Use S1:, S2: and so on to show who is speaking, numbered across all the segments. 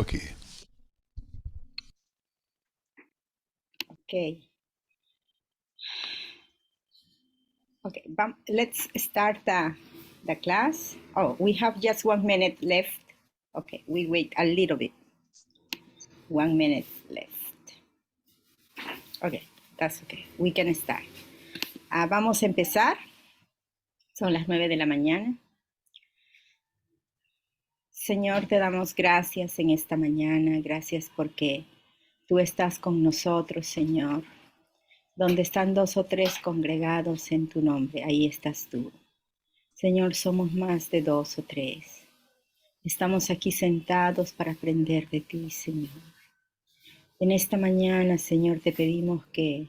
S1: Okay.
S2: Okay. Okay, let's start the class. Oh, we have just 1 minute left. Okay, we wait a little bit. 1 minute left. Okay, that's okay. We can start. Vamos a empezar. Son las 9 de la mañana. Señor, te damos gracias en esta mañana. Gracias porque tú estás con nosotros, Señor. Donde están 2 o 3 congregados en tu nombre, ahí estás tú. Señor, somos más de 2 o 3. Estamos aquí sentados para aprender de ti, Señor. En esta mañana, Señor, te pedimos que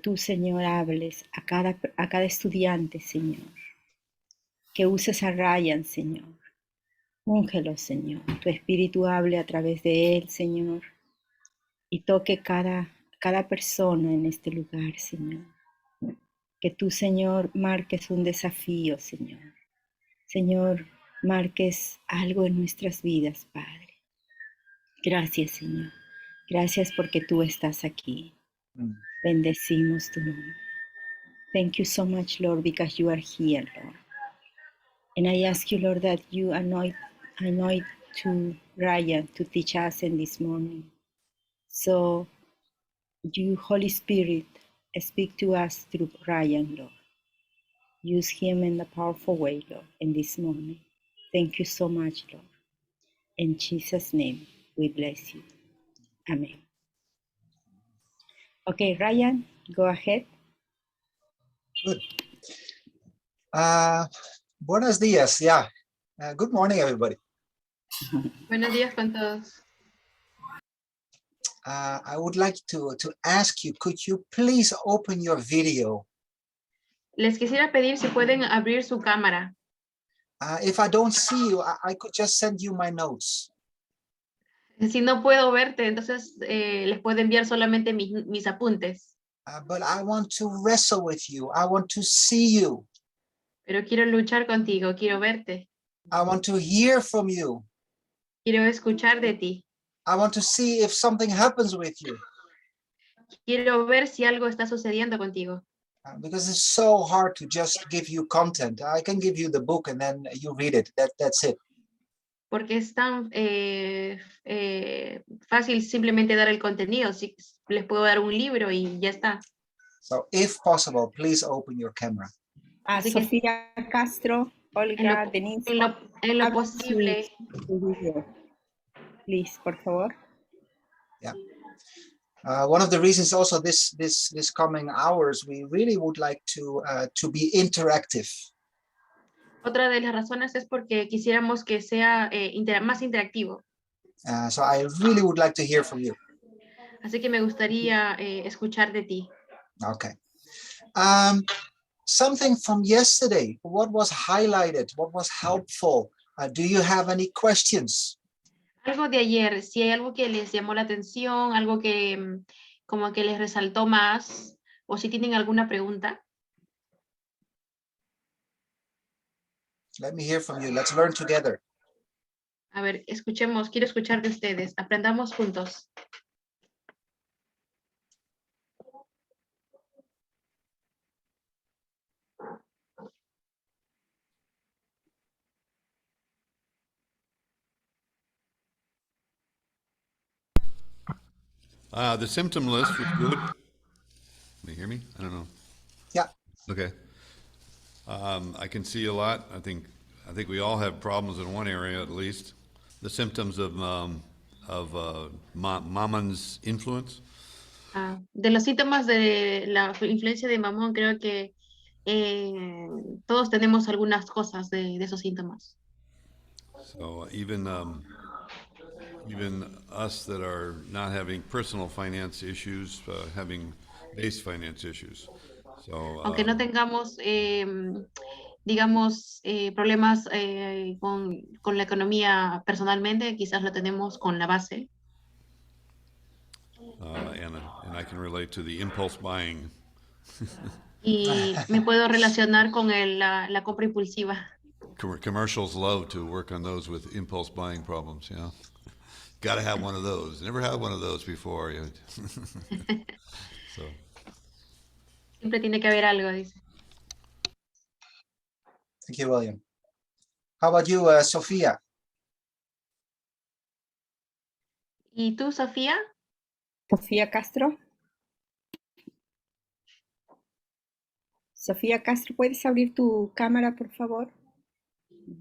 S2: tú, Señor, hables a cada estudiante, Señor. Que uses a Ryan, Señor. Úngelo, Señor. Tu espíritu hable a través de él, Señor. Y toque cada persona en este lugar, Señor. Que tú, Señor, marques un desafío, Señor. Señor, marques algo en nuestras vidas, Padre. Gracias, Señor. Gracias porque tú estás aquí. Bendecimos tu nombre. Thank you so much, Lord, because you are here, Lord. And I ask you, Lord, that you anoint to Ryan to teach us in this morning. So you, Holy Spirit, speak to us through Ryan, Lord. Use him in a powerful way, Lord, in this morning. Thank you so much, Lord. In Jesus' name, we bless you. Amen. Okay, Ryan, go ahead.
S3: Good. Buenos días. Yeah. Good morning, everybody.
S4: Buenos días con todos.
S3: I would like to ask you, could you please open your video?
S4: Les quisiera pedir si pueden abrir su cámara.
S3: If I don't see you, I could just send you my notes.
S4: Si no puedo verte, entonces les puedo enviar solamente mis apuntes.
S3: But I want to wrestle with you. I want to see you.
S4: Pero quiero luchar contigo, quiero verte.
S3: I want to hear from you.
S4: Quiero escuchar de ti.
S3: I want to see if something happens with you.
S4: Quiero ver si algo está sucediendo contigo.
S3: Because it's so hard to just give you content. I can give you the book and then you read it. That's it.
S4: Porque es tan fácil simplemente dar el contenido. Si les puedo dar un libro y ya está.
S3: So if possible, please open your camera.
S2: Sofía Castro, Olga, Denise.
S4: En lo posible.
S2: Please, por favor.
S3: Yeah. One of the reasons also this coming hours, we really would like to be interactive.
S4: Otra de las razones es porque quisiéramos que sea más interactivo.
S3: So I really would like to hear from you.
S4: Así que me gustaría escuchar de ti.
S3: Okay. Something from yesterday. What was highlighted? What was helpful? Do you have any questions?
S4: Algo de ayer, si hay algo que les llamó la atención, algo que como que les resaltó más, o si tienen alguna pregunta.
S3: Let me hear from you. Let's learn together.
S4: A ver, escuchemos, quiero escuchar de ustedes. Aprendamos juntos.
S1: The symptom list was good. Can you hear me? I don't know.
S3: Yeah.
S1: Okay. I can see a lot. I think we all have problems in one area at least. The symptoms of Mamon's influence.
S4: De los síntomas de la influencia de Mamón, creo que todos tenemos algunas cosas de esos síntomas.
S1: So even us that are not having personal finance issues, having base finance issues. So,
S4: aunque no tengamos, digamos, problemas con la economía personalmente, quizás lo tenemos con la base.
S1: And I can relate to the impulse buying.
S4: Y me puedo relacionar con la compra impulsiva.
S1: Commercials love to work on those with impulse buying problems, yeah. Got to have one of those. Never had one of those before. So,
S4: Siempre tiene que haber algo, dice.
S3: Thank you, William. How about you, Sophia?
S4: ¿Y tú, Sofía?
S2: Sofía Castro. Sofía Castro, ¿puedes abrir tu cámara, por favor?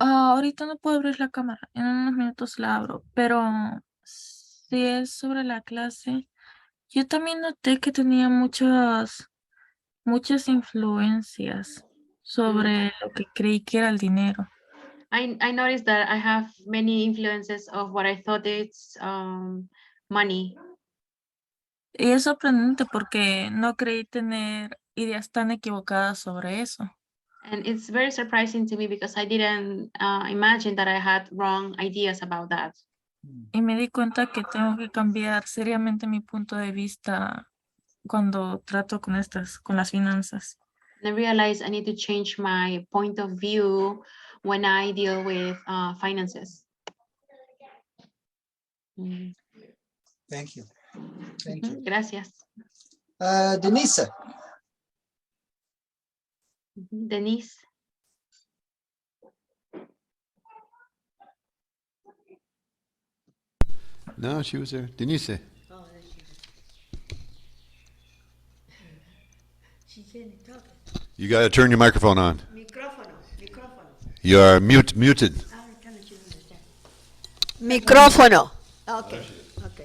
S5: Ahorita no puedo abrir la cámara, en unos minutos la abro, pero si es sobre la clase, yo también noté que tenía muchas influencias sobre lo que creí que era el dinero.
S4: I noticed that I have many influences of what I thought it's money.
S5: Y es sorprendente porque no creí tener ideas tan equivocadas sobre eso.
S4: And it's very surprising to me because I didn't imagine that I had wrong ideas about that.
S5: Y me di cuenta que tengo que cambiar seriamente mi punto de vista cuando trato con las finanzas.
S4: And I realized I need to change my point of view when I deal with finances. Mm.
S3: Thank you. Thank you.
S4: Gracias.
S3: Denise.
S4: Denise.
S1: no, she was there. Denise. You got to turn your microphone on. You are muted.
S6: Micrófono. Ok, ok.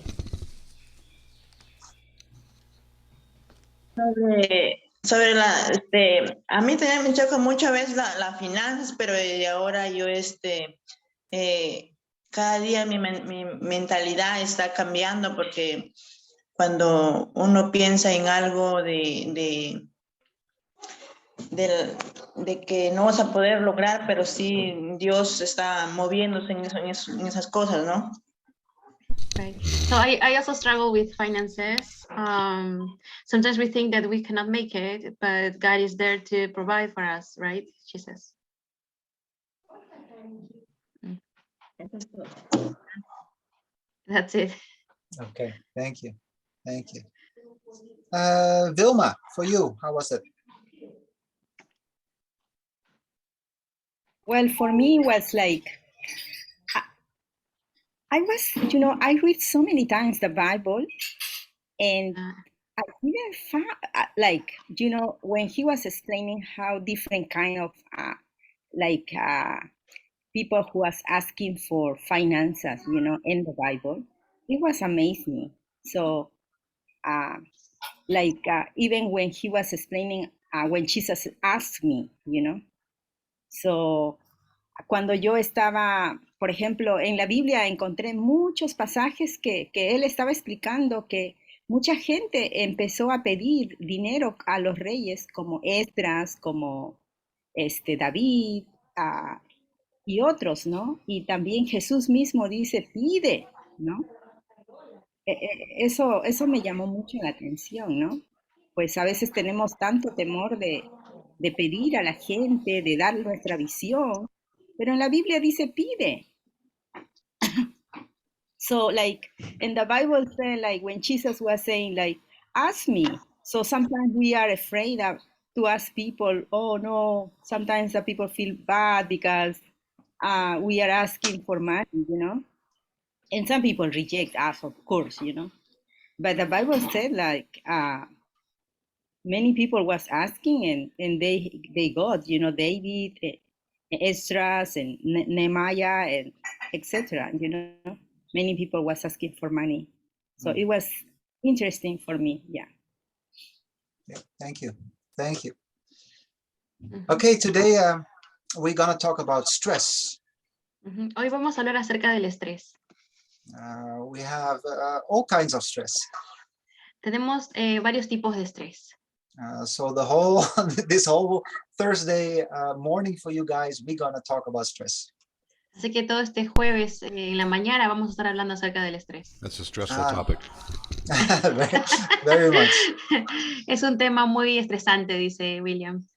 S7: Sobre a mí también me choca muchas veces la finanzas, pero ahora yo cada día mi mentalidad está cambiando porque cuando uno piensa en algo de que no vas a poder lograr, pero sí Dios está moviéndose en esas cosas, ¿no?
S4: Right. So I also struggle with finances. Sometimes we think that we cannot make it, but God is there to provide for us, right? She says. That's it.
S3: Okay, thank you. Thank you. Vilma, for you, how was it?
S2: Well, for me, it was like, I read so many times the Bible, and I didn't find, when he was explaining how different kind of, people who was asking for finances, in the Bible, it was amazing. So, even when he was explaining, when Jesus asked me, so cuando yo estaba, por ejemplo, en la Biblia encontré muchos pasajes que él estaba explicando que mucha gente empezó a pedir dinero a los reyes como Esdras, como David, y otros, ¿no? Y también Jesús mismo dice, pide, ¿no? Eso me llamó mucho la atención, ¿no? Pues a veces tenemos tanto temor de pedir a la gente, de dar nuestra visión, pero en la Biblia dice pide. So in the Bible said when Jesus was saying ask me. So sometimes we are afraid to ask people, oh no, sometimes the people feel bad because we are asking for money, and some people reject us, of course, but the Bible said many people was asking and they got, David, Esdras and Nehemiah and etc. Many people was asking for money. So it was interesting for me. Yeah.
S3: Thank you. Thank you. Okay, today we're going to talk about stress.
S4: Hoy vamos a hablar acerca del estrés.
S3: We have all kinds of stress.
S4: Tenemos varios tipos de estrés.
S3: So this whole Thursday morning for you guys, we're going to talk about stress.
S4: Así que todo este jueves en la mañana vamos a estar hablando acerca del estrés.
S1: That's a stressful topic.
S3: very, very much.
S4: Es un tema muy estresante, dice William.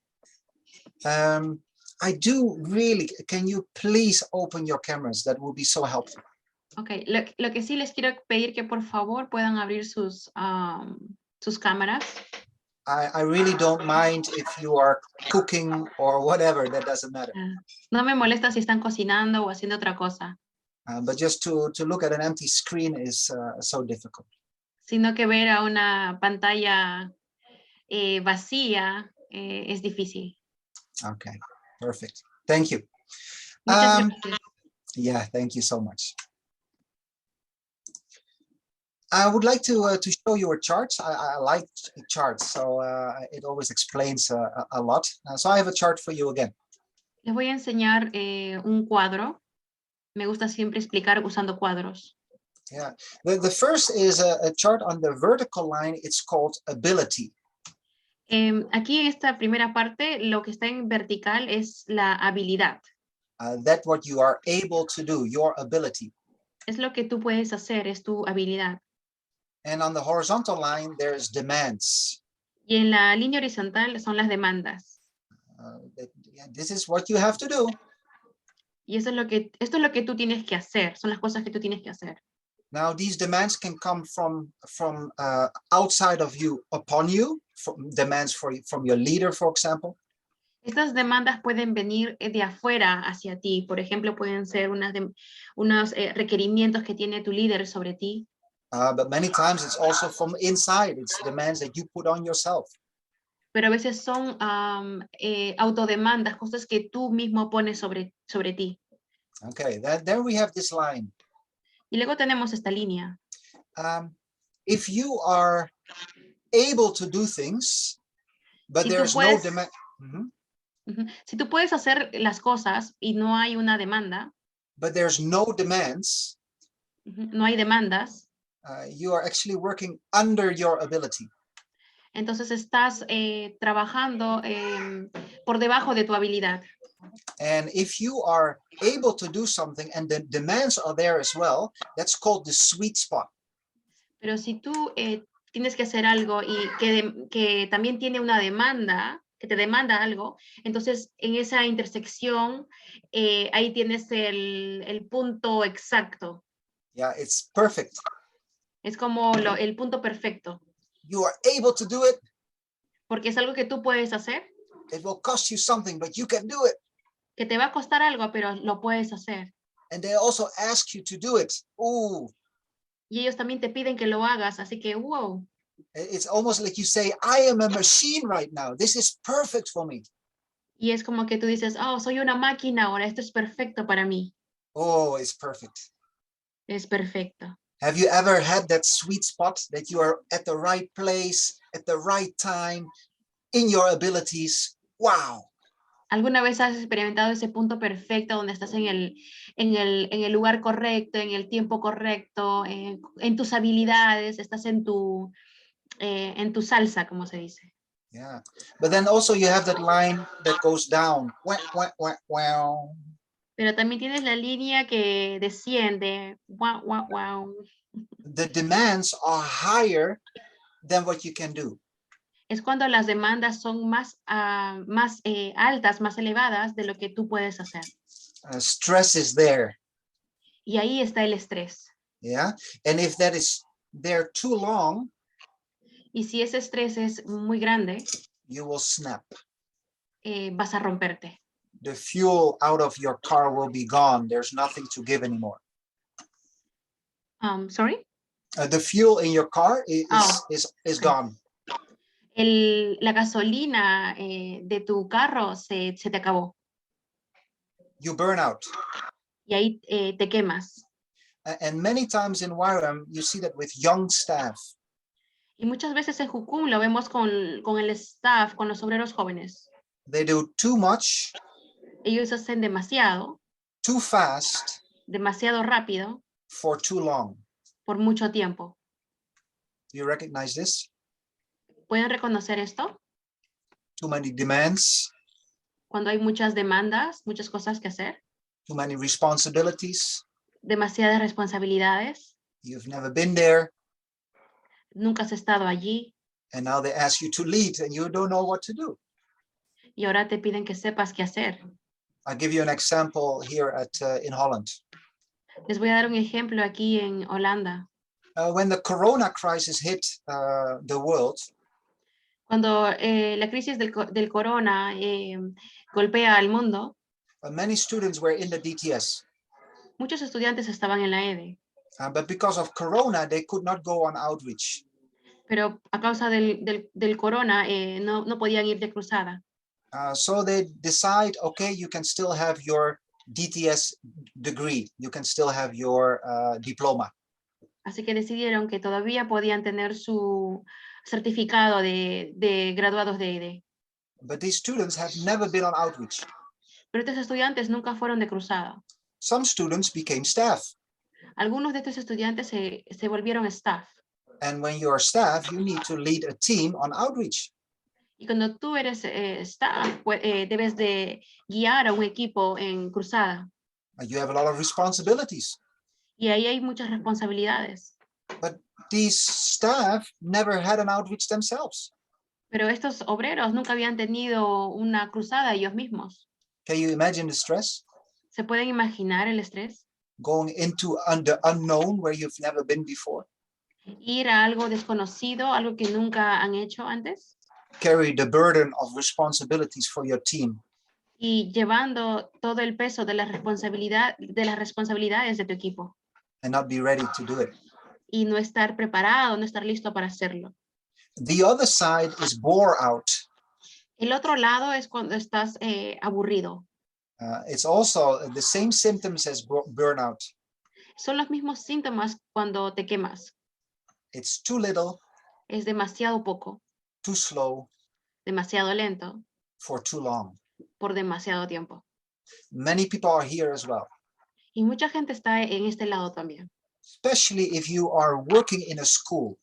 S3: I do really, can you please open your cameras? That would be so helpful.
S4: Ok, lo que sí les quiero pedir que por favor puedan abrir sus cámaras.
S3: I really don't mind if you are cooking or whatever, that doesn't matter.
S4: No me molesta si están cocinando o haciendo otra cosa,
S3: But just to look at an empty screen is so difficult.
S4: sino que ver a una pantalla vacía es difícil.
S3: Okay, perfect. Thank you.
S4: Muchas gracias.
S3: Yeah, thank you so much. I would like to show you a chart. I like charts, so it always explains a lot. So I have a chart for you again.
S4: Les voy a enseñar un cuadro. Me gusta siempre explicar usando cuadros.
S3: Yeah, the first is a chart on the vertical line. It's called ability.
S4: Aquí en esta primera parte, lo que está en vertical es la habilidad.
S3: That what you are able to do, your ability.
S4: Es lo que tú puedes hacer, es tu habilidad.
S3: And on the horizontal line, there's demands.
S4: Y en la línea horizontal son las demandas.
S3: This is what you have to do.
S4: Y esto es lo que tú tienes que hacer, son las cosas que tú tienes que hacer.
S3: Now, these demands can come from outside of you upon you, demands from your leader, for example.
S4: Estas demandas pueden venir de afuera hacia ti. Por ejemplo, pueden ser unos requerimientos que tiene tu líder sobre ti.
S3: But many times it's also from inside. It's demands that you put on yourself.
S4: Pero a veces son autodemandas, cosas que tú mismo pones sobre ti.
S3: Okay, there we have this line.
S4: Y luego tenemos esta línea.
S3: If you are able to do things, but
S4: Si tú
S3: there's no
S4: puedes-
S3: demand.
S4: Si tú puedes hacer las cosas y no hay una demanda,
S3: But there's no demands,
S4: no hay demandas,
S3: you are actually working under your ability.
S4: entonces estás trabajando por debajo de tu habilidad.
S3: And if you are able to do something and the demands are there as well, that's called the sweet spot.
S4: Pero si tú tienes que hacer algo y que también tiene una demanda, que te demanda algo, entonces en esa intersección ahí tienes el punto exacto.
S3: Yeah, it's perfect.
S4: Es como el punto perfecto,
S3: You are able to do it.
S4: porque es algo que tú puedes hacer,
S3: It will cost you something, but you can do it.
S4: que te va a costar algo, pero lo puedes hacer.
S3: And they also ask you to do it. Ooh,
S4: Y ellos también te piden que lo hagas, así que wow.
S3: it's almost like you say, I am a machine right now. This is perfect for me.
S4: Y es como que tú dices, oh, soy una máquina ahora, esto es perfecto para mí.
S3: Oh, it's perfect.
S4: Es perfecto.
S3: Have you ever had that sweet spot that you are at the right place, at the right time, in your abilities? Wow.
S4: ¿Alguna vez has experimentado ese punto perfecto donde estás en el lugar correcto, en el tiempo correcto, en tus habilidades, estás en tu salsa, como se dice?
S3: Yeah. But then also you have that line that goes down. Wah, wah, wah, wah.
S4: Pero también tienes la línea que desciende. Wow, wow, wow.
S3: The demands are higher than what you can do.
S4: Es cuando las demandas son más altas, más elevadas de lo que tú puedes hacer.
S3: Stress is there.
S4: Y ahí está el estrés.
S3: Yeah. And if that is there too long,
S4: Y si ese estrés es muy grande,
S3: you will snap.
S4: vas a romperte.
S3: The fuel out of your car will be gone. There's nothing to give anymore.
S4: Sorry?
S3: The fuel in your car is gone.
S4: La gasolina de tu carro se te acabó.
S3: You burn out.
S4: Y ahí te quemas.
S3: And many times in Ywam, you see that with young staff.
S4: Y muchas veces en Jukum lo vemos con el staff, con los obreros jóvenes.
S3: They do too much,
S4: Ellos hacen demasiado,
S3: too fast,
S4: demasiado rápido,
S3: for too long.
S4: por mucho tiempo.
S3: Do you recognize this?
S4: ¿Pueden reconocer esto?
S3: Too many demands,
S4: Cuando hay muchas demandas, muchas cosas que hacer,
S3: too many responsibilities.
S4: demasiadas responsabilidades,
S3: You've never been there,
S4: nunca has estado allí
S3: and now they ask you to lead, and you don't know what to do.
S4: y ahora te piden que sepas qué hacer.
S3: I'll give you an example here in Holland.
S4: Les voy a dar un ejemplo aquí en Holanda.
S3: When the corona crisis hit the world,
S4: Cuando la crisis del corona golpea al mundo,
S3: many students were in the DTS.
S4: muchos estudiantes estaban en la EDE,
S3: But because of corona, they could not go on outreach.
S4: pero a causa del corona no podían ir de cruzada.
S3: So they decide, okay, you can still have your DTS degree. You can still have your diploma.
S4: Así que decidieron que todavía podían tener su certificado de graduados de EDE.
S3: But these students have never been on outreach.
S4: Pero estos estudiantes nunca fueron de cruzada.
S3: Some students became staff.
S4: Algunos de estos estudiantes se volvieron staff.
S3: And when you're staff, you need to lead a team on outreach.
S4: Y cuando tú eres staff, pues, debes de guiar a un equipo en cruzada.
S3: You have a lot of responsibilities.
S4: Y ahí hay muchas responsabilidades.
S3: But these staff never had an outreach themselves.
S4: Pero estos obreros nunca habían tenido una cruzada ellos mismos.
S3: Can you imagine the stress?
S4: ¿Se pueden imaginar el estrés?
S3: Going into the unknown where you've never been before.
S4: Ir a algo desconocido, algo que nunca han hecho antes.
S3: Carry the burden of responsibilities for your team.
S4: Y llevando todo el peso de las responsabilidades de tu equipo.
S3: And not be ready to do it.
S4: Y no estar preparado, no estar listo para hacerlo.
S3: The other side is bore out.
S4: El otro lado es cuando estás aburrido.
S3: It's also the same symptoms as burnout.
S4: Son los mismos síntomas cuando te quemas.
S3: It's too little,
S4: Es demasiado poco,
S3: too slow,
S4: demasiado lento,
S3: for too long.
S4: por demasiado tiempo.
S3: Many people are here as well,
S4: Y mucha gente está en este lado también.
S3: especially if you are working in a school.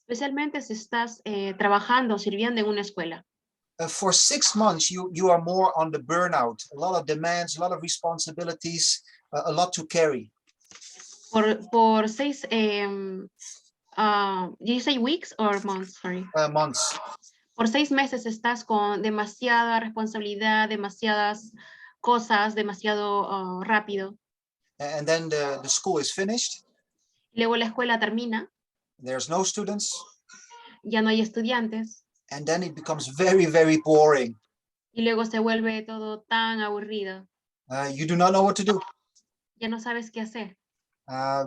S4: Especialmente si estás trabajando, sirviendo en una escuela.
S3: For 6 months, you are more on the burnout, a lot of demands, a lot of responsibilities, a lot to carry.
S4: Por 6, did you say weeks or months? Sorry.
S3: Months.
S4: Por 6 meses estás con demasiada responsabilidad, demasiadas cosas, demasiado rápido.
S3: And then the school is finished.
S4: Luego la escuela termina,
S3: There's no students.
S4: ya no hay estudiantes.
S3: And then it becomes very, very boring.
S4: Y luego se vuelve todo tan aburrido.
S3: You do not know what to do.
S4: Ya no sabes qué hacer.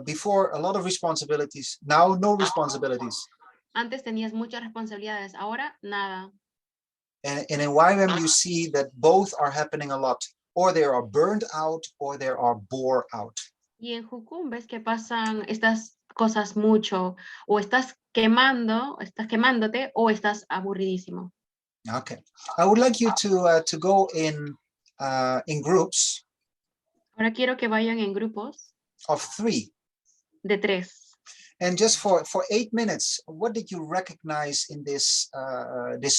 S3: Before, a lot of responsibilities. Now, no responsibilities.
S4: Antes tenías muchas responsabilidades, ahora nada.
S3: And in Ywam, you see that both are happening a lot. Or they are burned out, or they are bore out.
S4: Y en Jucum ves que pasan estas cosas mucho, o estás quemándote, o estás aburridísimo.
S3: Okay. I would like you to go in groups
S4: Ahora quiero que vayan en grupos
S3: of 3.
S4: de 3.
S3: And just for 8 minutes, what did you recognize in this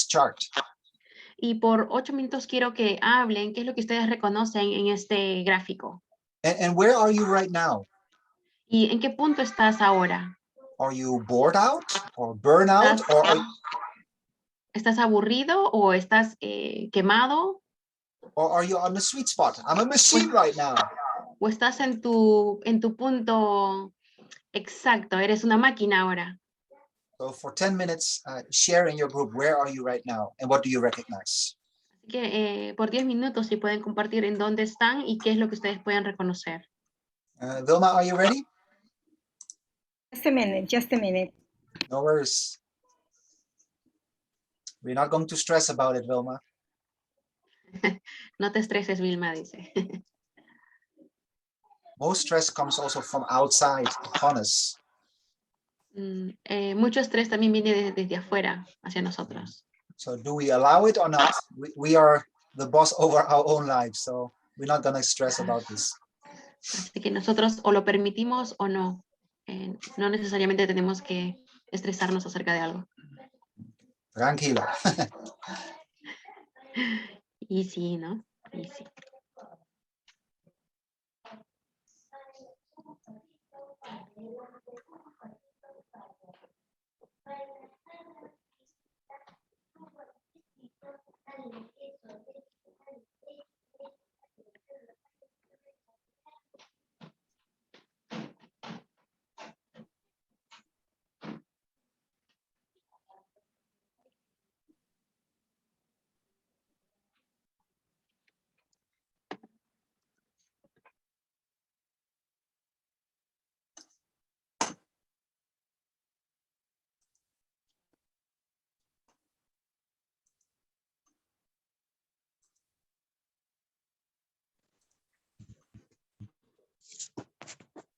S3: chart?
S4: Y por 8 minutos quiero que hablen qué es lo que ustedes reconocen en este gráfico.
S3: And where are you right now?
S4: ¿Y en qué punto estás ahora?
S3: Are you bored out or burn out?
S4: ¿Estás aburrido o estás quemado?
S3: Or are you on the sweet spot? I'm a machine right now.
S4: ¿O estás en tu punto exacto? Eres una máquina ahora.
S3: So for 10 minutes, share in your group, where are you right now? And what do you recognize?
S4: Así que por 10 minutos si pueden compartir en dónde están y qué es lo que ustedes pueden reconocer.
S3: Vilma, are you ready?
S2: Just a minute, just a minute.
S3: No worries. We're not going to stress about it, Vilma.
S4: No te estreses, Vilma, dice.
S3: Most stress comes also from outside, upon us.
S4: Mucho estrés también viene desde afuera hacia nosotros.
S3: So do we allow it or not? We are the boss over our own lives, so we're not going to stress about this.
S4: Así que nosotros o lo permitimos o no. No necesariamente tenemos que estresarnos acerca de algo.
S3: Tranquila.
S4: Y sí, ¿no? Y sí.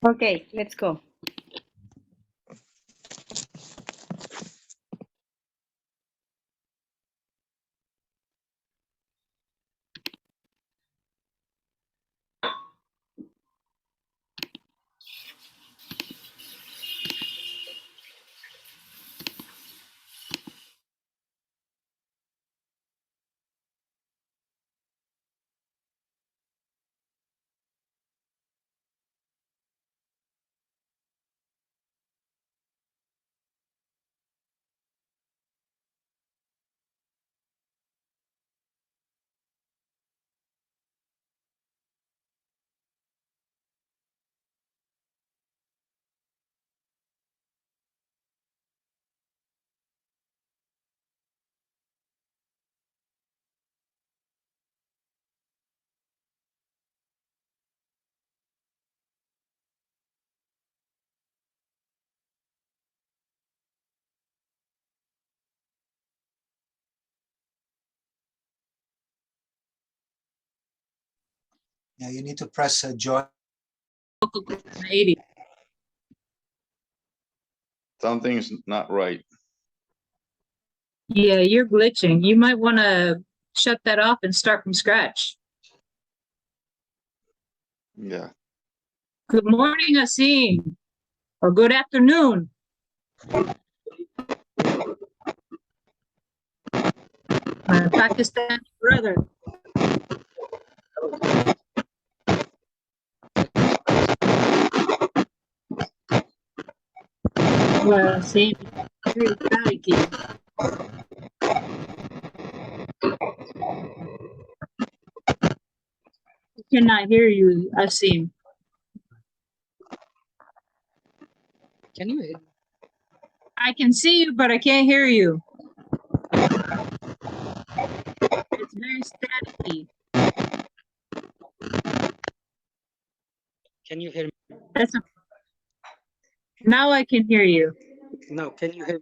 S2: Okay, let's go.
S3: Yeah, you need to press join.
S8: 80.
S1: Something's not right.
S8: Yeah, you're glitching. You might want to shut that off and start from scratch.
S1: Yeah.
S8: Good morning, Asim. Or good afternoon. My Pakistani brother. Well, Asim, you're Valley kid. I cannot hear you, Asim.
S9: Can you hear?
S8: I can see you, but I can't hear you. It's very staticky.
S9: Can you hear me?
S8: That's a, now I can hear you.
S9: No, can you hear?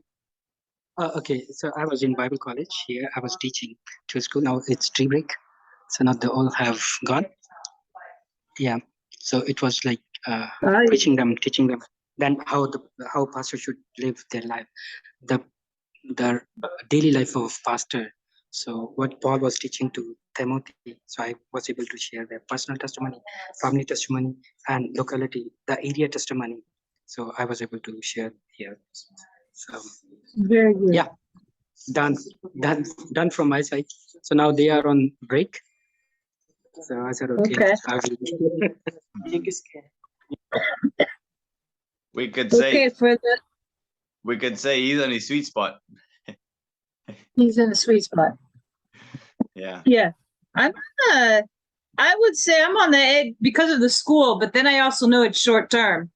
S9: Okay, so I was in Bible college here. I was teaching to school. Now it's tree break, so now they all have gone. Yeah, so it was like teaching them. Then how pastor should live their life, the daily life of pastor. So what Paul was teaching to Timothy. So I was able to share their personal testimony, family testimony, and locality, the area testimony. So I was able to share here. So
S8: Very good.
S9: yeah, done from my side. So now they are on break. So I said, okay. I will.
S10: We could say
S8: Okay, for the
S10: he's on his sweet spot.
S8: he's in the sweet spot.
S10: Yeah.
S8: Yeah, I'm. I would say I'm on the edge because of the school, but then I also know it's short term.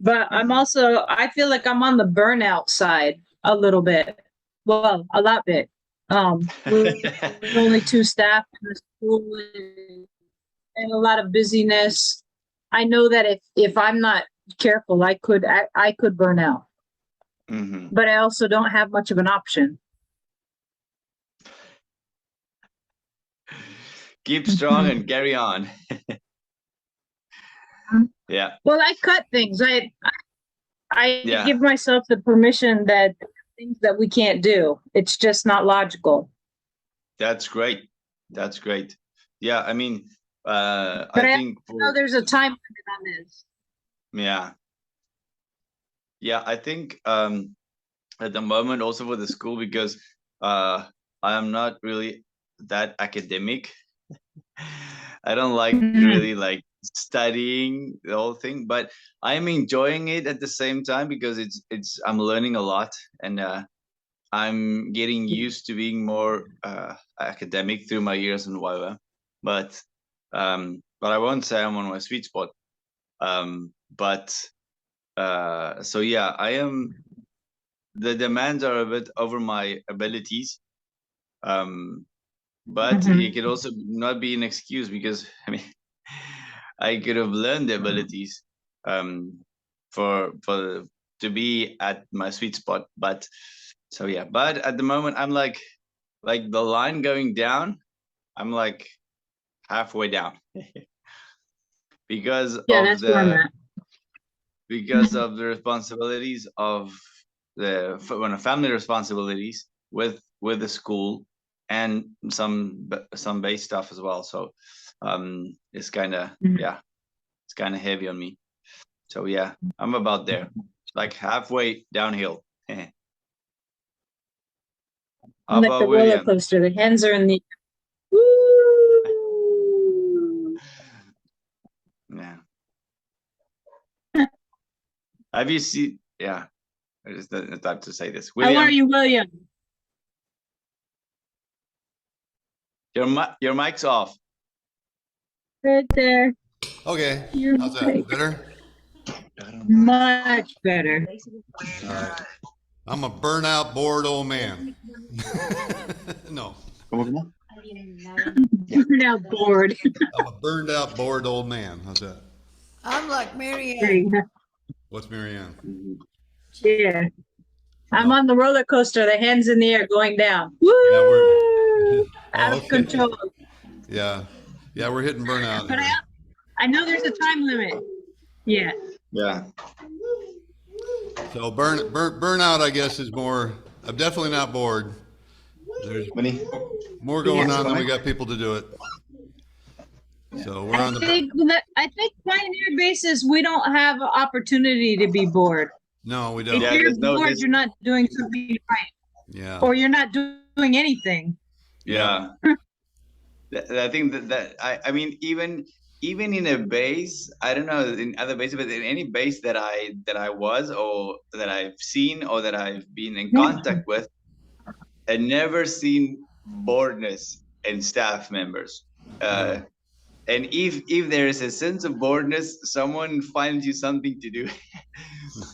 S8: But I'm also. I feel like I'm on the burnout side a little bit. Well, a lot bit. With only 2 staff in the school and a lot of busyness. I know that if I'm not careful, I could burn out. But I also don't have much of an option.
S10: Keep strong and carry on. Yeah.
S8: Well, I cut things. I
S10: Yeah.
S8: give myself the permission that things that we can't do. It's just not logical.
S10: That's great. That's great. Yeah, I mean,
S8: But
S10: I think
S8: know there's a time limit on this.
S10: yeah. Yeah, I think at the moment also for the school, because I am not really that academic. I don't like really like studying the whole thing, but I'm enjoying it at the same time because I'm learning a lot, and I'm getting used to being more academic through my years in Ywam. But I won't say I'm on my sweet spot. So yeah, the demands are a bit over my abilities. But it could also not be an excuse, because I mean, I could have learned the abilities to be at my sweet spot. But so yeah, but at the moment I'm like the line going down, I'm like halfway down. because
S8: Yeah,
S10: of
S8: that's where I'm
S10: the
S8: at.
S10: because of the responsibilities of the family responsibilities with the school and some base stuff as well. So it's kind of it's kind of heavy on me. So yeah, I'm about there. It's like halfway downhill. How
S8: Like
S10: about
S8: the roller
S10: William?
S8: coaster, the hands are in the. Woo!
S10: Yeah. Have you seen? Yeah, I just didn't have to say this.
S8: How are
S10: William,
S8: you, William?
S10: your mic's off.
S8: Right there.
S1: Okay,
S8: You're
S1: how's that?
S8: right.
S1: Better?
S8: Much better.
S1: All right. I'm a burnout, bored old man. No,
S8: You're now bored.
S1: I'm a burned out, bored old man. How's that?
S6: I'm like Marianne.
S1: What's Marianne?
S8: Yeah. I'm
S1: Oh.
S8: on the roller coaster, the hands in the air going down. Woo!
S1: Yeah, we're
S8: Out
S1: oh,
S8: of
S1: okay.
S8: control.
S1: Yeah, we're hitting burnout.
S8: But
S1: here.
S8: I know there's a time limit. Yeah.
S10: Yeah.
S1: So burnout, I guess, is more. I'm definitely not bored. There's more going on than we got people to do it. So we're on the.
S8: I think Pioneer basis, we don't have an opportunity to be bored.
S1: No, we don't.
S8: If you're bored, you're not doing something right.
S1: Yeah.
S8: Or you're not doing anything.
S10: Yeah. I think that I mean even in a base, I don't know in other bases, but in any base that I was or that I've seen or that I've been in contact with, I never seen boredness in staff members. And if there is a sense of boredness, someone finds you something to do,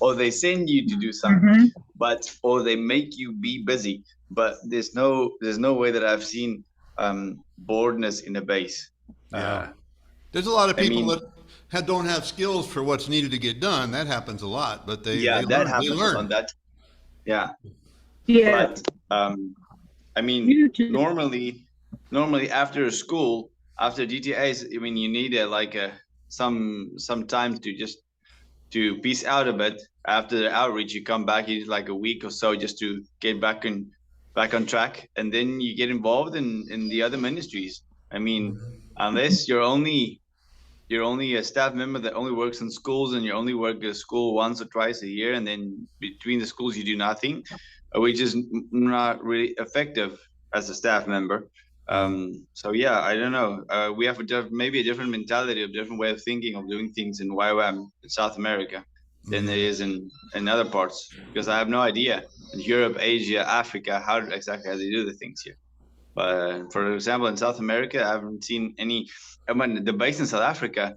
S10: or they send you to do something, or they make you be busy. But there's no way that I've seen boredness in a base.
S1: Yeah. There's a lot of people that don't have skills for what's needed to get done. That happens a lot, but they
S10: happens
S1: learn.
S10: on that. Yeah.
S8: Yeah.
S10: But I mean, normally after school, after GTAs, I mean, you need some time to peace out a bit. After the outreach, you come back, you need like a week or so just to get back on track, and then you get involved in the other ministries. I mean, unless you're only a staff member that only works in schools and you only work at school once or twice a year, and then between the schools you do nothing, which is not really effective as a staff member. So yeah, I don't know. We have maybe a different mentality, a different way of thinking of doing things in Ywam in South America than there is in other parts, because I have no idea in Europe, Asia, Africa how exactly how they do the things here. But for example, in South America, I haven't seen any. I mean, the base in South Africa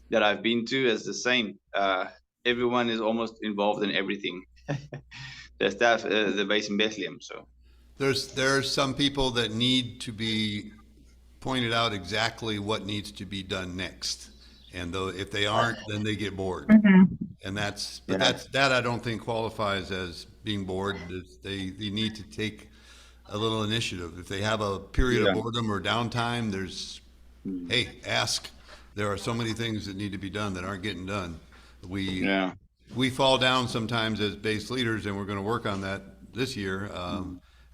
S10: that I've been to is the same. Everyone is almost involved in everything. The staff, the base in Bethlehem. So
S1: There's some people that need to be pointed out exactly what needs to be done next, and though if they aren't, then they get bored. And that I don't think qualifies as being bored. They need to take a little initiative. If they have a period of boredom or downtime, ask. There are so many things that need to be done that aren't getting done. We fall down sometimes as base leaders, and we're going to work on that this year,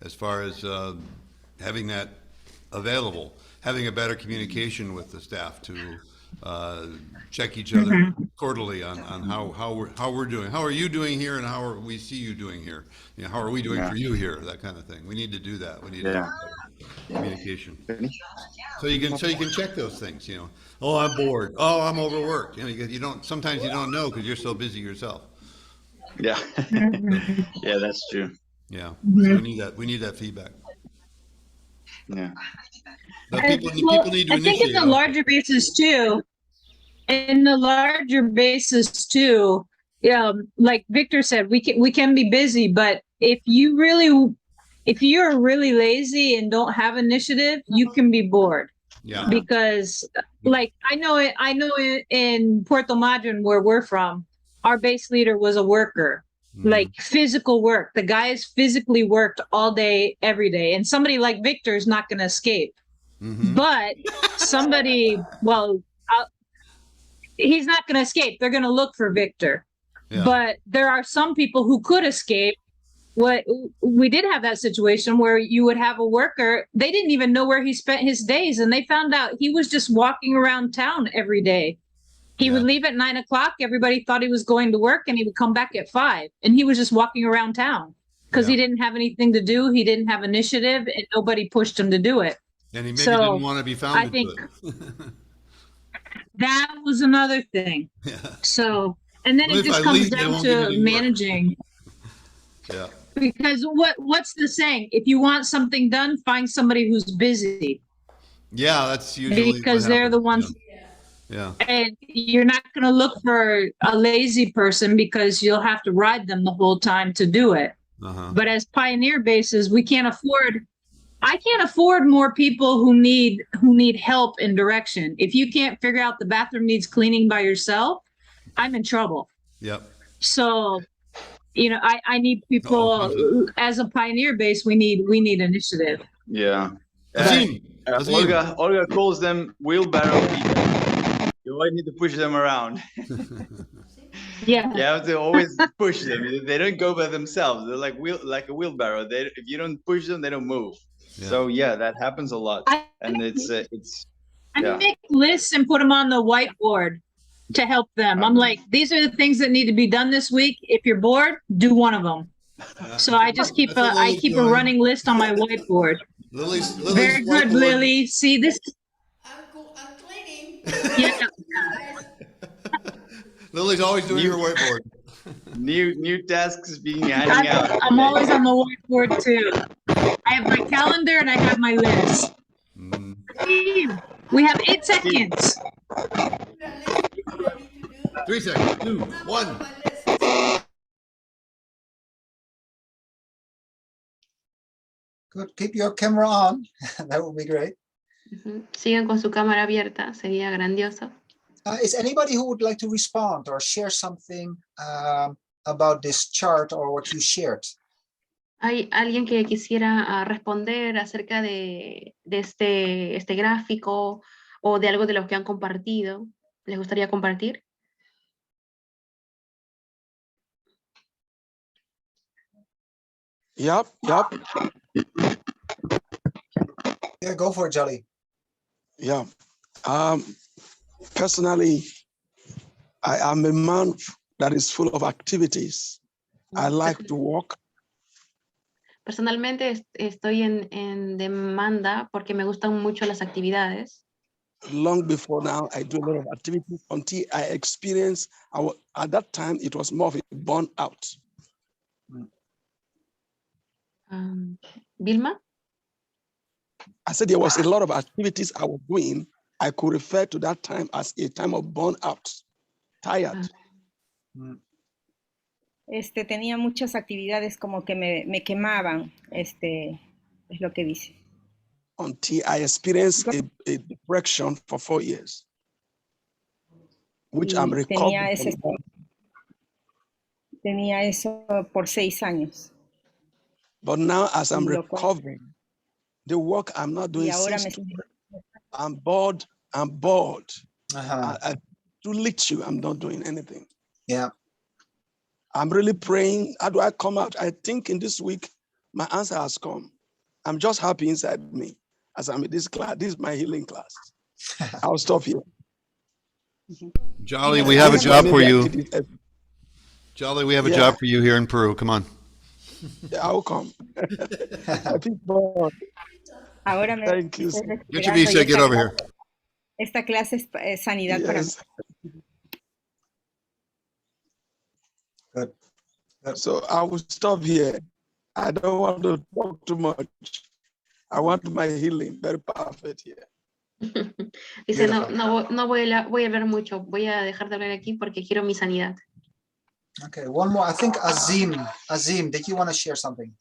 S1: as far as having that available, having a better communication with the staff to check each other quarterly on how we're doing. How are you doing here, and how are we see you doing here? You know, how are we doing for you here? That kind of thing. We need to do that. We need to have communication. So you can check those things. You know, oh, I'm bored. Oh, I'm overworked. You know, you don't. Sometimes you don't know because you're so busy yourself.
S10: Yeah, yeah, that's true.
S1: Yeah, so we need that feedback.
S10: Yeah.
S1: But people need to initiate.
S8: I think in the larger bases too, like Victor said, we can be busy, but if you're really lazy and don't have initiative, you can be bored.
S1: Yeah.
S8: Because like I know in Puerto Madryn, where we're from, our base leader was a worker. Like physical work. The guys physically worked all day, every day. And somebody like Victor is not going to escape. But somebody, he's not going to escape. They're going to look for Victor.
S1: Yeah.
S8: But there are some people who could escape. What we did have that situation where you would have a worker, they didn't even know where he spent his days, and they found out he was just walking around town every day. He would leave at 9 o'clock. Everybody thought he was going to work, and he would come back at 5, and he was just walking around town because he didn't have anything to do. He didn't have initiative, and nobody pushed him to do it.
S1: And he maybe didn't want to be found.
S8: I think that was another thing.
S1: Yeah.
S8: So, and then it just comes down to managing.
S1: Yeah.
S8: Because what's the saying? If you want something done, find somebody who's busy.
S1: Yeah, that's usually
S8: because they're the ones.
S1: Yeah.
S8: And you're not going to look for a lazy person because you'll have to ride them the whole time to do it. But as pioneer bases, I can't afford more people who need help and direction. If you can't figure out the bathroom needs cleaning by yourself, I'm in trouble.
S1: Yep.
S8: So, I need people as a pioneer base. We need initiative.
S10: Yeah. Olga calls them wheelbarrow people. You always need to push them around.
S8: Yeah.
S10: You have to always push them. They don't go by themselves. They're like a wheelbarrow. If you don't push them, they don't move.
S1: Yeah.
S10: So yeah, that happens a lot. I
S8: make lists and put them on the whiteboard to help them. I'm like, these are the things that need to be done this week. If you're bored, do one of them. So I just keep a running list on my whiteboard.
S1: Lily's
S8: very good, whiteboard. Lily. See this?
S6: I'm cleaning.
S8: Yeah.
S1: Lily's always doing her whiteboard.
S10: New tasks being handing out.
S8: I'm always on the whiteboard too. I have my calendar and I have my list. We have 8 seconds.
S1: 3 seconds. 2, 1.
S3: Good. Keep your camera on. That would be great.
S4: Sigan con su cámara abierta. Sería grandioso.
S3: Is anybody who would like to respond or share something about this chart or what you shared?
S4: ¿Hay alguien que quisiera responder acerca de este gráfico o de algo de lo que han compartido? ¿Les gustaría compartir?
S11: Yep.
S3: Yeah, go for it, Jolly.
S11: Yeah. Personally, I am a man that is full of activities. I like to walk.
S4: Personalmente estoy en demanda porque me gustan mucho las actividades.
S11: Long before now, I do a lot of activities until I experienced, at that time, it was more of a burnout.
S4: Vilma?
S11: I said there was a lot of activities I was doing. I could refer to that time as a time of burnout, tired.
S2: Tenía muchas actividades como que me quemaban, es lo que dice.
S11: Until I experienced a depression for 4 years, which I'm recovering.
S2: Tenía eso por 6 años.
S11: But now as I'm recovering, the work I'm not doing, I'm bored. I do little, I'm not doing anything.
S3: Yeah.
S11: I'm really praying. How do I come out? I think in this week, my answer has come. I'm just happy inside me as I'm in this class. This is my healing class. I'll stop here.
S1: Jolly, we have a job for you. Jolly, we have a job for you here in Peru. Come on.
S11: Yeah, I'll come.
S2: Ahora
S11: Thank you.
S1: Get your visa, get over here.
S2: Esta clase es sanidad para mí.
S3: Good.
S11: So I will stop here. I don't want to talk too much. I want my healing very perfect here.
S4: Dice, no voy a hablar mucho. Voy a dejar de hablar aquí porque quiero mi sanidad.
S3: Okay, one more. I think Azim, did you want to share something?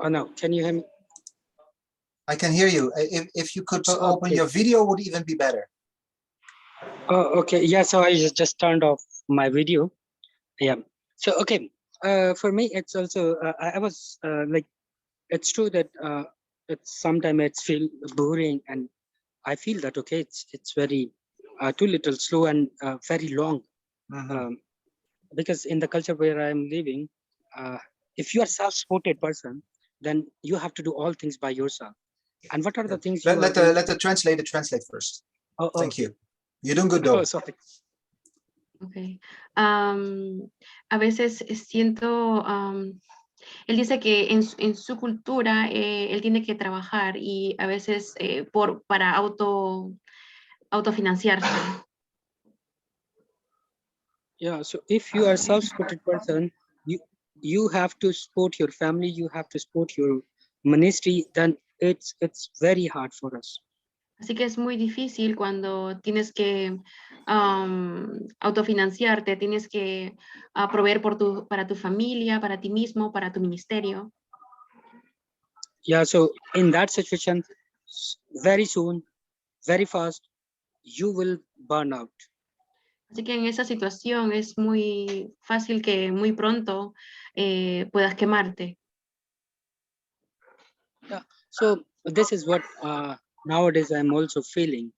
S9: Oh no, can you hear me?
S3: I can hear you. If you could open your video, would even be better.
S9: Oh, okay. Yeah, so I just turned off my video. Yeah. So, okay. For me, it's also, I was like, it's true that it's sometimes it's feel boring, and I feel that, okay, it's very too little slow and very long. Because in the culture where I'm living, if you are self-supported person, then you have to do all things by yourself. And what are the things you
S3: Let the translator translate first.
S9: Oh,
S3: Thank you. You're doing good, though.
S9: Oh, sorry.
S4: Okay. A veces siento, él dice que en su cultura él tiene que trabajar y a veces para autofinanciarse.
S9: Yeah, so if you are self-supported person, you have to support your family, you have to support your ministry, then it's very hard for us.
S4: Así que es muy difícil cuando tienes que autofinanciarte, tienes que proveer para tu familia, para ti mismo, para tu ministerio.
S9: Yeah, so in that situation, very soon, very fast, you will burn out.
S4: Así que en esa situación es muy fácil que muy pronto puedas quemarte.
S9: Yeah, so this is what nowadays I'm also feeling.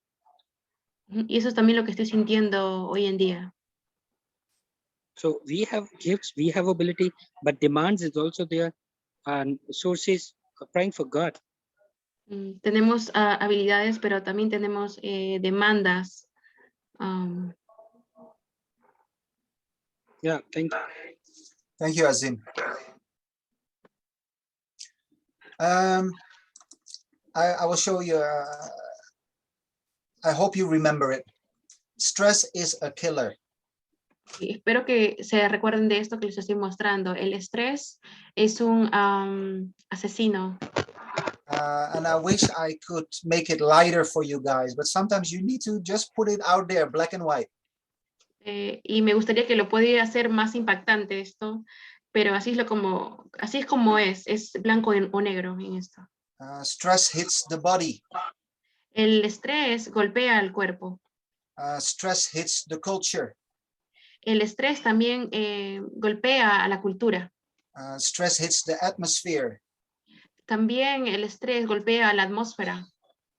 S4: Y eso es también lo que estoy sintiendo hoy en día.
S9: So we have gifts, we have ability, but demands is also there, and sources praying for God.
S4: Tenemos habilidades, pero también tenemos demandas.
S9: Yeah, thank you.
S3: Thank you, Azim. I will show you. I hope you remember it. Stress is a killer.
S4: Y espero que se recuerden de esto que les estoy mostrando. El estrés es un asesino.
S3: And I wish I could make it lighter for you guys, but sometimes you need to just put it out there, black and white.
S4: Y me gustaría que lo pudiera hacer más impactante esto, pero así es como es blanco o negro en esto.
S3: Stress hits the body.
S4: El estrés golpea al cuerpo.
S3: Stress hits the culture.
S4: El estrés también golpea a la cultura.
S3: Stress hits the atmosphere.
S4: También el estrés golpea a la atmósfera.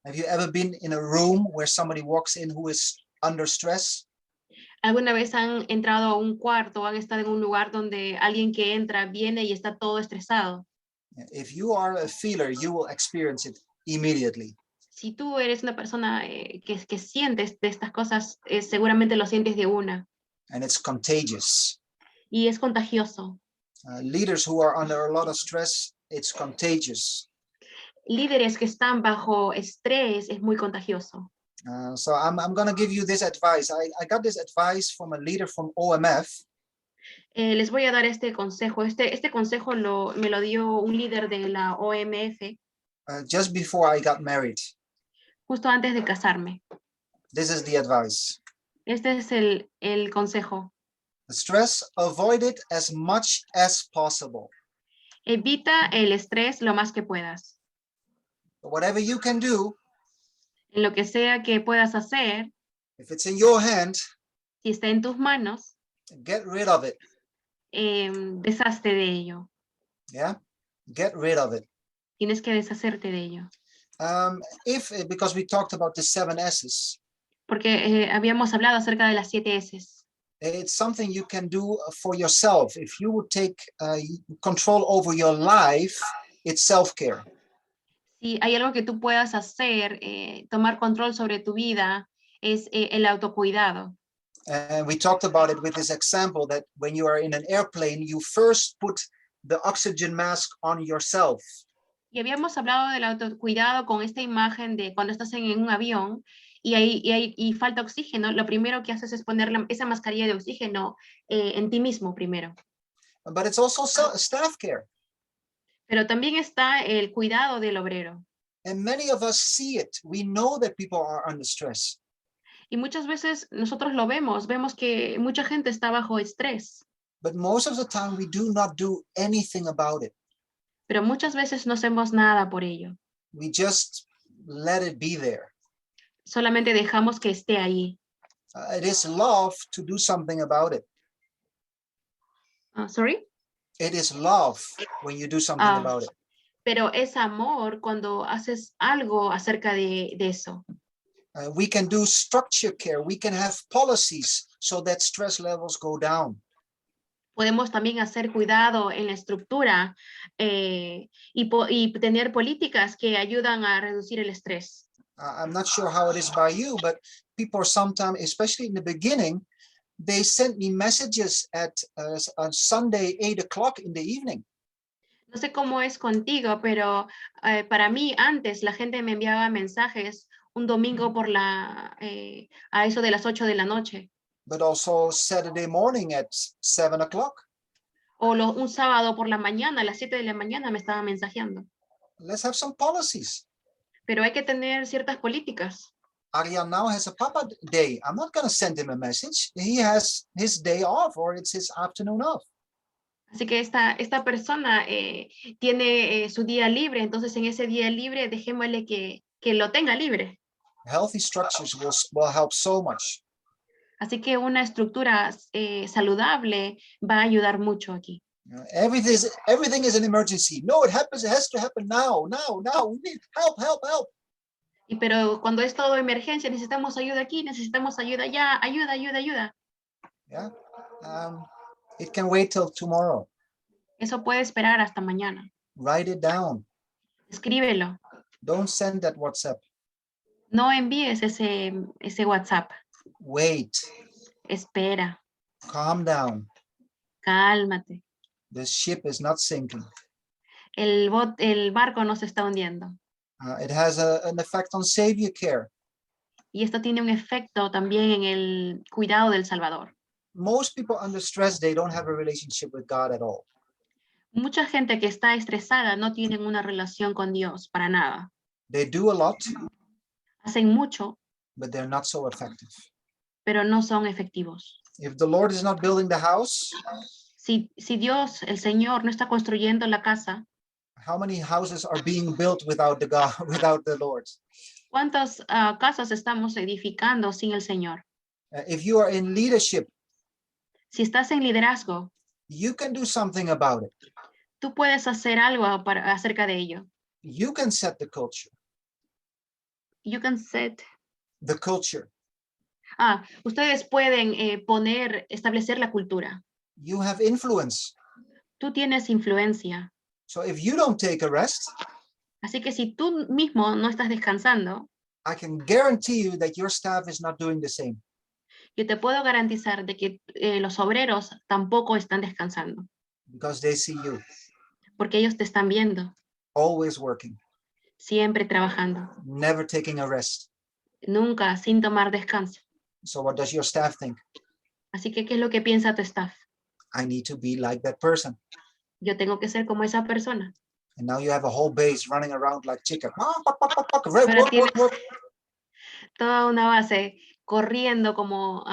S3: Have you ever been in a room where somebody walks in who is under stress?
S4: ¿Alguna vez han entrado a un cuarto o han estado en un lugar donde alguien que entra viene y está todo estresado?
S3: If you are a feeler, you will experience it immediately.
S4: Si tú eres una persona que sientes de estas cosas, seguramente lo sientes de una.
S3: And it's contagious.
S4: Y es contagioso.
S3: Leaders who are under a lot of stress, it's contagious.
S4: Líderes que están bajo estrés es muy contagioso.
S3: So I'm going to give you this advice. I got this advice from a leader from OMF.
S4: Les voy a dar este consejo. Este consejo me lo dio un líder de la OMF.
S3: Just before I got married.
S4: Justo antes de casarme.
S3: This is the advice.
S4: Este es el consejo.
S3: Stress, avoid it as much as possible.
S4: Evita el estrés lo más que puedas.
S3: Whatever you can do,
S4: en lo que sea que puedas hacer,
S3: if it's in your hand,
S4: si está en tus manos,
S3: get rid of it.
S4: Deshazte de ello.
S3: Yeah, get rid of it.
S4: Tienes que deshacerte de ello.
S3: Because we talked about the 7 S's.
S4: Porque habíamos hablado acerca de las 7 S's.
S3: It's something you can do for yourself. If you would take control over your life, it's self-care.
S4: Si hay algo que tú puedas hacer, tomar control sobre tu vida, es el autocuidado.
S3: We talked about it with this example that when you are in an airplane, you first put the oxygen mask on yourself.
S4: Y habíamos hablado del autocuidado con esta imagen de cuando estás en un avión y falta oxígeno, lo primero que haces es poner esa mascarilla de oxígeno en ti mismo primero.
S3: But it's also staff care.
S4: Pero también está el cuidado del obrero.
S3: And many of us see it. We know that people are under stress.
S4: Y muchas veces nosotros lo vemos que mucha gente está bajo estrés.
S3: But most of the time we do not do anything about it.
S4: Pero muchas veces no hacemos nada por ello.
S3: We just let it be there.
S4: Solamente dejamos que esté ahí.
S3: It is love to do something about it.
S4: Sorry.
S3: It is love when you do something about it.
S4: Pero es amor cuando haces algo acerca de eso.
S3: We can do structure care. We can have policies so that stress levels go down.
S4: Podemos también hacer cuidado en la estructura y tener políticas que ayudan a reducir el estrés.
S3: I'm not sure how it is by you, but people are sometimes, especially in the beginning, they sent me messages at on Sunday, 8 o'clock in the evening.
S4: No sé cómo es contigo, pero para mí antes la gente me enviaba mensajes un domingo a eso de las 8 de la noche.
S3: But also Saturday morning at 7 o'clock.
S4: O un sábado por la mañana, a las 7 de la mañana me estaban mensajeando.
S3: Let's have some policies.
S4: Pero hay que tener ciertas políticas.
S3: Arjan now has a Papa day. I'm not going to send him a message. He has his day off or it's his afternoon off.
S4: Así que esta persona tiene su día libre, entonces en ese día libre dejémosle que lo tenga libre.
S3: Healthy structures will help so much.
S4: Así que una estructura saludable va a ayudar mucho aquí.
S3: Everything is an emergency. No, it has to happen now. We need help.
S4: Pero cuando es todo emergencia, necesitamos ayuda aquí, necesitamos ayuda allá, ayuda.
S3: Yeah. It can wait till tomorrow.
S4: Eso puede esperar hasta mañana.
S3: Write it down.
S4: Escríbelo.
S3: Don't send that WhatsApp.
S4: No envíes ese WhatsApp.
S3: Wait.
S4: Espera.
S3: Calm down.
S4: Cálmate.
S3: The ship is not sinking.
S4: El barco no se está hundiendo.
S3: It has an effect on Savior care.
S4: Y esto tiene un efecto también en el cuidado del Salvador.
S3: Most people under stress, they don't have a relationship with God at all.
S4: Mucha gente que está estresada no tienen una relación con Dios para nada.
S3: They do a lot.
S4: Hacen mucho.
S3: But they're not so effective.
S4: Pero no son efectivos.
S3: If the Lord is not building the house,
S4: si Dios, el Señor, no está construyendo la casa,
S3: how many houses are being built without the Lord?
S4: ¿Cuántas casas estamos edificando sin el Señor?
S3: If you are in leadership,
S4: si estás en liderazgo,
S3: you can do something about it.
S4: Tú puedes hacer algo acerca de ello.
S3: You can set the culture.
S4: You can set
S3: the culture.
S4: Ustedes pueden establecer la cultura.
S3: You have influence.
S4: Tú tienes influencia.
S3: So if you don't take a rest,
S4: así que si tú mismo no estás descansando,
S3: I can guarantee you that your staff is not doing the same.
S4: Yo te puedo garantizar de que los obreros tampoco están descansando.
S3: Because they see you.
S4: Porque ellos te están viendo.
S3: Always working.
S4: Siempre trabajando.
S3: Never taking a rest.
S4: Nunca sin tomar descanso.
S3: So what does your staff think?
S4: Así que, ¿qué es lo que piensa tu staff?
S3: I need to be like that person.
S4: Yo tengo que ser como esa persona.
S3: And now you have a whole base running around like chicken.
S4: Work. Toda una base corriendo como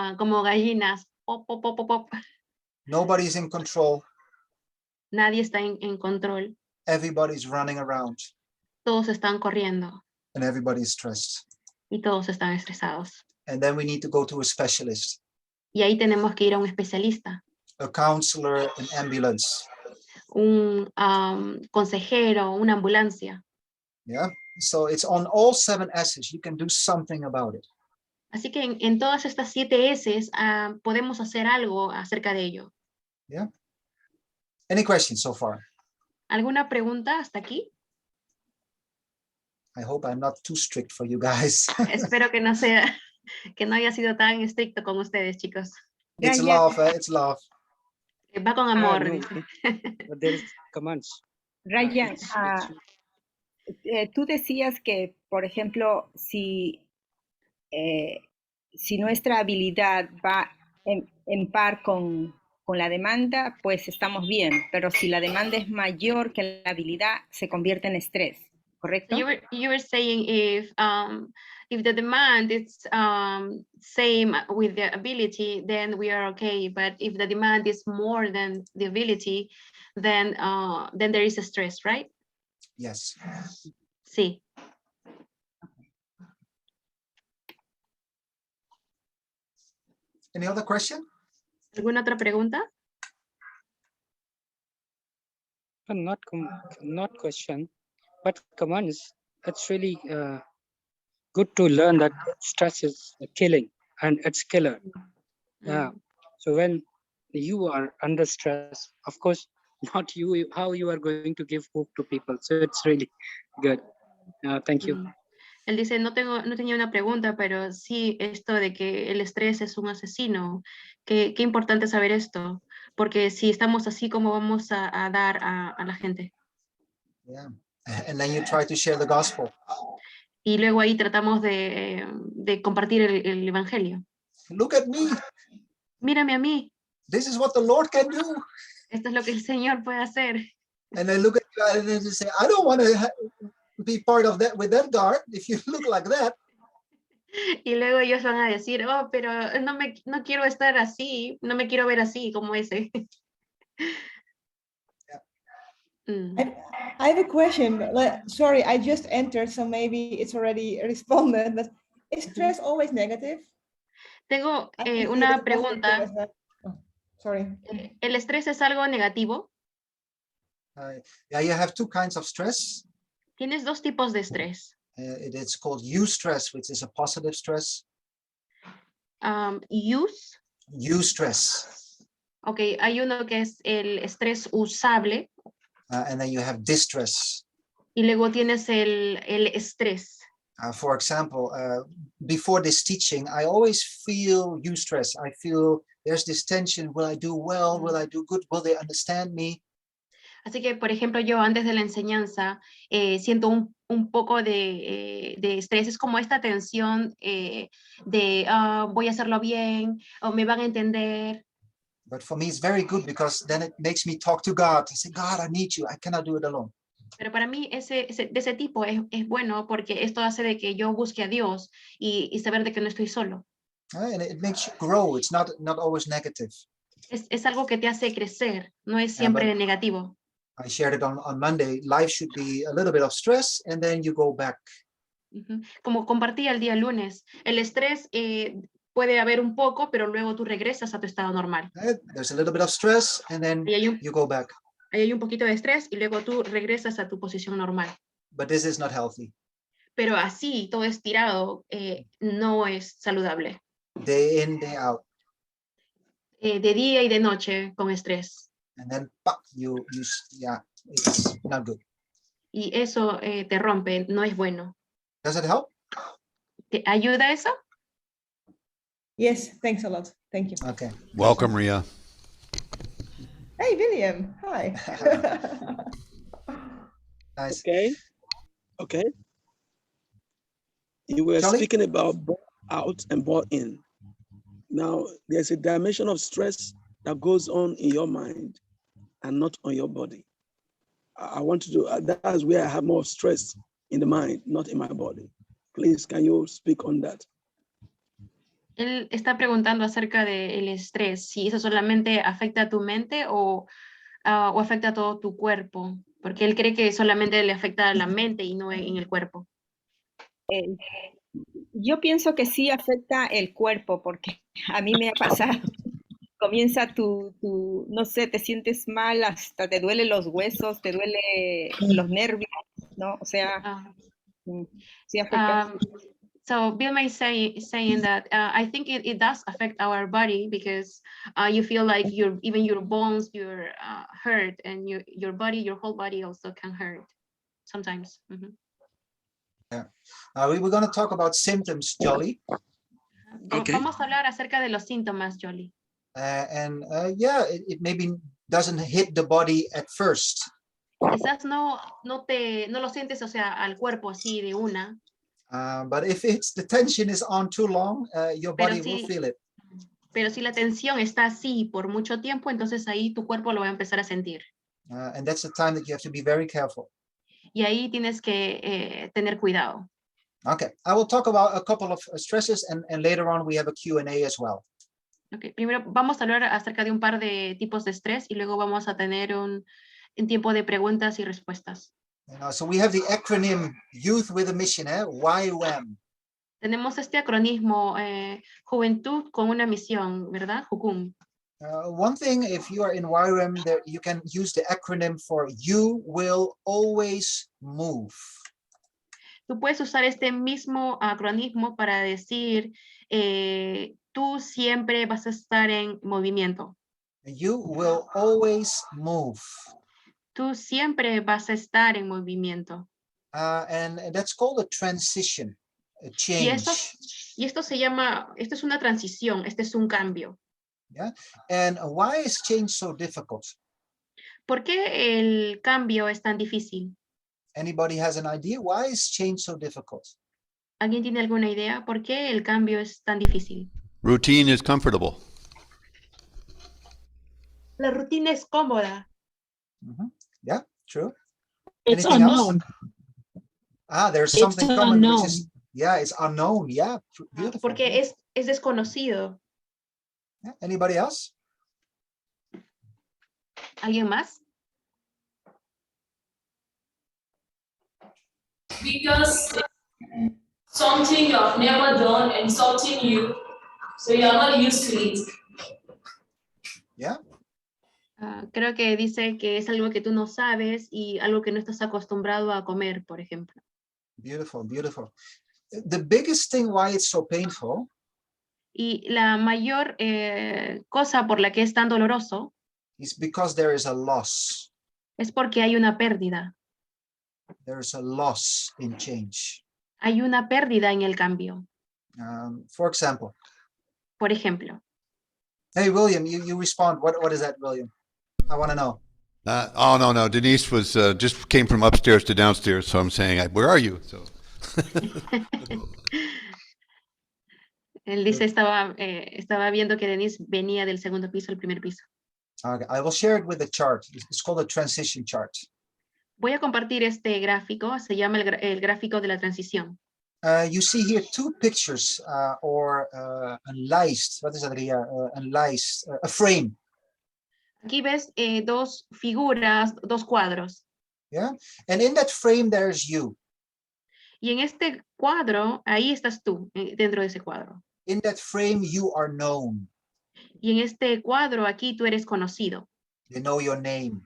S4: gallinas. Pop, pop, pop, pop.
S3: Nobody's in control.
S4: Nadie está en control.
S3: Everybody's running around.
S4: Todos están corriendo.
S3: And everybody's stressed.
S4: Y todos están estresados.
S3: And then we need to go to a specialist.
S4: Y ahí tenemos que ir a un especialista.
S3: A counselor, an ambulance.
S4: Un consejero, una ambulancia.
S3: Yeah. So it's on all 7 S's. You can do something about it.
S4: Así que en todas estas 7 S's podemos hacer algo acerca de ello.
S3: Yeah. Any questions so far?
S4: ¿Alguna pregunta hasta aquí?
S3: I hope I'm not too strict for you guys.
S4: Espero que no haya sido tan estricto con ustedes, chicos.
S3: It's love, it's love.
S4: Va con amor.
S9: No, but there is commands.
S2: Ryan, tú decías que, por ejemplo, si nuestra habilidad va en par con la demanda, pues estamos bien, pero si la demanda es mayor que la habilidad, se convierte en estrés, ¿correcto?
S4: You were saying if the demand is same with the ability, then we are okay. But if the demand is more than the ability, then there is a stress, right?
S3: Yes.
S4: Sí.
S3: Any other question?
S4: ¿Alguna otra pregunta?
S9: Not question, but commands. It's really good to learn that stress is a killing and it's killer. Yeah. So when you are under stress, of course, not you, how you are going to give hope to people. So it's really good. Thank you.
S4: Él dice, no tenía una pregunta, pero sí esto de que el estrés es un asesino. Qué importante saber esto, porque si estamos así, ¿cómo vamos a dar a la gente?
S3: Yeah. And then you try to share the gospel.
S4: Y luego ahí tratamos de compartir el evangelio.
S3: Look at me.
S4: Mírame a mí.
S3: This is what the Lord can do.
S4: Esto es lo que el Señor puede hacer.
S3: And I look at you and then say, I don't want to be part of that with that God if you look like that.
S4: Y luego ellos van a decir, oh, pero no quiero estar así, no me quiero ver así como ese.
S12: I have a question. Sorry, I just entered, so maybe it's already responded. But is stress always negative?
S4: Tengo una pregunta.
S12: Sorry.
S4: ¿El estrés es algo negativo?
S3: Yeah, you have two kinds of stress.
S4: Tienes dos tipos de estrés.
S3: It's called eustress, which is a positive stress. Eustress.
S4: Okay, hay uno que es el estrés usable.
S3: And then you have distress.
S4: Y luego tienes el estrés.
S3: For example, before this teaching, I always feel eustress. I feel there's this tension. Will I do well? Will I do good? Will they understand me?
S4: Así que, por ejemplo, yo antes de la enseñanza siento un poco de estrés. Es como esta tensión de voy a hacerlo bien o me van a entender.
S3: But for me, it's very good because then it makes me talk to God. I say, God, I need you. I cannot do it alone.
S4: Pero para mí de ese tipo es bueno porque esto hace de que yo busque a Dios y saber de que no estoy solo.
S3: And it makes you grow. It's not always negative.
S4: Es algo que te hace crecer, no es siempre negativo.
S3: I shared it on Monday. Life should be a little bit of stress and then you go back.
S4: Como compartí el día lunes, el estrés puede haber un poco, pero luego tú regresas a tu estado normal.
S3: There's a little bit of stress and then you go back.
S4: Ahí hay un poquito de estrés y luego tú regresas a tu posición normal.
S3: But this is not healthy.
S4: Pero así, todo estirado, no es saludable.
S3: Day in, day out.
S4: De día y de noche con estrés.
S3: And then yeah, it's not good.
S4: Y eso te rompe, no es bueno.
S3: Does it help?
S4: ¿Te ayuda eso?
S12: Yes, thanks a lot. Thank you.
S3: Okay.
S1: Welcome, Ria.
S12: Hey, William. Hi.
S3: Nice.
S11: Okay. You were speaking about out and bought in. Now, there's a dimension of stress that goes on in your mind and not on your body. I want to do, that's where I have more stress in the mind, not in my body. Please, can you speak on that?
S4: Él está preguntando acerca del estrés, si eso solamente afecta a tu mente o afecta a todo tu cuerpo, porque él cree que solamente le afecta a la mente y no en el cuerpo.
S2: Yo pienso que sí afecta el cuerpo, porque a mí me ha pasado. Comienza no sé, te sientes mal, hasta te duelen los huesos, te duele los nervios, ¿no? O sea, sí afecta.
S4: So Bill may saying that I think it does affect our body because you feel like even your bones, you're hurt, and your body, your whole body also can hurt sometimes.
S3: Yeah. We were going to talk about symptoms, Jolly.
S11: Okay.
S4: Vamos a hablar acerca de los síntomas, Jolly.
S3: Yeah, it maybe doesn't hit the body at first.
S4: Quizás no lo sientes, o sea, al cuerpo así de una.
S3: But if the tension is on too long, your body will feel it.
S4: Pero si la tensión está así por mucho tiempo, entonces ahí tu cuerpo lo va a empezar a sentir.
S3: And that's the time that you have to be very careful.
S4: Y ahí tienes que tener cuidado.
S3: Okay, I will talk about a couple of stresses and later on we have a Q&A as well.
S4: Okay, primero vamos a hablar acerca de un par de tipos de estrés y luego vamos a tener un tiempo de preguntas y respuestas.
S3: So we have the acronym Youth with a Mission, Ywam.
S4: Tenemos este acronismo, Juventud con una misión, ¿verdad? Jukum.
S3: One thing, if you are in Ywam, there you can use the acronym for "You will always move."
S4: Tú puedes usar este mismo acronismo para decir, tú siempre vas a estar en movimiento.
S3: You will always move.
S4: Tú siempre vas a estar en movimiento.
S3: And that's called a transition, a
S4: Y
S3: change.
S4: esto se llama, esto es una transición, este es un cambio.
S3: Yeah. And why is change so difficult?
S4: ¿Por qué el cambio es tan difícil?
S3: Anybody has an idea? Why is change so difficult?
S4: ¿Alguien tiene alguna idea? ¿Por qué el cambio es tan difícil?
S1: Routine is comfortable.
S4: La rutina es cómoda.
S3: Yeah, true.
S8: It's
S3: Anything else?
S8: unknown.
S3: There's
S8: It's
S3: something common, which
S8: unknown.
S3: is, yeah, it's unknown. Yeah, beautiful.
S4: Porque es desconocido.
S3: Yeah. Anybody else?
S4: ¿Alguien más?
S13: Because something you have never done and something new, so you are not used to it.
S3: Yeah.
S4: Creo que dice que es algo que tú no sabes y algo que no estás acostumbrado a comer, por ejemplo.
S3: Beautiful, beautiful. The biggest thing why it's so painful
S4: Y la mayor cosa por la que es tan doloroso
S3: is because there is a loss.
S4: es porque hay una pérdida.
S3: There is a loss in change.
S4: Hay una pérdida en el cambio.
S3: For example,
S4: Por ejemplo,
S3: hey, William, you respond. What is that, William? I want to know.
S1: Oh, no. Denise was just came from upstairs to downstairs, so I'm saying, where are you? So.
S4: él dice, estaba viendo que Denise venía del segundo piso al primer piso.
S3: Okay, I will share it with the chart. It's called a transition chart.
S4: Voy a compartir este gráfico, se llama el gráfico de la transición.
S3: You see here two pictures or een lijst. Wat is dat, Ria? Een lijst, a frame.
S4: Aquí ves dos figuras, dos cuadros.
S3: Yeah, and in that frame there's you.
S4: Y en este cuadro, ahí estás tú, dentro de ese cuadro.
S3: In that frame you are known.
S4: Y en este cuadro, aquí tú eres conocido.
S3: They know your name.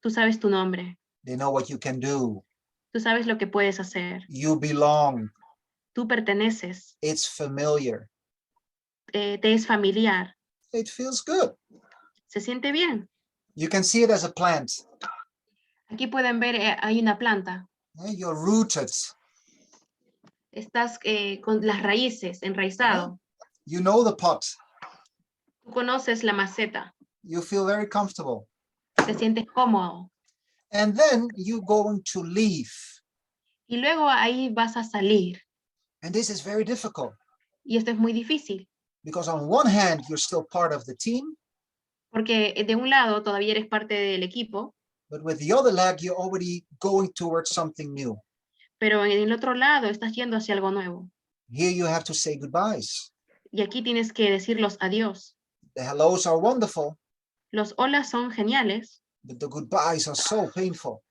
S4: Tú sabes tu nombre.
S3: They know what you can do.
S4: Tú sabes lo que puedes hacer.
S3: You belong.
S4: Tú perteneces.
S3: It's familiar.
S4: Te es familiar.
S3: It feels good.
S4: Se siente bien.
S3: You can see it as a plant.
S4: Aquí pueden ver, hay una planta.
S3: You're rooted.
S4: Estás con las raíces, enraizado.
S3: You know the pot.
S4: Tú conoces la maceta.
S3: You feel very comfortable.
S4: Te sientes cómodo.
S3: And then you're going to leave.
S4: Y luego ahí vas a salir.
S3: And this is very difficult.
S4: Y esto es muy difícil.
S3: Because on one hand, you're still part of the team.
S4: Porque de un lado todavía eres parte del equipo.
S3: But with the other leg, you're already going towards something new.
S4: Pero en el otro lado estás yendo hacia algo nuevo.
S3: Here you have to say goodbyes.
S4: Y aquí tienes que decir los adiós.
S3: The hellos are wonderful.
S4: Los holas son geniales.
S3: But the goodbyes are so painful.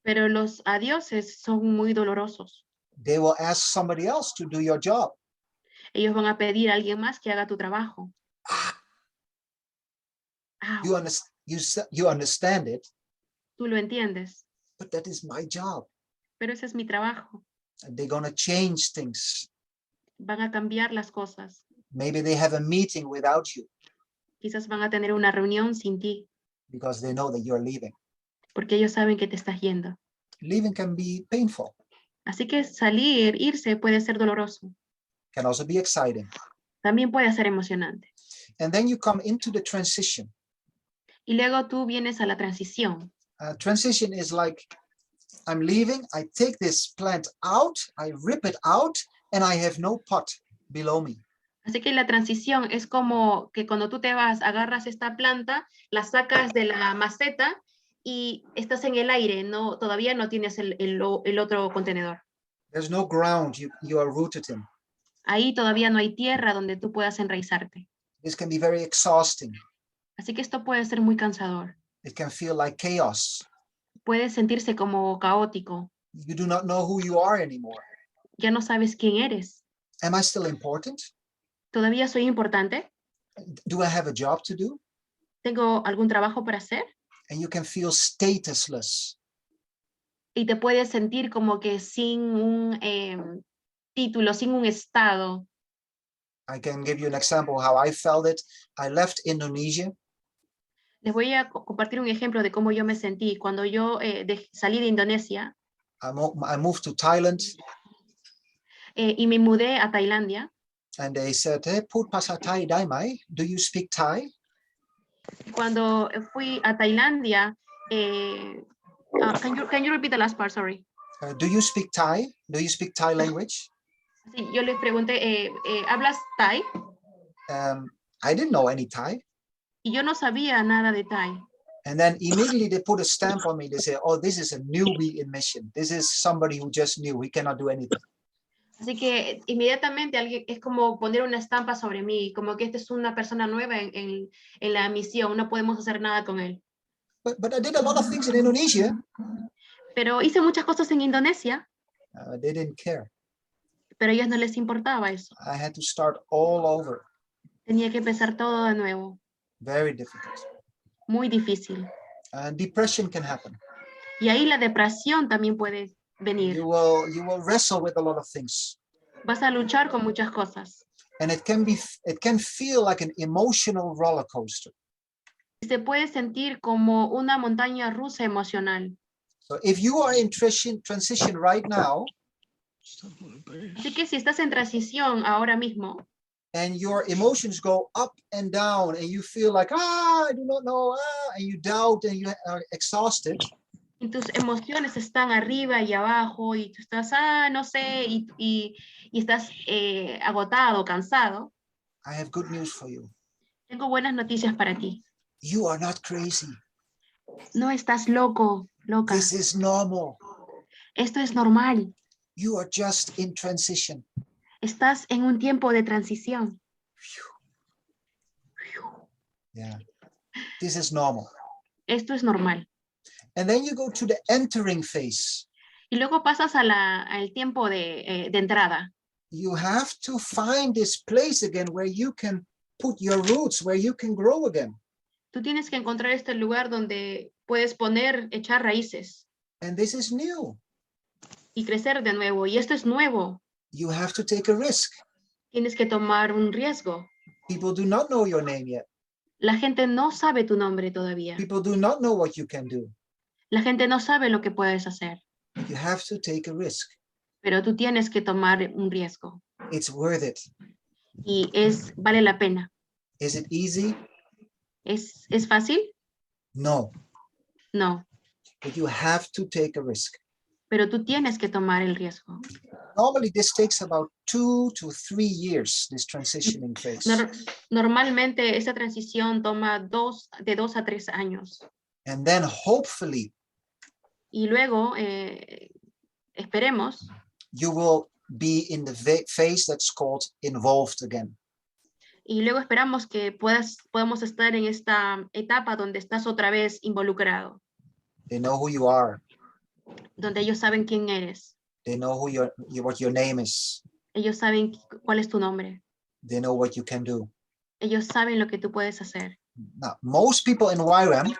S4: Pero los adioses son muy dolorosos.
S3: They will ask somebody else to do your job.
S4: Ellos van a pedir a alguien más que haga tu trabajo.
S3: You understand it.
S4: Tú lo entiendes.
S3: But that is my job.
S4: Pero ese es mi trabajo.
S3: And they're going to change things.
S4: Van a cambiar las cosas.
S3: Maybe they have a meeting without you.
S4: Quizás van a tener una reunión sin ti.
S3: Because they know that you're leaving.
S4: Porque ellos saben que te estás yendo.
S3: Leaving can be painful.
S4: Así que salir, irse puede ser doloroso.
S3: Can also be exciting.
S4: También puede ser emocionante.
S3: And then you come into the transition.
S4: Y luego tú vienes a la transición.
S3: Transition is like, I'm leaving, I take this plant out, I rip it out, and I have no pot below me.
S4: Así que la transición es como que cuando tú te vas, agarras esta planta, la sacas de la maceta y estás en el aire, no, todavía no tienes el otro contenedor.
S3: There's no ground you are rooted in.
S4: Ahí todavía no hay tierra donde tú puedas enraizarte.
S3: This can be very exhausting.
S4: Así que esto puede ser muy cansador.
S3: It can feel like chaos.
S4: Puede sentirse como caótico.
S3: You do not know who you are anymore.
S4: Ya no sabes quién eres.
S3: Am I still important?
S4: ¿Todavía soy importante?
S3: Do I have a job to do?
S4: ¿Tengo algún trabajo para hacer?
S3: And you can feel statusless.
S4: Y te puedes sentir como que sin un título, sin un estado.
S3: I can give you an example how I felt it. I left Indonesia.
S4: Les voy a compartir un ejemplo de cómo yo me sentí cuando yo salí de Indonesia.
S3: I moved to Thailand.
S4: Y me mudé a Tailandia.
S3: And they said, hey, Put Pasa Thai Dai Mai. Do you speak Thai?
S4: Cuando fui a Tailandia, can you repeat the last part? Sorry.
S3: Do you speak Thai? Do you speak Thai language?
S4: Sí, yo les pregunté, ¿hablas Thai?
S3: I didn't know any Thai.
S4: Y yo no sabía nada de Thai.
S3: And then immediately they put a stamp on me. They say, oh, this is a newbie in mission. This is somebody who just knew. He cannot do anything.
S4: Así que inmediatamente alguien es como poner una estampa sobre mí, como que esta es una persona nueva en la misión, no podemos hacer nada con él.
S3: But I did a lot of things in Indonesia.
S4: Pero hice muchas cosas en Indonesia.
S3: They didn't care.
S4: Pero a ellos no les importaba eso.
S3: I had to start all over.
S4: Tenía que empezar todo de nuevo.
S3: Very difficult.
S4: Muy difícil.
S3: Depression can happen.
S4: Y ahí la depresión también puede venir.
S3: You will wrestle with a lot of things.
S4: Vas a luchar con muchas cosas.
S3: And it can feel like an emotional roller coaster.
S4: Se puede sentir como una montaña rusa emocional.
S3: So if you are in transition right now,
S4: así que si estás en transición ahora mismo,
S3: and your emotions go up and down, and you feel like, I do not know, and you doubt and you are exhausted.
S4: Y tus emociones están arriba y abajo, y tú estás, no sé, y estás agotado, cansado.
S3: I have good news for you.
S4: Tengo buenas noticias para ti.
S3: You are not crazy.
S4: No estás loco, loca.
S3: This is normal.
S4: Esto es normal.
S3: You are just in transition.
S4: Estás en un tiempo de transición.
S3: Yeah. This is normal.
S4: Esto es normal.
S3: And then you go to the entering phase.
S4: Y luego pasas al tiempo de entrada.
S3: You have to find this place again where you can put your roots, where you can grow again.
S4: Tú tienes que encontrar este lugar donde puedes echar raíces.
S3: And this is new.
S4: Y crecer de nuevo. Y esto es nuevo.
S3: You have to take a risk.
S4: Tienes que tomar un riesgo.
S3: People do not know your name yet.
S4: La gente no sabe tu nombre todavía.
S3: People do not know what you can do.
S4: La gente no sabe lo que puedes hacer.
S3: You have to take a risk.
S4: Pero tú tienes que tomar un riesgo.
S3: It's worth it.
S4: Y vale la pena.
S3: Is it easy?
S4: ¿Es fácil?
S3: No.
S4: No.
S3: But you have to take a risk.
S4: Pero tú tienes que tomar el riesgo.
S3: Normally this takes about 2 to 3 years, this transitioning phase.
S4: Normalmente esta transición toma de 2 a 3 años.
S3: And then hopefully
S4: y luego esperemos
S3: you will be in the phase that's called involved again.
S4: Y luego esperamos que podamos estar en esta etapa donde estás otra vez involucrado.
S3: They know who you are.
S4: Donde ellos saben quién eres.
S3: They know what your name is.
S4: Ellos saben cuál es tu nombre.
S3: They know what you can do.
S4: Ellos saben lo que tú puedes hacer.
S3: Now, most people in Ywam,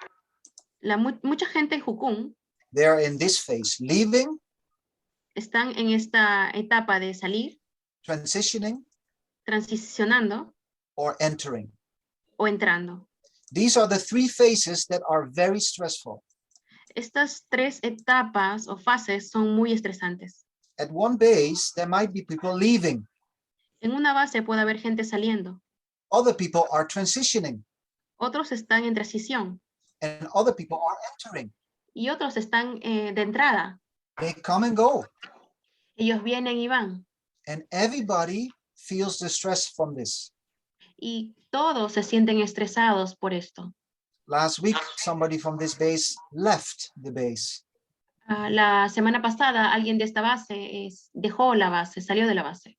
S4: mucha gente en Jukun,
S3: they are in this phase, leaving,
S4: están en esta etapa de salir, transicionando,
S3: or entering.
S4: O entrando.
S3: These are the 3 phases that are very stressful.
S4: Estas 3 etapas o fases son muy estresantes.
S3: At one base, there might be people leaving.
S4: En una base puede haber gente saliendo.
S3: Other people are transitioning.
S4: Otros están en transición.
S3: And other people are entering.
S4: Y otros están de entrada.
S3: They come and go.
S4: Ellos vienen y van.
S3: And everybody feels the stress from this.
S4: Y todos se sienten estresados por esto.
S3: Last week, somebody from this base left the base.
S4: La semana pasada, alguien de esta base dejó la base, salió de la base.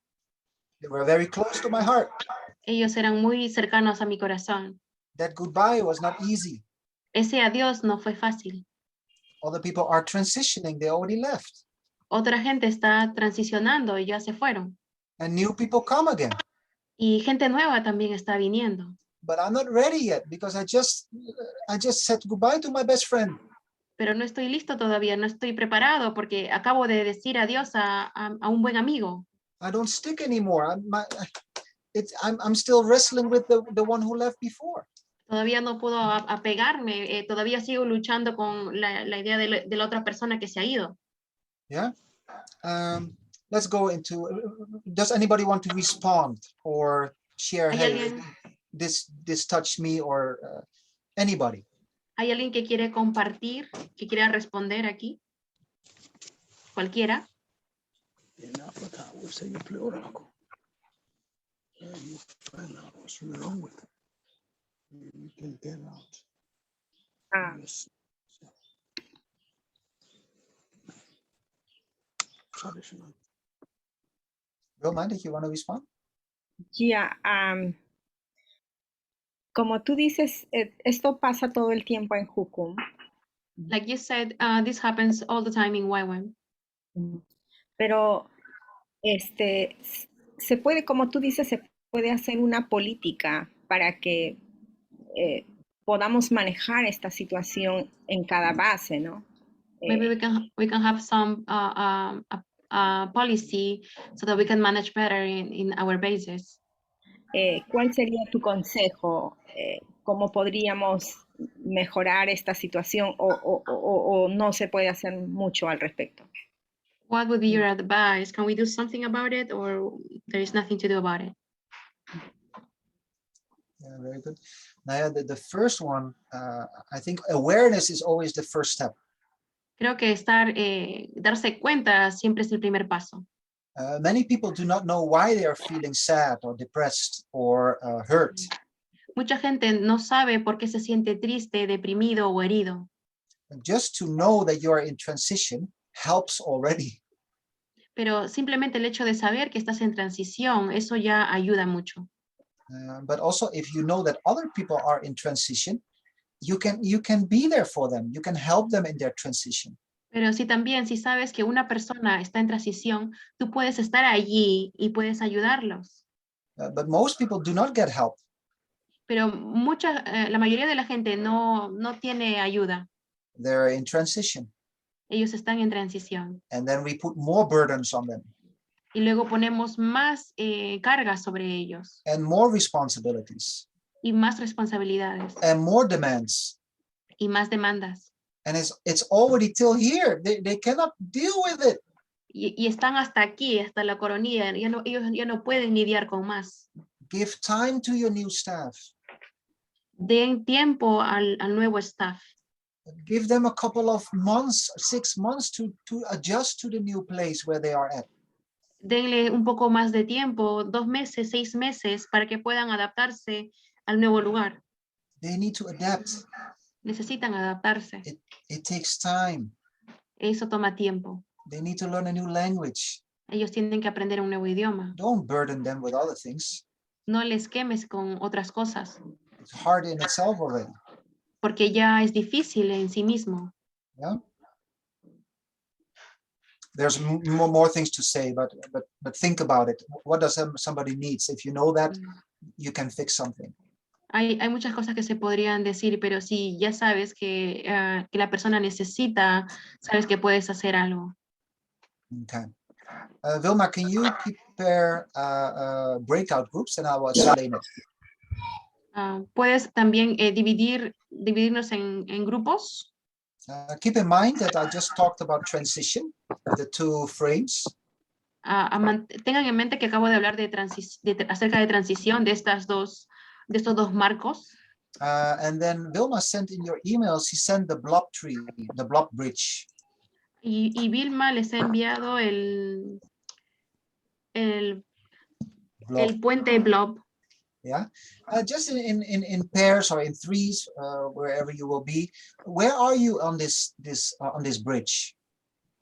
S3: They were very close to my heart.
S4: Ellos eran muy cercanos a mi corazón.
S3: That goodbye was not easy.
S4: Ese adiós no fue fácil.
S3: Other people are transitioning. They already left.
S4: Otra gente está transicionando y ya se fueron.
S3: And new people come again.
S4: Y gente nueva también está viniendo.
S3: But I'm not ready yet because I just said goodbye to my best friend.
S4: Pero no estoy listo todavía, no estoy preparado porque acabo de decir adiós a un buen amigo.
S3: I don't stick anymore. I'm still wrestling with the one who left before.
S4: Todavía no puedo apegarme, todavía sigo luchando con la idea de la otra persona que se ha ido.
S3: Yeah. Let's go into, does anybody want to respond or share, hey, this touched me, or anybody?
S4: ¿Hay alguien que quiere compartir, que quiera responder aquí? ¿Cualquiera?
S11: In Africa, we say you play oracle. You find out what's wrong with it. You can get out. Yes. Traditional.
S3: Wilma, did you want to respond?
S2: Yeah, como tú dices, esto pasa todo el tiempo en Jukum.
S4: Like you said, this happens all the time in Ywam.
S2: Pero se puede, como tú dices, se puede hacer una política para que podamos manejar esta situación en cada base, ¿no?
S4: Maybe we can have some policy so that we can manage better in our bases.
S2: ¿Cuál sería tu consejo? ¿Cómo podríamos mejorar esta situación o no se puede hacer mucho al respecto?
S4: What would be your advice? Can we do something about it, or there is nothing to do about it?
S3: Yeah, very good. Now, the first one, I think awareness is always the first step.
S4: Creo que darse cuenta siempre es el primer paso.
S3: Many people do not know why they are feeling sad or depressed or hurt.
S4: Mucha gente no sabe por qué se siente triste, deprimido o herido.
S3: Just to know that you are in transition helps already.
S4: Pero simplemente el hecho de saber que estás en transición, eso ya ayuda mucho.
S3: But also, if you know that other people are in transition, you can be there for them. You can help them in their transition.
S4: Pero si sabes que una persona está en transición, tú puedes estar allí y puedes ayudarlos.
S3: But most people do not get help.
S4: Pero la mayoría de la gente no tiene ayuda.
S3: They're in transition.
S4: Ellos están en transición.
S3: And then we put more burdens on them.
S4: Y luego ponemos más cargas sobre ellos.
S3: And more responsibilities.
S4: Y más responsabilidades.
S3: And more demands.
S4: Y más demandas.
S3: And it's already till here. They cannot deal with it.
S4: Y están hasta aquí, hasta la coronilla. Ellos ya no pueden lidiar con más.
S3: Give time to your new staff.
S4: Den tiempo al nuevo staff.
S3: Give them a couple of months, 6 months to adjust to the new place where they are at.
S4: Denle un poco más de tiempo, 2 meses, 6 meses, para que puedan adaptarse al nuevo lugar.
S3: They need to adapt.
S4: Necesitan adaptarse.
S3: It takes time.
S4: Eso toma tiempo.
S3: They need to learn a new language.
S4: Ellos tienen que aprender un nuevo idioma.
S3: Don't burden them with other things.
S4: No les quemes con otras cosas.
S3: It's hard in itself already.
S4: Porque ya es difícil en sí mismo.
S3: Yeah. There's more things to say, but think about it. What does somebody needs? If you know that, you can fix something.
S4: Hay muchas cosas que se podrían decir, pero si ya sabes que la persona necesita, sabes que puedes hacer algo.
S3: Okay. Wilma, can you prepare breakout groups and I will explain it?
S4: Puedes también dividirnos en grupos.
S3: Keep in mind that I just talked about transition, the 2 frames.
S4: Tengan en mente que acabo de hablar acerca de transición de estos dos marcos.
S3: And then Wilma sent in your emails, she sent the blob tree, the blob bridge.
S4: Y Vilma les ha enviado el puente blob.
S3: Yeah, just in pairs or in threes, wherever you will be. Where are you on this bridge?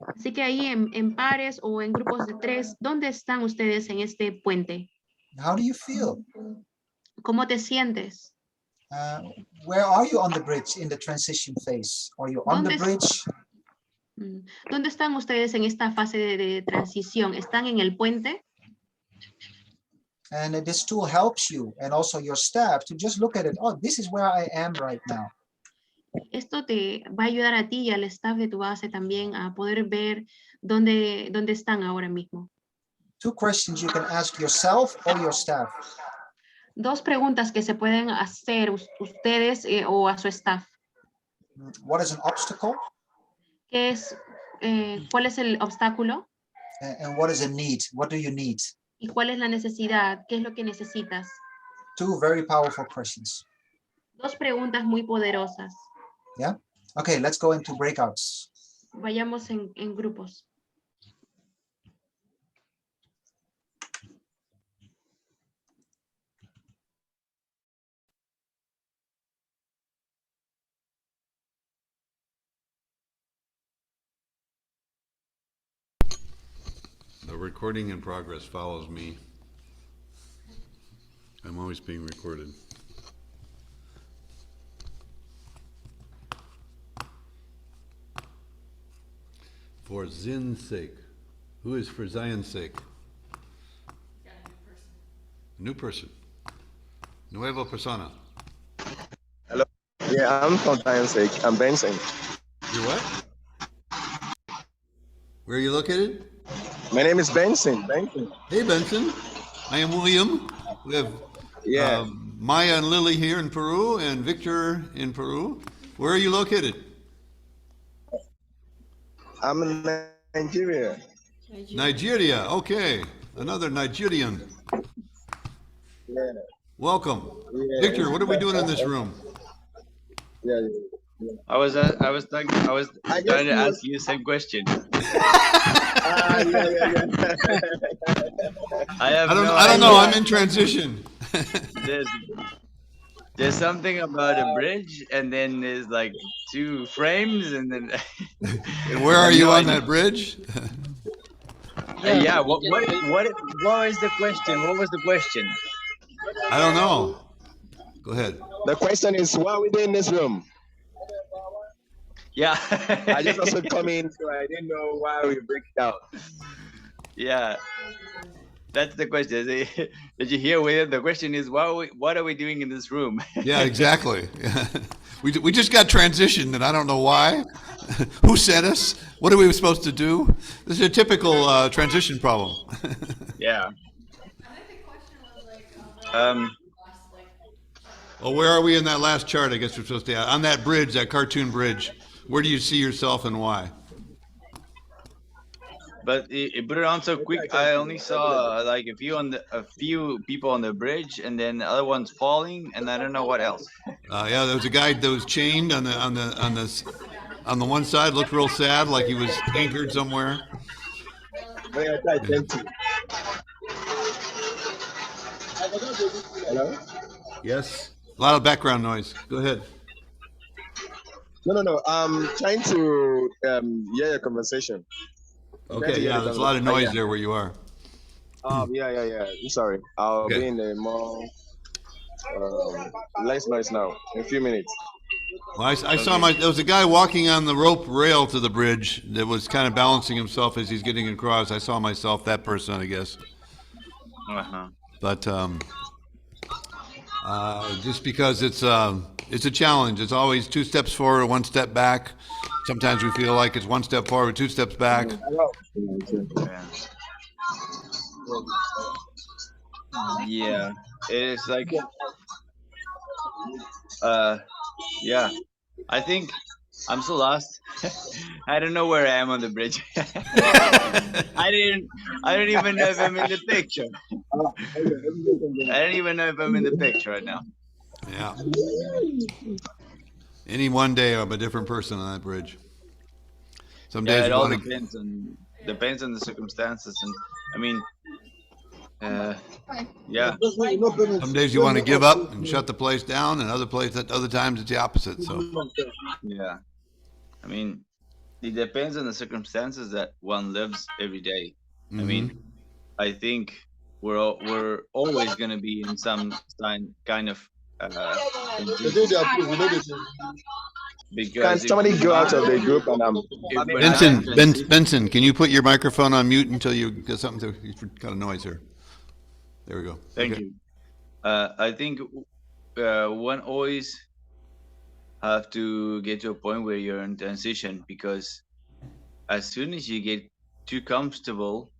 S4: Así que ahí en pares o en grupos de 3, ¿dónde están ustedes en este puente?
S3: How do you feel?
S4: ¿Cómo te sientes?
S3: Where are you on the bridge in the transition phase? Are you on the bridge?
S4: ¿Dónde están ustedes en esta fase de transición? ¿Están en el puente?
S3: And this tool helps you and also your staff to just look at it. Oh, this is where I am right now.
S4: Esto te va a ayudar a ti y al staff de tu base también a poder ver dónde están ahora mismo.
S3: 2 questions you can ask yourself or your staff.
S4: 2 preguntas que se pueden hacer ustedes o a su staff.
S3: What is an obstacle?
S4: ¿Cuál es el obstáculo?
S3: And what is a need? What do you need?
S4: ¿Y cuál es la necesidad? ¿Qué es lo que necesitas?
S3: 2 very powerful questions.
S4: 2 preguntas muy poderosas.
S3: Yeah. Okay, let's go into breakouts.
S4: Vayamos en grupos.
S1: The recording in progress follows me. I'm always being recorded. For Zin's sake. Who is for Zion's sake? New person. Nueva persona.
S14: Hello. Yeah, I'm for Zion's sake. I'm Benson.
S1: You what? Where are you located?
S14: My name is Benson. Benson.
S1: Hey, Benson. I am William. We have Maya and Lily here in Peru and Victor in Peru. Where are you located?
S14: I'm in Nigeria.
S1: Nigeria. Okay. Another Nigerian.
S14: Yeah.
S1: Welcome.
S14: Yeah.
S1: Victor, what are we doing in this room?
S14: Yeah.
S10: I was trying to ask you the same question.
S14: Yeah.
S1: I don't know. I'm in transition.
S10: There's something about a bridge, and then there's like 2 frames, and then.
S1: And where are you on that bridge?
S10: Yeah. What is the question? What was the question?
S1: I don't know. Go ahead.
S14: The question is, what are we doing in this room?
S10: Yeah.
S14: I just also come in, so I didn't know why we break it out.
S10: Yeah. That's the question. Did you hear, William? The question is, what are we doing in this room?
S1: Yeah, exactly. We just got transitioned, and I don't know why. Who sent us? What are we supposed to do? This is a typical transition problem.
S10: Yeah.
S1: Well, where are we in that last chart? I guess we're supposed to on that bridge, that cartoon bridge. Where do you see yourself and why?
S10: But it put it on so quick. I only saw like a few people on the bridge, and then the other ones falling, and I don't know what else.
S1: Yeah, there was a guy that was chained on the one side. Looked real sad, like he was anchored somewhere.
S14: Hello?
S1: Yes. A lot of background noise. Go ahead.
S14: No. I'm trying to hear your conversation.
S1: Okay, yeah, there's a lot of noise there where you are.
S14: Yeah. I'm sorry. I'll be in a more less noise now in a few minutes.
S1: Well, I saw there was a guy walking on the rope rail to the bridge that was kind of balancing himself as he's getting across. I saw myself, that person, I guess. But just because it's a challenge. It's always 2 steps forward, 1 step back. Sometimes we feel like it's 1 step forward, 2 steps back.
S10: Yeah, it's like, yeah. I think I'm so lost. I don't know where I am on the bridge. I don't even know if I'm in the picture. I don't even know if I'm in the picture right now.
S1: Yeah. Any one day I'm a different person on that bridge. Some days
S10: it all depends on the circumstances, and I mean, yeah.
S1: Some days you want to give up and shut the place down, and other times it's the opposite. So
S10: yeah, I mean, it depends on the circumstances that one lives every day. I mean, I think we're always going to be in some kind of
S14: Can somebody go out of the group and
S1: Benson, can you put your microphone on mute until you get something to? You've got a noise here. There we go.
S10: Thank
S1: Okay.
S10: you. I think one always have to get to a point where you're in transition, because as soon as you get too comfortable,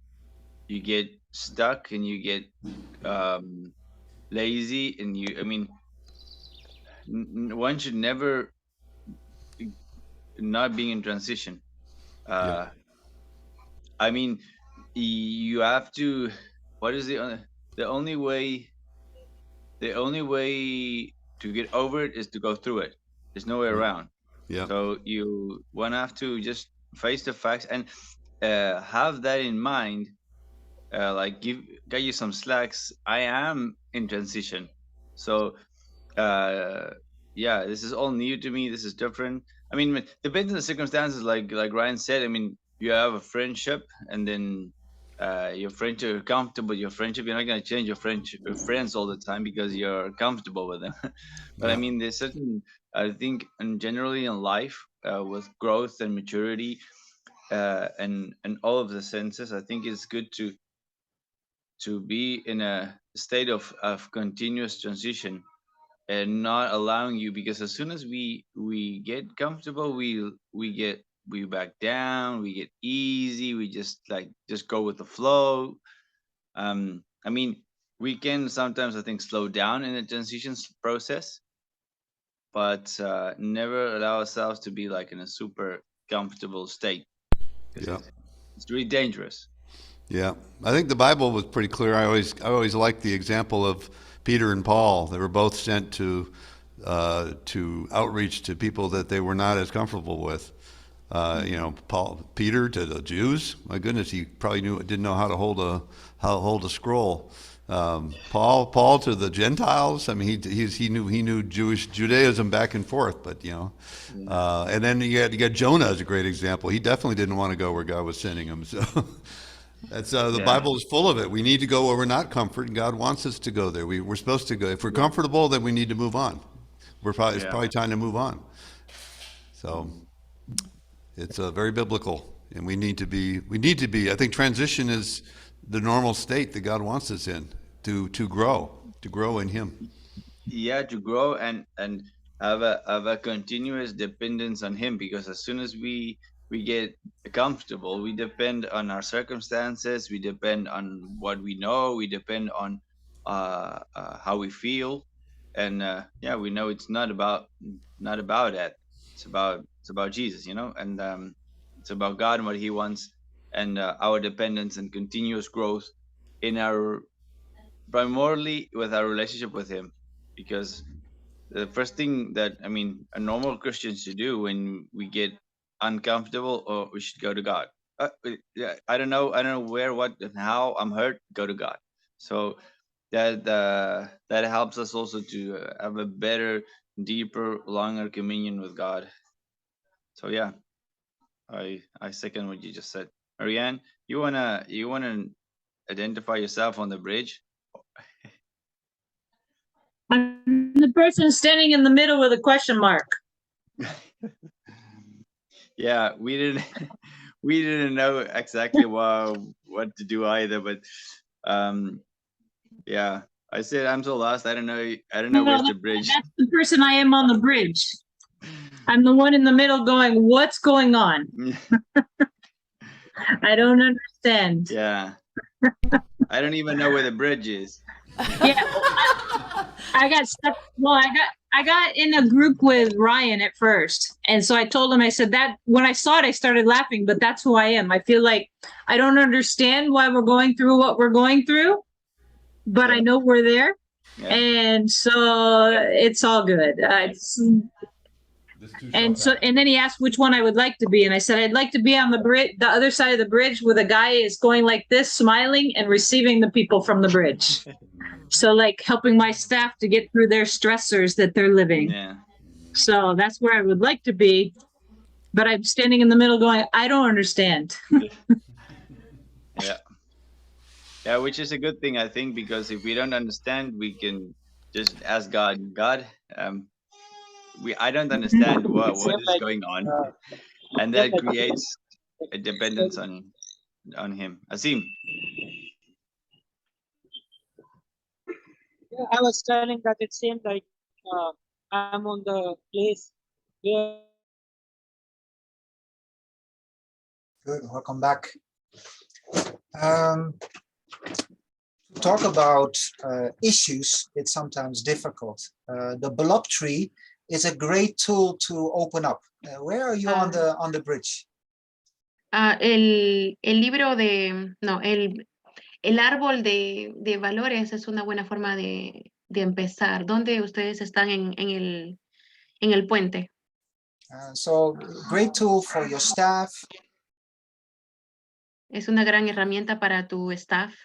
S10: you get stuck and you get lazy, and I mean, one should never not being in transition. I mean, you have to. What is the only way? The only way to get over it is to go through it. There's no way around.
S1: Yeah.
S10: So you one have to just face the facts and have that in mind. Like get you some slacks. I am in transition, so yeah, this is all new to me. This is different. I mean, it depends on the circumstances. Like Ryan said, I mean, you have a friendship, and then your friendship, you're comfortable with your friendship. You're not going to change your friends all the time because you're comfortable with them. But I mean, there's certain, I think, and generally in life, with growth and maturity, and all of the senses, I think it's good to be in a state of continuous transition, and not allowing you, because as soon as we get comfortable, we back down, we get easy, we just go with the flow. I mean, we can sometimes, I think, slow down in the transition process, but never allow ourselves to be like in a super comfortable state.
S1: Yeah.
S10: It's really dangerous.
S1: Yeah, I think the Bible was pretty clear. I always liked the example of Peter and Paul. They were both sent to outreach to people that they were not as comfortable with. You know, Peter to the Jews. My goodness, he probably didn't know how to hold a scroll. Paul to the Gentiles. I mean, he knew Judaism back and forth. But you know, and then you got Jonah as a great example. He definitely didn't want to go where God was sending him. So. That's the Bible is full of it. We need to go where we're not comfort, and God wants us to go there. We're supposed to go. If we're comfortable, then we need to move on. It's probably time to move on. So it's very biblical, and we need to be. I think transition is the normal state that God wants us in to grow in Him.
S10: Yeah, to grow and have a continuous dependence on Him, because as soon as we get comfortable, we depend on our circumstances, we depend on what we know, we depend on how we feel, and yeah, we know it's not about that. It's about Jesus, you know, and it's about God and what He wants, and our dependence and continuous growth in our primarily with our relationship with Him, because the first thing that, I mean, a normal Christian should do when we get uncomfortable, or we should go to God. Yeah, I don't know where, what, and how I'm hurt. Go to God. So that helps us also to have a better, deeper, longer communion with God. So yeah, I second what you just said. Arjan, you wanna identify yourself on the bridge?
S8: I'm the person standing in the middle with a question mark.
S10: Yeah, we didn't know exactly what to do either, but yeah, I said I'm so lost. I don't know where's the bridge.
S8: That's the person I am on the bridge. I'm the one in the middle going, what's going on? I don't understand.
S10: Yeah. I don't even know where the bridge is.
S8: Yeah. I got stuck. Well, I got in a group with Ryan at first. And so I told him, I said that when I saw it, I started laughing, but that's who I am. I feel like I don't understand why we're going through what we're going through, but I know we're there. Yeah. And so it's all good. And then he asked which one I would like to be. And I said, I'd like to be on the bridge, the other side of the bridge, where the guy is going like this, smiling and receiving the people from the bridge. So like helping my staff to get through their stressors that they're living.
S10: Yeah.
S8: So that's where I would like to be. But I'm standing in the middle going, I don't understand.
S10: Yeah. Yeah, which is a good thing, I think, because if we don't understand, we can just ask God, I don't understand what is going on. And that creates a dependence on Him. Asim.
S15: Yeah, I was telling that it seemed like I'm on the place where.
S3: Good, welcome back. Talk about issues, it's sometimes difficult. The blob tree is a great tool to open up. Where are you on the bridge?
S4: El libro de, no, el árbol de valores es una buena forma de empezar. ¿Dónde ustedes están en el puente?
S3: So great tool for your staff.
S4: Es una gran herramienta para tu staff.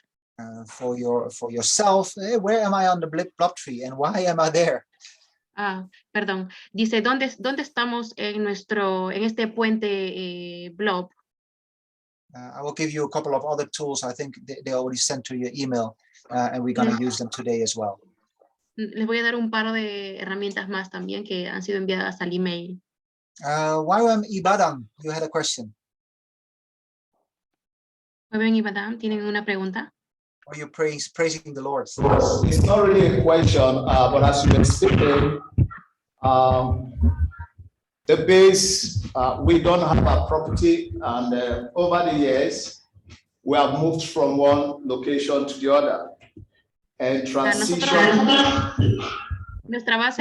S3: For yourself. Where am I on the blob tree and why am I there?
S4: Perdón. Dice, ¿dónde estamos en este puente blob?
S3: I will give you a couple of other tools. I think they already sent to your email and we're going to use them today as well.
S4: Les voy a dar un par de herramientas más también que han sido enviadas al email.
S3: Ywam Ibadan, you had a question.
S4: Ywam Ibadan, ¿tienen una pregunta?
S3: Are you praising the Lord?
S16: It's not really a question, but as you were speaking, the base, we don't have a property, and over the years, we have moved from one location to the other. And transition.
S4: Nuestra base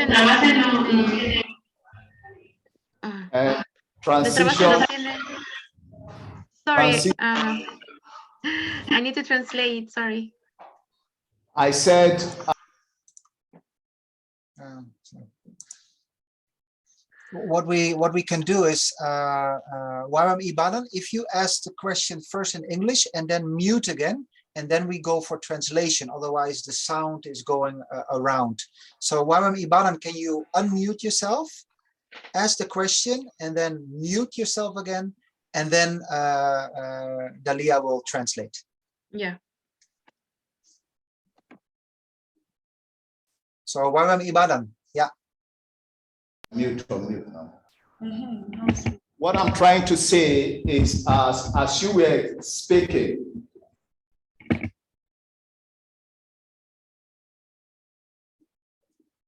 S16: transition.
S4: Sorry, I need to translate, sorry.
S16: I said,
S3: what we can do is, Ywam Ibadan, if you ask the question first in English and then mute again, and then we go for translation, otherwise the sound is going around. So Ywam Ibadan, can you unmute yourself, ask the question, and then mute yourself again, and then Dalia will translate.
S4: Yeah.
S3: So Ywam Ibadan, yeah.
S16: Mute now. What I'm trying to say is, as you were speaking,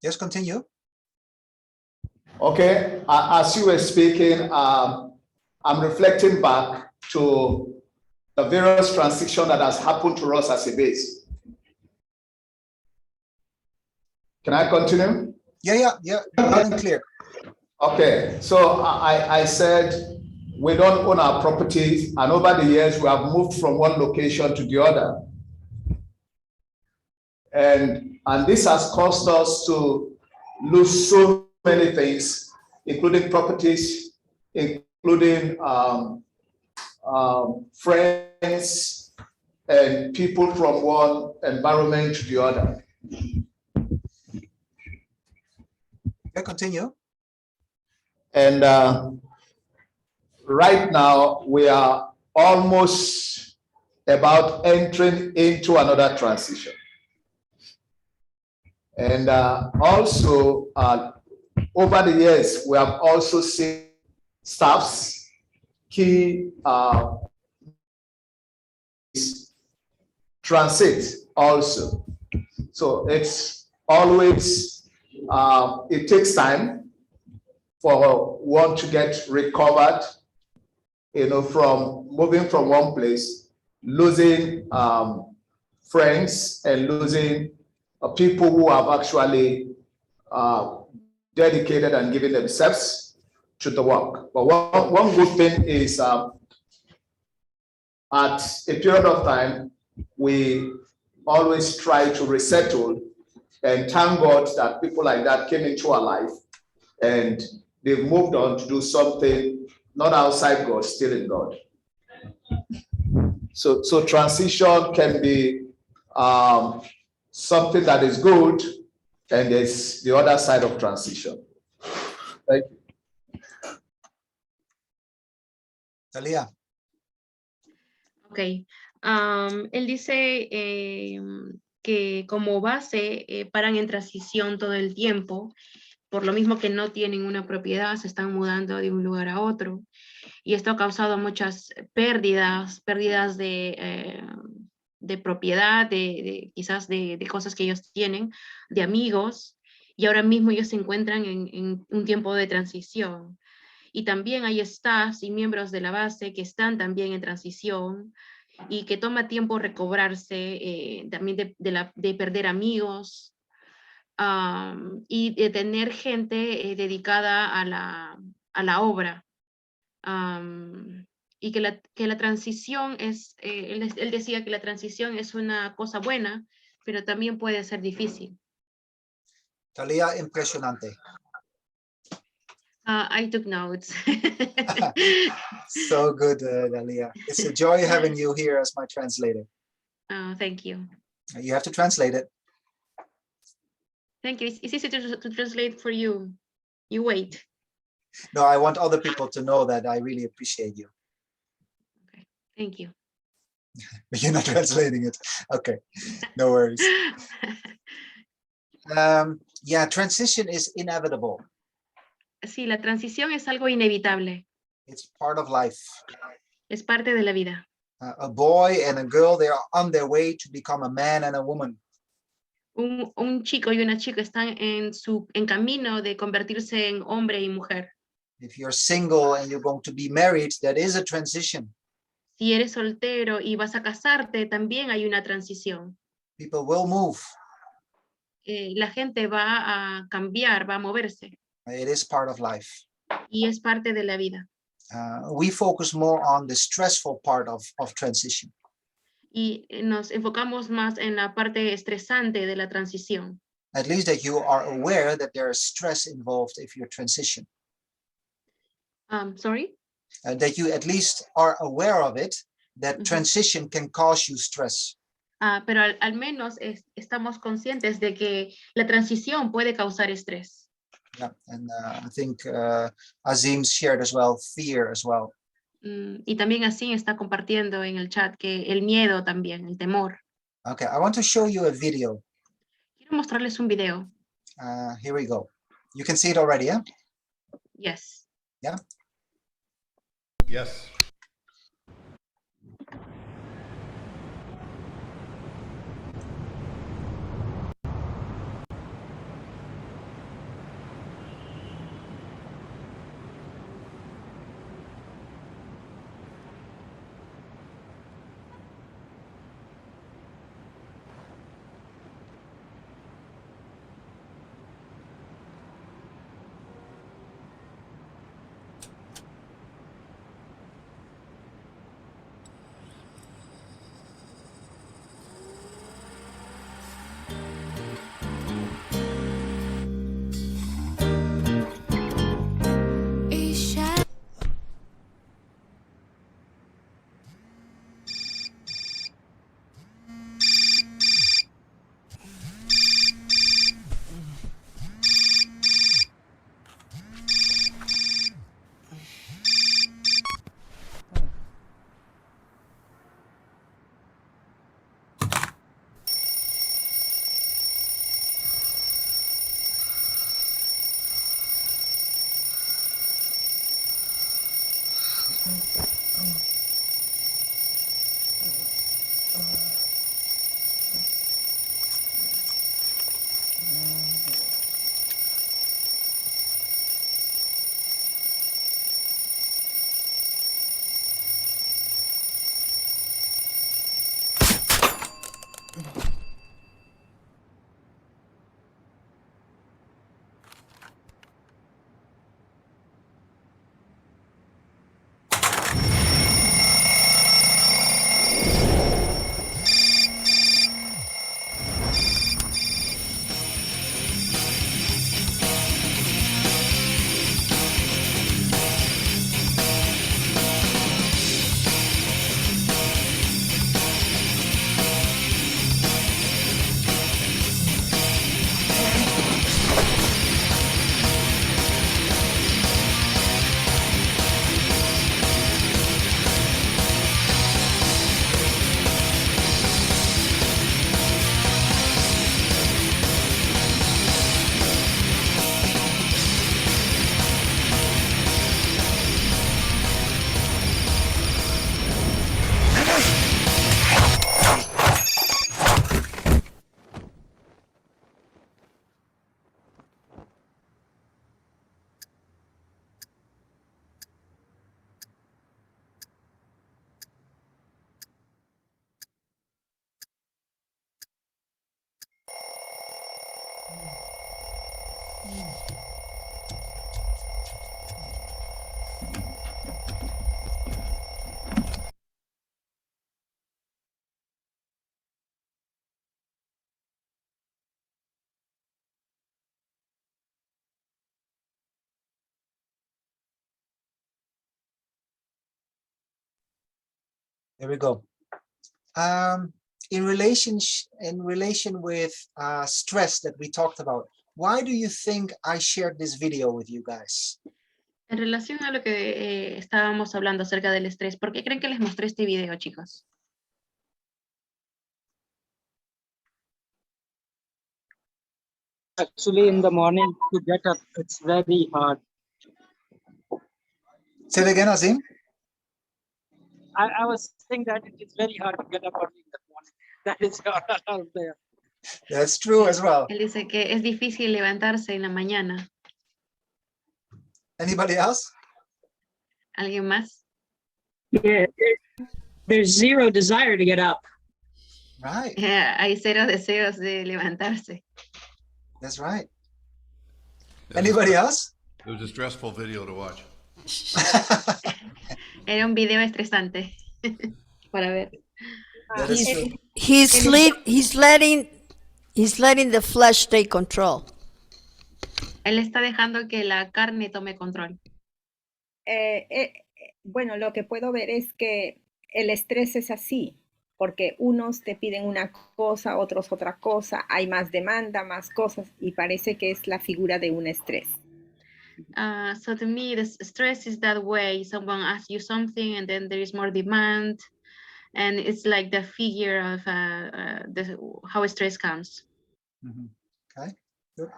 S3: just continue.
S16: Okay, as you were speaking, I'm reflecting back to the various transitions that has happened to us as a base. Can I continue?
S3: Yeah, loud and clear.
S16: Okay, so I said we don't own our properties, and over the years we have moved from one location to the other. And this has caused us to lose so many things, including properties, including friends and people from one environment to the other.
S3: Okay, continue.
S16: And right now we are almost about entering into another transition. And also, over the years, we have also seen staffs, key transit also. So it's always, it takes time for one to get recovered, from moving from one place, losing friends and losing people who have actually dedicated and given themselves to the work. But one good thing is at a period of time, we always try to resettle and thank God that people like that came into our life and they've moved on to do something not outside God, still in God. So transition can be something that is good, and there's the other side of transition. Thank you.
S3: Talia.
S4: Ok. Él dice que como base paran en transición todo el tiempo, por lo mismo que no tienen una propiedad, se están mudando de un lugar a otro. Y esto ha causado muchas pérdidas de propiedad, quizás de cosas que ellos tienen, de amigos, y ahora mismo ellos se encuentran en un tiempo de transición. Y también hay staffs y miembros de la base que están también en transición y que toma tiempo recobrarse también de perder amigos y de tener gente dedicada a la obra. Y que la transición es, él decía que la transición es una cosa buena, pero también puede ser difícil.
S3: Talia, impresionante.
S4: I took notes.
S3: So good, Dalia. It's a joy having you here as my translator.
S4: Thank you.
S3: You have to translate it.
S4: Thank you. It's easy to translate for you. You wait.
S3: No, I want other people to know that I really appreciate you.
S4: Okay. Thank you.
S3: But you're not translating it. Okay, no worries. Yeah, transition is inevitable.
S4: Sí, la transición es algo inevitable.
S3: It's part of life.
S4: Es parte de la vida.
S3: A boy and a girl, they are on their way to become a man and a woman.
S4: Un chico y una chica están en camino de convertirse en hombre y mujer.
S3: If you're single and you're going to be married, that is a transition.
S4: Si eres soltero y vas a casarte, también hay una transición.
S3: People will move.
S4: La gente va a cambiar, va a moverse.
S3: It is part of life.
S4: Y es parte de la vida.
S3: We focus more on the stressful part of transition.
S4: Y nos enfocamos más en la parte estresante de la transición.
S3: At least that you are aware that there is stress involved if you transition.
S4: Sorry?
S3: That you at least are aware of it, that transition can cause you stress.
S4: Pero al menos estamos conscientes de que la transición puede causar estrés.
S3: Yeah, and I think Azim shared as well, fear as well.
S4: Y también así está compartiendo en el chat que el miedo también, el temor.
S3: Okay, I want to show you a video.
S4: Quiero mostrarles un video.
S3: Here we go. You can see it already, yeah?
S4: Yes.
S3: Yeah?
S1: Yes.
S3: There we go. In relation with stress that we talked about, why do you think I shared this video with you guys?
S4: En relación a lo que estábamos hablando acerca del estrés, ¿por qué creen que les mostré este video, chicos?
S15: Actually, in the morning to get up, it's very hard.
S3: Say it again, Azim.
S15: I was saying that it is very hard to get up early in the morning. That is out there.
S3: That's true as well.
S4: Él dice que es difícil levantarse en la mañana.
S3: Anybody else?
S4: ¿Alguien más?
S8: Yeah, there's zero desire to get up.
S3: Right.
S4: Hay cero deseos de levantarse.
S3: That's right. Anybody else?
S1: It was a stressful video to watch.
S4: Era un video estresante para ver.
S17: He's letting the flesh take control.
S4: Él está dejando que la carne tome control.
S2: Bueno, lo que puedo ver es que el estrés es así, porque unos te piden una cosa, otros otra cosa, hay más demanda, más cosas, y parece que es la figura de un estrés.
S4: So to me, the stress is that way. Someone asks you something and then there is more demand. And it's like the figure of how stress comes.
S3: Mm-hmm. Okay. Good.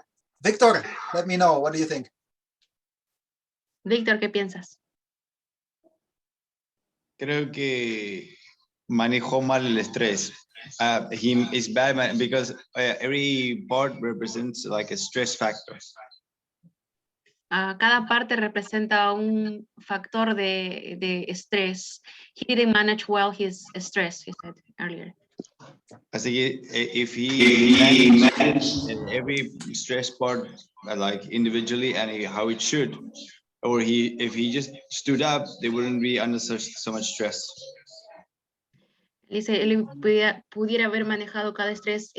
S3: Victor, let me know. What do you think?
S4: Victor, ¿qué piensas?
S10: Creo que manejó mal el estrés. He is bad because every part represents like a stress factor.
S4: Cada parte representa un factor de estrés. He didn't manage well his stress, he said earlier.
S10: Así que if he managed every stress part like individually and how it should, or if he just stood up, they wouldn't be under so much stress.
S4: Dice, él pudiera haber manejado cada estrés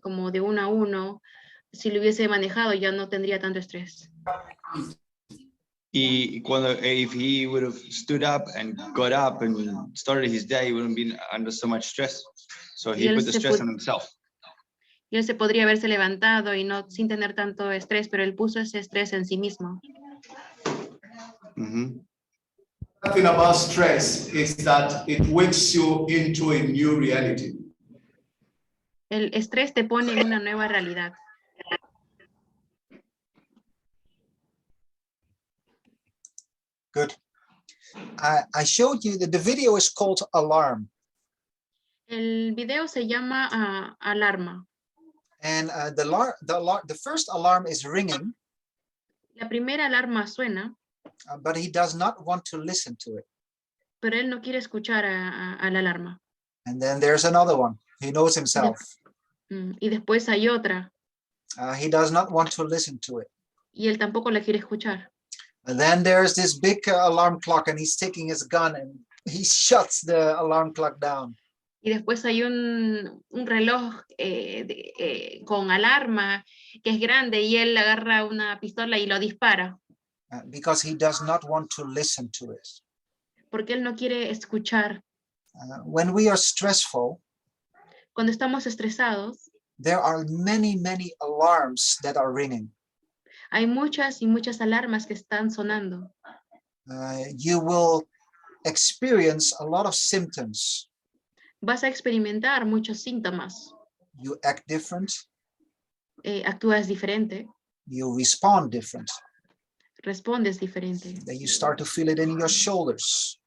S4: como de uno a uno. Si lo hubiese manejado, ya no tendría tanto estrés.
S10: Y if he would have stood up and got up and started his day, he wouldn't be under so much stress. So he put the stress on himself.
S4: Y él se podría haberse levantado y no sin tener tanto estrés, pero él puso ese estrés en sí mismo.
S16: The thing about stress is that it wakes you into a new reality.
S4: El estrés te pone en una nueva realidad.
S3: Good. I showed you that the video is called Alarm.
S4: El video se llama Alarma.
S3: And the first alarm is ringing.
S4: La primera alarma suena.
S3: But he does not want to listen to it.
S4: Pero él no quiere escuchar a la alarma.
S3: And then there's another one. He knows himself.
S4: Y después hay otra.
S3: He does not want to listen to it.
S4: Y él tampoco la quiere escuchar.
S3: And then there's this big alarm clock, and he's taking his gun and he shuts the alarm clock down.
S4: Y después hay un reloj con alarma que es grande y él agarra una pistola y lo dispara.
S3: Because he does not want to listen to it.
S4: Porque él no quiere escuchar.
S3: When we are stressful,
S4: cuando estamos estresados,
S3: there are many alarms that are ringing.
S4: Hay muchas y muchas alarmas que están sonando.
S3: You will experience a lot of symptoms.
S4: Vas a experimentar muchos síntomas.
S3: You act different.
S4: Actúas diferente.
S3: You respond different.
S4: Respondes diferente.
S3: Then you start to feel it in your shoulders.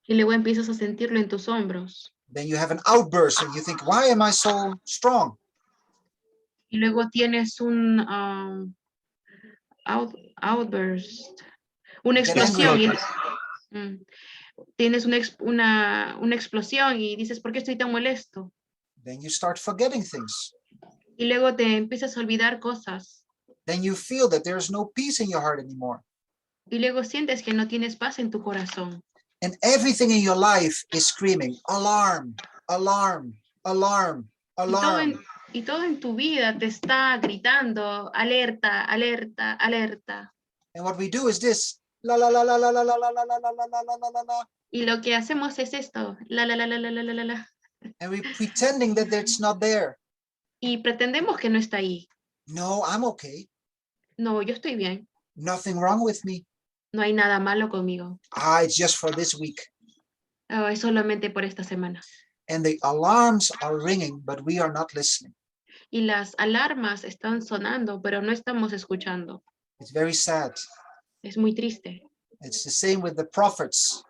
S4: Y luego empiezas a sentirlo en tus hombros.
S3: Then you have an outburst and you think, why am I so strong?
S4: Y luego tienes un outburst, una explosión. Tienes una explosión y dices, ¿por qué estoy tan molesto?
S3: Then you start forgetting things.
S4: Y luego te empiezas a olvidar cosas.
S3: Then you feel that there's no peace in your heart anymore.
S4: Y luego sientes que no tienes paz en tu corazón.
S3: And everything in your life is screaming, alarm, alarm, alarm, alarm.
S4: Y todo en tu vida te está gritando, alerta, alerta, alerta.
S3: And what we do is this, la la la la la la la la la la la la la la la.
S4: Y lo que hacemos es esto, la, la, la, la, la, la, la, la, la.
S3: And we're pretending that it's not there.
S4: Y pretendemos que no está ahí.
S3: No, I'm okay.
S4: No, yo estoy bien.
S3: Nothing wrong with me.
S4: No hay nada malo conmigo.
S3: It's just for this week.
S4: Oh, es solamente por esta semana.
S3: And the alarms are ringing, but we are not listening.
S4: Y las alarmas están sonando, pero no estamos escuchando.
S3: It's very sad.
S4: Es muy triste.
S3: It's the same with the prophets.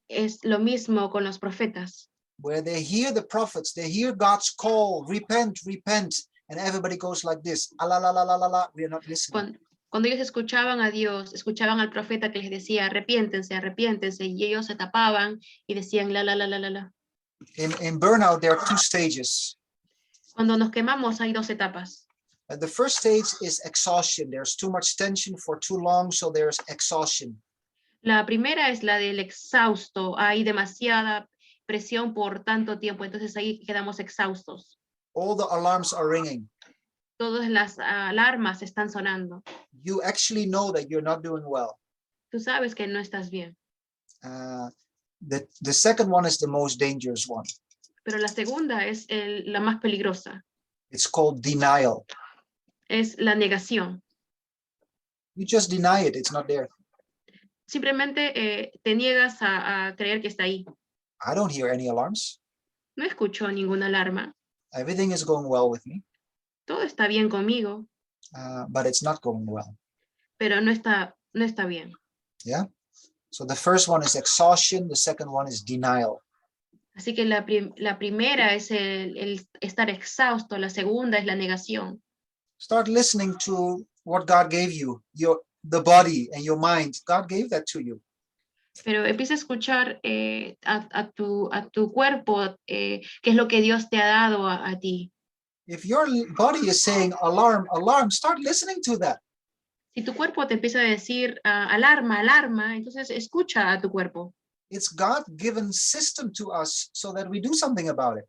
S4: Es lo mismo con los profetas.
S3: Where they hear the prophets, they hear God's call, repent, repent, and everybody goes like this, la la la la la la. We are not listening.
S4: Cuando ellos escuchaban a Dios, escuchaban al profeta que les decía, arrepiéntense, arrepiéntense, y ellos se tapaban y decían, la la la la la la.
S3: In burnout, there are two stages.
S4: Cuando nos quemamos hay dos etapas.
S3: The first stage is exhaustion. There's too much tension for too long, so there's exhaustion.
S4: La primera es la del exhausto. Hay demasiada presión por tanto tiempo, entonces ahí quedamos exhaustos.
S3: All the alarms are ringing.
S4: Todas las alarmas están sonando.
S3: You actually know that you're not doing well.
S4: Tú sabes que no estás bien.
S3: The second one is the most dangerous one.
S4: Pero la segunda es la más peligrosa.
S3: It's called denial.
S4: Es la negación.
S3: You just deny it, it's not there.
S4: Simplemente te niegas a creer que está ahí.
S3: I don't hear any alarms.
S4: No escucho ninguna alarma.
S3: Everything is going well with me.
S4: Todo está bien conmigo.
S3: But it's not going well.
S4: Pero no está bien.
S3: Yeah. So the first one is exhaustion. The second one is denial.
S4: Así que la primera es el estar exhausto. La segunda es la negación.
S3: Start listening to what God gave you, the body and your mind. God gave that to you.
S4: Pero empieza a escuchar a tu cuerpo, qué es lo que Dios te ha dado a ti.
S3: If your body is saying alarm, alarm, start listening to that.
S4: Si tu cuerpo te empieza a decir alarma, alarma, entonces escucha a tu cuerpo.
S3: It's God-given system to us so that we do something about it.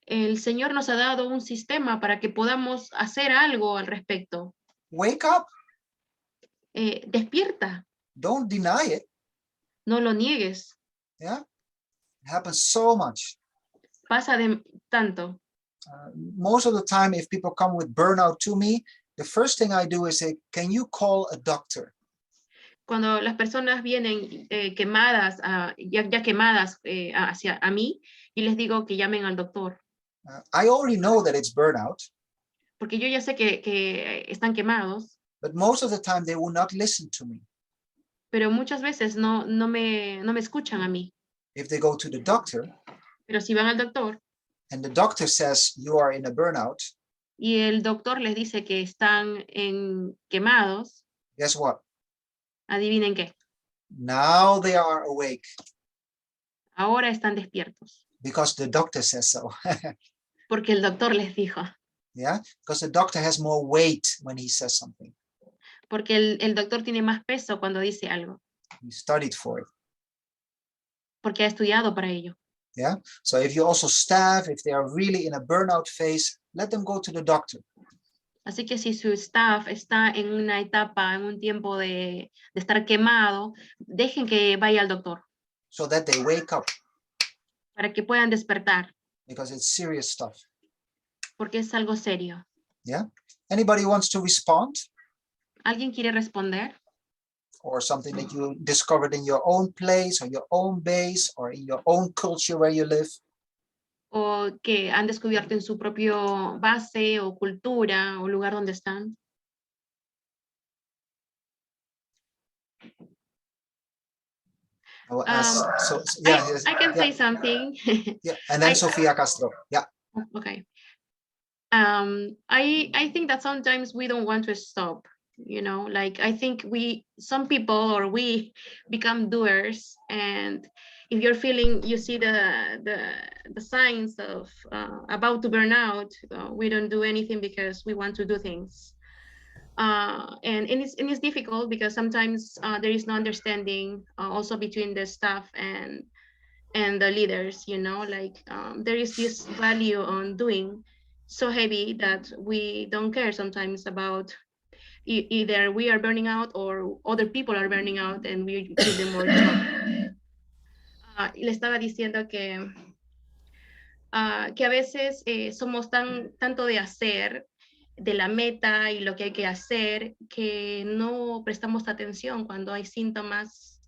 S4: El Señor nos ha dado un sistema para que podamos hacer algo al respecto.
S3: Wake up.
S4: Despierta.
S3: Don't deny it.
S4: No lo niegues.
S3: Yeah. It happens so much.
S4: Pasa de tanto.
S3: Most of the time, if people come with burnout to me, the first thing I do is say, can you call a doctor?
S4: Cuando las personas vienen quemadas, ya quemadas hacia a mí, y les digo que llamen al doctor.
S3: I already know that it's burnout.
S4: Porque yo ya sé que están quemados.
S3: But most of the time they will not listen to me.
S4: Pero muchas veces no me escuchan a mí.
S3: If they go to the doctor,
S4: pero si van al doctor,
S3: and the doctor says you are in a burnout,
S4: y el doctor les dice que están quemados,
S3: guess what?
S4: Adivinen qué.
S3: Now they are awake.
S4: Ahora están despiertos.
S3: Because the doctor says so.
S4: Porque el doctor les dijo.
S3: Yeah, because the doctor has more weight when he says something.
S4: Porque el doctor tiene más peso cuando dice algo.
S3: He studied for it.
S4: Porque ha estudiado para ello.
S3: Yeah, so if you also staff, if they are really in a burnout phase, let them go to the doctor.
S4: Así que si su staff está en una etapa, en un tiempo de estar quemado, dejen que vaya al doctor.
S3: So that they wake up.
S4: Para que puedan despertar.
S3: Because it's serious stuff.
S4: Porque es algo serio.
S3: Yeah. Anybody wants to respond?
S4: ¿Alguien quiere responder?
S3: Or something that you discovered in your own place or your own base or in your own culture where you live?
S4: O que han descubierto en su propio base o cultura o lugar donde están.
S3: I will ask, yes,
S4: I can say something.
S3: Yeah, and then Sofia Castro. Yeah.
S4: Okay. I think that sometimes we don't want to stop. You know, like I think some people we become doers, and if you're feeling, you see the signs of about to burn out, we don't do anything because we want to do things, and it's difficult because sometimes there is no understanding also between the staff and the leaders. You know, like there is this value on doing so heavy that we don't care sometimes about. Either we are burning out or other people are burning out and we give them more job. le estaba diciendo que a veces somos tanto de hacer, de la meta y lo que hay que hacer, que no prestamos atención cuando hay síntomas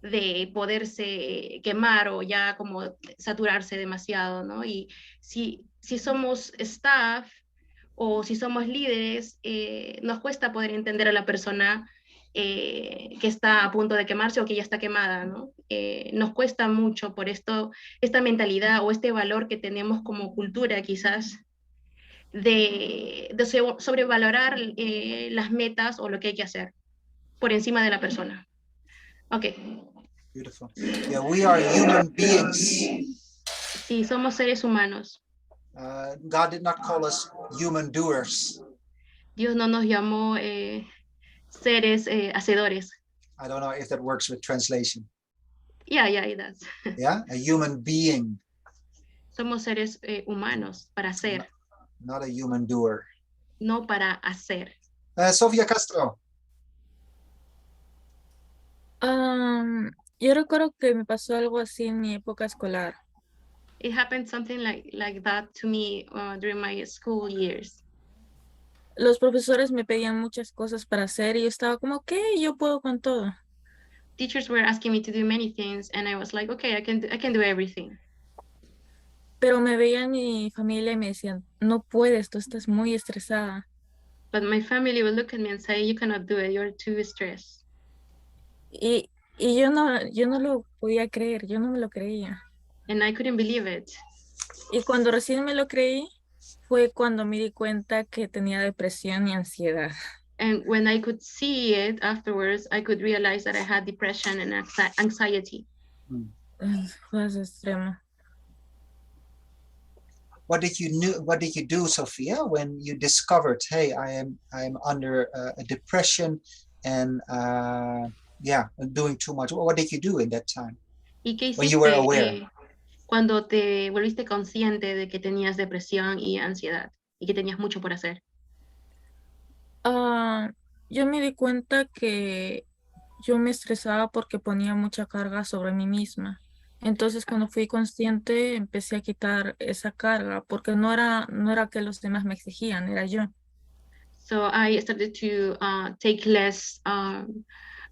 S4: de poderse quemar o ya como saturarse demasiado, ¿no? Y si somos staff o si somos líderes, nos cuesta poder entender a la persona que está a punto de quemarse o que ya está quemada, ¿no? Nos cuesta mucho por esto, esta mentalidad o este valor que tenemos como cultura quizás de sobrevalorar las metas o lo que hay que hacer por encima de la persona. Ok.
S3: Beautiful. Yeah, we are human beings.
S4: Sí, somos seres humanos.
S3: God did not call us human doers.
S4: Dios no nos llamó seres hacedores.
S3: I don't know if that works with translation.
S4: Yeah, it does.
S3: Yeah, a human being.
S4: Somos seres humanos para hacer.
S3: Not a human doer.
S4: No para hacer.
S3: Sofía Castro.
S5: Yo recuerdo que me pasó algo así en mi época escolar.
S4: It happened something like that to me during my school years.
S5: Los profesores me pedían muchas cosas para hacer y yo estaba como, ¿qué? Yo puedo con todo.
S4: Teachers were asking me to do many things and I was like, okay, I can do everything.
S5: Pero me veían mi familia y me decían, no puedes, tú estás muy estresada.
S4: But my family would look at me and say, you cannot do it, you're too stressed.
S5: Y yo no lo podía creer, yo no me lo creía.
S4: And I couldn't believe it.
S5: Y cuando recién me lo creí, fue cuando me di cuenta que tenía depresión y ansiedad.
S4: And when I could see it afterwards, I could realize that I had depression and anxiety.
S5: Fue extremo.
S3: What did you do, Sophia, when you discovered, hey, I am under a depression and doing too much? What did you do in that time?
S4: ¿Y qué hiciste
S3: when you were aware?
S4: Cuando te volviste consciente de que tenías depresión y ansiedad y que tenías mucho por hacer?
S5: Yo me di cuenta que yo me estresaba porque ponía mucha carga sobre mí misma. Entonces, cuando fui consciente, empecé a quitar esa carga porque no era que los demás me exigían, era yo.
S4: So I started to take less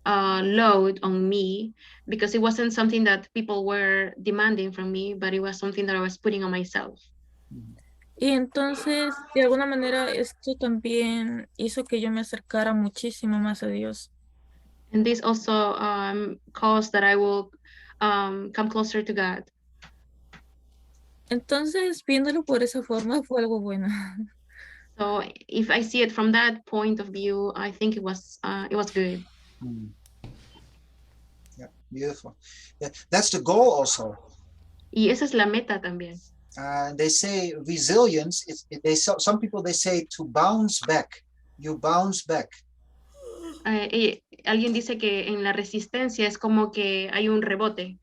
S4: load on me because it wasn't something that people were demanding from me, but it was something that I was putting on myself.
S5: Y entonces, de alguna manera, esto también hizo que yo me acercara muchísimo más a Dios.
S4: And this also caused that I will come closer to God.
S5: Entonces, viéndolo por esa forma, fue algo bueno.
S4: So if I see it from that point of view, I think it was good.
S3: Yeah, beautiful. Yeah, that's the goal also.
S4: Y esa es la meta también.
S3: They say resilience. Some people they say to bounce back. You bounce back.
S4: Alguien dice que en la resistencia es como que hay un rebote.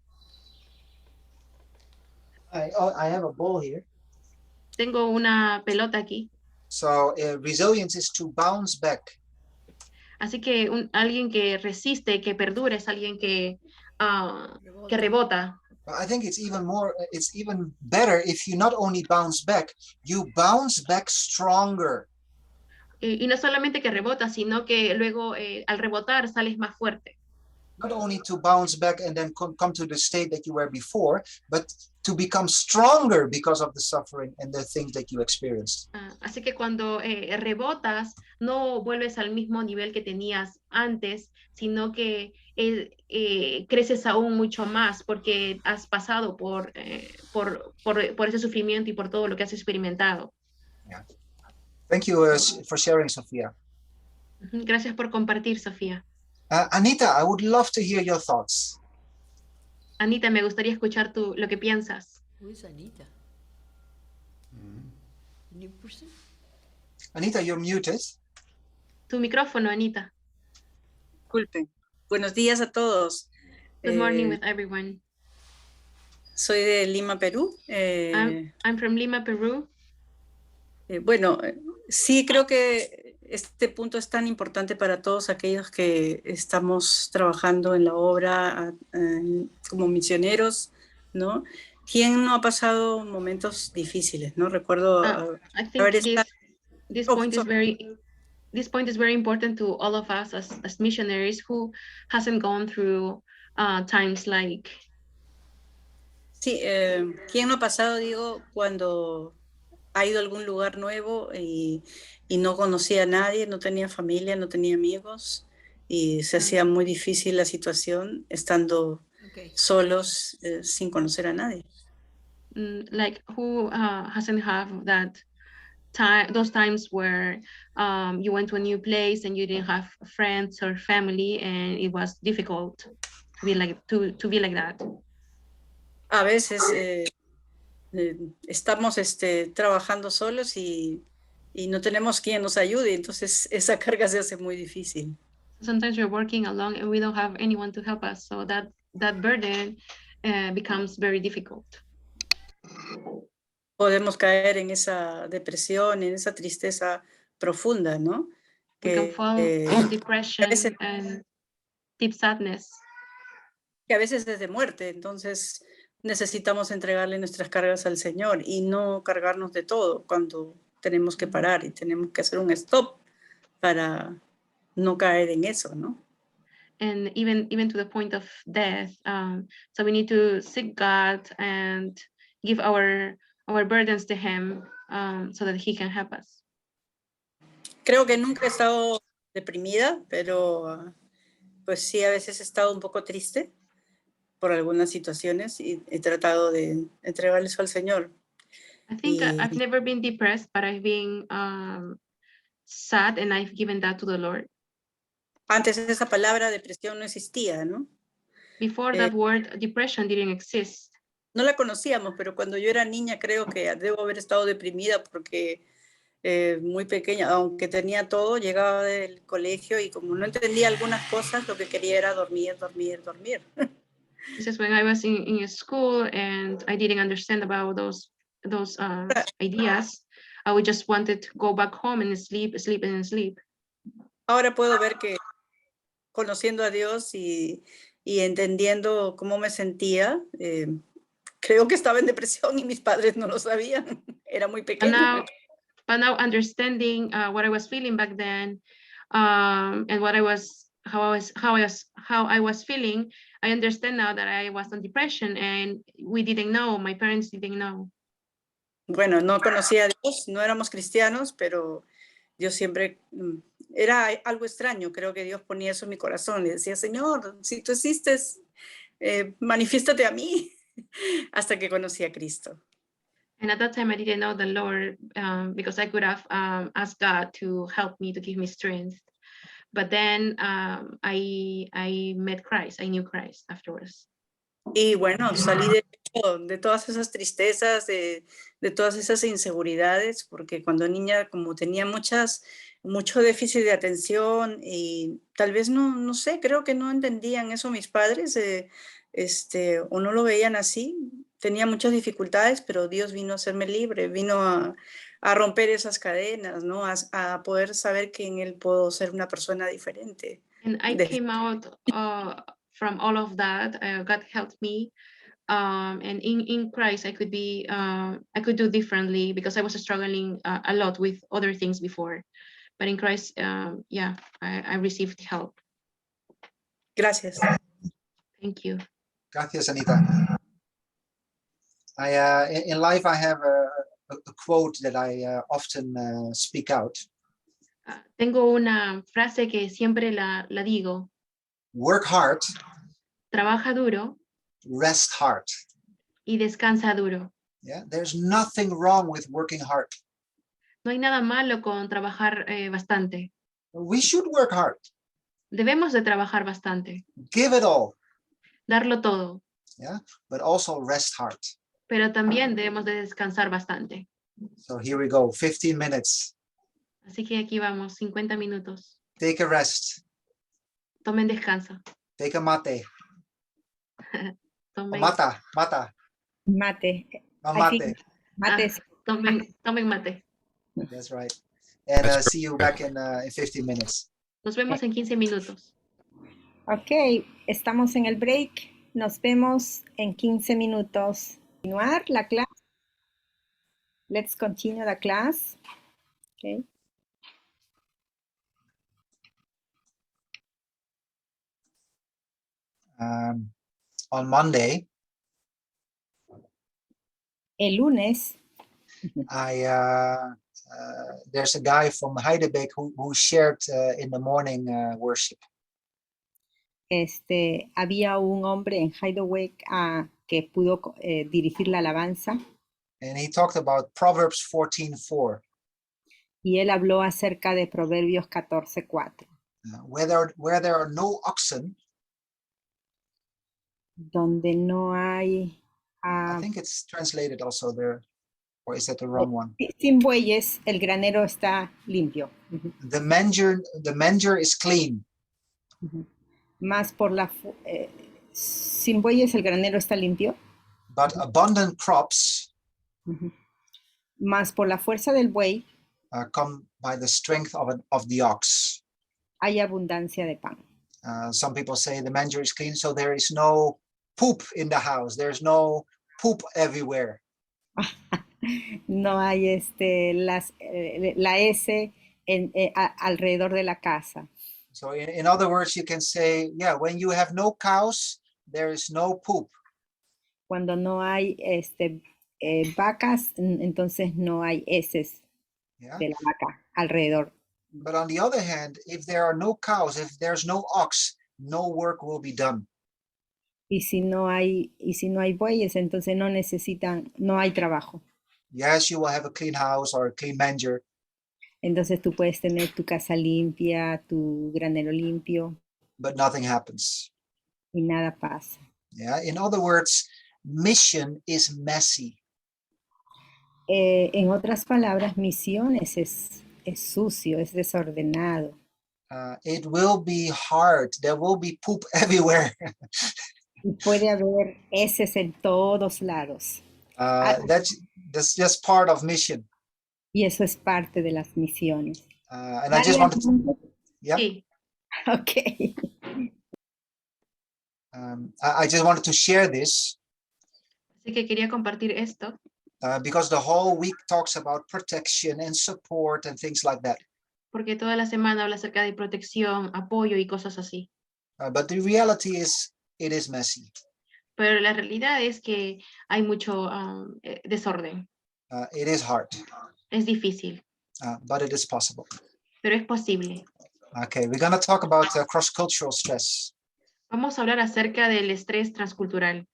S3: I have a ball here.
S4: Tengo una pelota aquí.
S3: So resilience is to bounce back.
S4: Así que alguien que resiste, que perdura, es alguien que rebota.
S3: I think it's even better if you not only bounce back, you bounce back stronger.
S4: Y no solamente que rebota, sino que luego al rebotar sales más fuerte.
S3: Not only to bounce back and then come to the state that you were before, but to become stronger because of the suffering and the things that you experienced.
S4: Así que cuando rebotas, no vuelves al mismo nivel que tenías antes, sino que creces aún mucho más porque has pasado por ese sufrimiento y por todo lo que has experimentado.
S3: Yeah. Thank you for sharing, Sophia.
S4: Gracias por compartir, Sofía.
S3: Anita, I would love to hear your thoughts.
S4: Anita, me gustaría escuchar lo que piensas.
S17: Who is Anita? New person?
S3: Anita, you're muted.
S4: Tu micrófono, Anita.
S18: Disculpen. Buenos días a todos.
S4: Good morning with everyone.
S18: Soy de Lima, Perú.
S4: I'm from Lima, Perú.
S18: Bueno, sí creo que este punto es tan importante para todos aquellos que estamos trabajando en la obra como misioneros ¿no? ¿Quién no ha pasado momentos difíciles, no? Recuerdo
S4: I
S18: haber
S4: think
S18: estado...
S4: this
S18: Oh,
S4: point is
S18: sorry.
S4: very important to all of us as missionaries who hasn't gone through times like.
S18: Sí, ¿quién no ha pasado, digo, cuando ha ido a algún lugar nuevo y no conocía a nadie, no tenía familia, no tenía amigos y se hacía muy difícil la situación estando solos sin conocer a nadie?
S4: Like who hasn't have that time, those times where you went to a new place and you didn't have friends or family and it was difficult to be like that.
S18: A veces estamos trabajando solos y no tenemos quien nos ayude, entonces esa carga se hace muy difícil.
S4: Sometimes we're working alone and we don't have anyone to help us, so that burden becomes very difficult.
S18: Podemos caer en esa depresión, en esa tristeza profunda, ¿no?
S4: We can fall in depression and deep sadness.
S18: Que a veces es de muerte, entonces necesitamos entregarle nuestras cargas al Señor y no cargarnos de todo cuando tenemos que parar y tenemos que hacer un stop para no caer en eso, ¿no?
S4: And even to the point of death, so we need to seek God and give our burdens to Him, so that He can help us.
S18: Creo que nunca he estado deprimida, pero pues sí, a veces he estado un poco triste por algunas situaciones y he tratado de entregarle eso al Señor.
S4: I think I've never been depressed, but I've been sad and I've given that to the Lord.
S18: Antes esa palabra depresión no existía, ¿no?
S4: Before that word depression didn't exist.
S18: No la conocíamos, pero cuando yo era niña creo que debo haber estado deprimida porque muy pequeña, aunque tenía todo, llegaba del colegio y como no entendía algunas cosas, lo que quería era dormir.
S4: This is when I was in school and I didn't understand about those ideas. I would just wanted to go back home and sleep.
S18: Ahora puedo ver que conociendo a Dios y entendiendo cómo me sentía, creo que estaba en depresión y mis padres no lo sabían. Era muy pequeña.
S4: But now understanding what I was feeling back then, and how I was feeling, I understand now that I was on depression and we didn't know, my parents didn't know.
S18: Bueno, no conocía a Dios, no éramos cristianos, pero Dios siempre era algo extraño. Creo que Dios ponía eso en mi corazón y decía, Señor, si tú existes, manifiéstate a mí, hasta que conocí a Cristo.
S4: And at that time, I didn't know the Lord, because I could have asked God to help me, to give me strength. But then I met Christ. I knew Christ afterwards.
S18: Y bueno, salí de todas esas tristezas, de todas esas inseguridades, porque cuando niña como tenía mucho déficit de atención y tal vez no sé, creo que no entendían eso mis padres, o no lo veían así. Tenía muchas dificultades, pero Dios vino a hacerme libre, vino a romper esas cadenas, ¿no? A poder saber que en Él puedo ser una persona diferente.
S4: And I came out from all of that. God helped me, and in Christ I could do differently because I was struggling a lot with other things before. But in Christ, I received help.
S18: Gracias.
S3: Thank you. Gracias, Anita. In life, I have a quote that I often speak out.
S4: Tengo una frase que siempre la digo.
S3: Work hard.
S4: Trabaja duro.
S3: Rest hard.
S4: Y descansa duro.
S3: Yeah, there's nothing wrong with working hard.
S4: No hay nada malo con trabajar bastante.
S3: We should work hard.
S4: Debemos de trabajar bastante.
S3: Give it all.
S4: Darlo todo.
S3: Yeah, but also rest hard.
S4: Pero también debemos de descansar bastante.
S3: So here we go, 15 minutes.
S4: Así que aquí vamos, 50 minutos.
S3: Take a rest.
S4: Tomen descanso.
S3: Take a mate.
S4: Tomen...
S3: Mata.
S2: Mate.
S3: No, mate.
S2: Mate.
S4: Tomen mate.
S3: That's right. And see you back in 15 minutes.
S4: Nos vemos en 15 minutos.
S2: Ok, estamos en el break. nos vemos en 15 minutos. Continuar la clase. Let's continue the class. Okay.
S3: On Monday,
S2: El lunes,
S3: there's a guy from Heidelberg who shared in the morning worship.
S2: había un hombre en Heidelberg que pudo dirigir la alabanza.
S3: And he talked about Proverbs 14:4.
S2: Y él habló acerca de Proverbios 14:4.
S3: Where there are no oxen,
S2: donde no hay...
S3: I think it's translated also there, or is that the wrong one?
S2: Sin bueyes, el granero está limpio.
S3: The manger is clean.
S2: Más por la... sin bueyes, el granero está limpio.
S3: But abundant crops
S2: más por la fuerza del buey
S3: come by the strength of the ox.
S2: Hay abundancia de pan.
S3: Some people say the manger is clean, so there is no poop in the house. There's no poop everywhere.
S2: No hay la S alrededor de la casa.
S3: So in other words, you can say, yeah, when you have no cows, there is no poop.
S2: Cuando no hay vacas, entonces no hay heces de la vaca alrededor.
S3: But on the other hand, if there are no cows, if there's no ox, no work will be done.
S2: Y si no hay bueyes, entonces no hay trabajo.
S3: Yes, you will have a clean house or a clean manger.
S2: Entonces tú puedes tener tu casa limpia, tu granero limpio.
S3: But nothing happens.
S2: Y nada pasa.
S3: Yeah, in other words, mission is messy.
S2: En otras palabras, misiones es sucio, es desordenado.
S3: It will be hard. There will be poop everywhere.
S2: Y puede haber heces en todos lados.
S3: That's just part of mission.
S2: Y eso es parte de las misiones.
S3: And I just wanted to, yeah.
S4: Sí.
S2: Okay.
S3: I just wanted to share this.
S4: Así que quería compartir esto.
S3: Because the whole week talks about protection and support and things like that.
S4: Porque toda la semana habla acerca de protección, apoyo y cosas así.
S3: But the reality is, it is messy.
S4: Pero la realidad es que hay mucho desorden.
S3: It is hard.
S4: Es difícil.
S3: But it is possible.
S4: Pero es posible.
S3: Okay, we're going to talk about cross-cultural stress.
S4: Vamos a hablar acerca del estrés transcultural.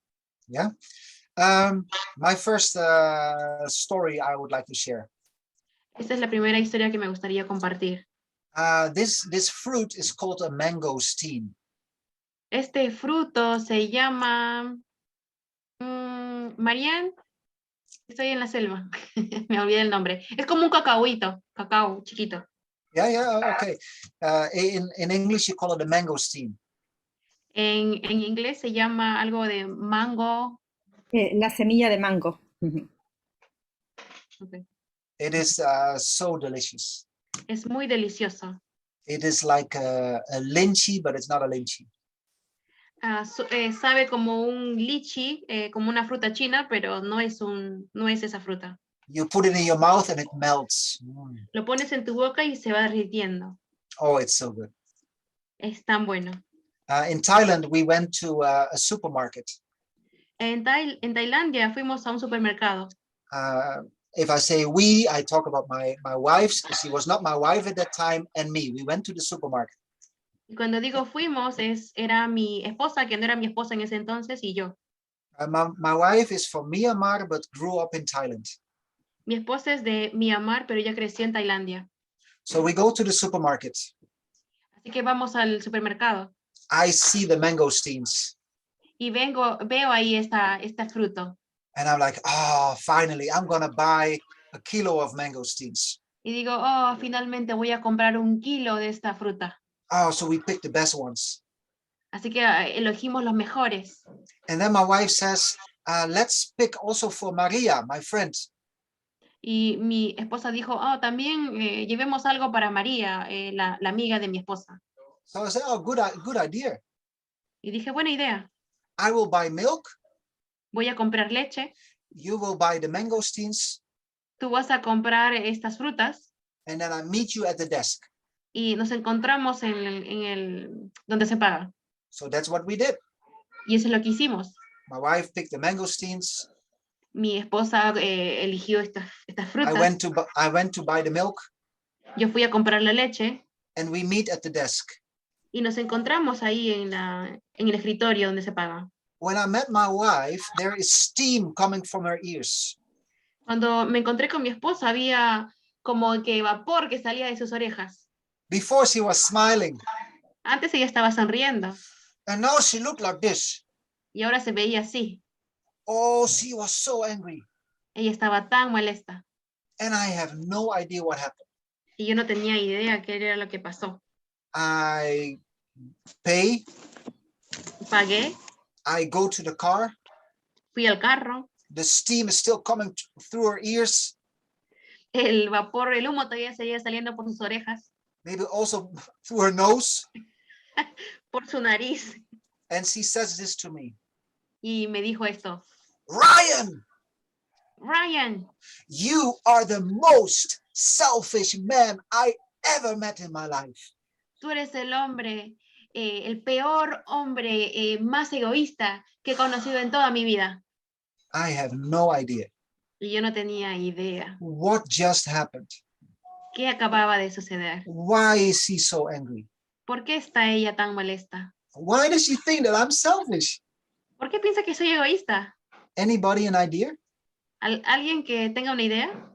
S3: Yeah. My first story I would like to share.
S4: Esta es la primera historia que me gustaría compartir.
S3: This fruit is called a mangosteen.
S4: Este fruto se llama Marian. Estoy en la selva. Me olvidé el nombre. Es como un cacao chiquito.
S3: Yeah, okay. In English you call it a mangosteen.
S4: En inglés se llama algo de mango.
S2: La semilla de mango.
S4: Okay.
S3: It is so delicious.
S4: Es muy delicioso.
S3: It is like a lychee, but it's not a lychee.
S4: Sabe como un lichi, como una fruta china, pero no es esa fruta.
S3: You put it in your mouth and it melts.
S4: Lo pones en tu boca y se va derritiendo.
S3: Oh, it's so good.
S4: Es tan bueno.
S3: In Thailand, we went to a supermarket.
S4: En Tailandia fuimos a un supermercado.
S3: If I say we, I talk about my wife. She was not my wife at that time, and me. We went to the supermarket.
S4: Y cuando digo fuimos, era mi esposa, que no era mi esposa en ese entonces, y yo.
S3: My wife is from Myanmar, but grew up in Thailand.
S4: Mi esposa es de Myanmar, pero ella creció en Tailandia.
S3: So we go to the supermarket.
S4: Así que vamos al supermercado.
S3: I see the mangosteens.
S4: Y veo ahí este fruto.
S3: And I'm like, oh, finally, I'm going to buy a kilo of mangosteens.
S4: Y digo, oh, finalmente voy a comprar 1 kilo de esta fruta.
S3: Oh, so we picked the best ones.
S4: Así que elegimos los mejores.
S3: And then my wife says, let's pick also for Maria, my friend.
S4: Y mi esposa dijo, oh, también llevemos algo para María, la amiga de mi esposa.
S3: So I said, oh, good idea.
S4: Y dije, buena idea.
S3: I will buy milk.
S4: Voy a comprar leche.
S3: You will buy the mangosteens.
S4: Tú vas a comprar estas frutas.
S3: And then I meet you at the desk.
S4: Y nos encontramos donde se paga.
S3: So that's what we did.
S4: Y eso es lo que hicimos.
S3: My wife picked the mangosteens.
S4: Mi esposa eligió estas frutas.
S3: I went to buy the milk.
S4: Yo fui a comprar la leche.
S3: And we meet at the desk.
S4: Y nos encontramos ahí en el escritorio donde se paga.
S3: When I met my wife, there is steam coming from her ears.
S4: Cuando me encontré con mi esposa, había como que vapor que salía de sus orejas.
S3: Before she was smiling.
S4: Antes ella estaba sonriendo.
S3: And now she looked like this.
S4: Y ahora se veía así.
S3: Oh, she was so angry.
S4: Ella estaba tan molesta.
S3: And I have no idea what happened.
S4: Y yo no tenía idea qué era lo que pasó.
S3: I pay.
S4: Pagué.
S3: I go to the car.
S4: Fui al carro.
S3: The steam is still coming through her ears.
S4: El vapor, el humo todavía seguía saliendo por sus orejas.
S3: Maybe also through her nose.
S4: Por su nariz.
S3: And she says this to me.
S4: Y me dijo esto. Ryan,
S3: you are the most selfish man I ever met in my life.
S4: Tú eres el hombre, el peor hombre más egoísta que he conocido en toda mi vida.
S3: I have no idea.
S4: Y yo no tenía idea.
S3: What just happened?
S4: ¿Qué acababa de suceder?
S3: Why is she so angry?
S4: ¿Por qué está ella tan molesta?
S3: Why does she think that I'm selfish?
S4: ¿Por qué piensa que soy egoísta?
S3: Anybody an idea?
S4: ¿Alguien que tenga una idea?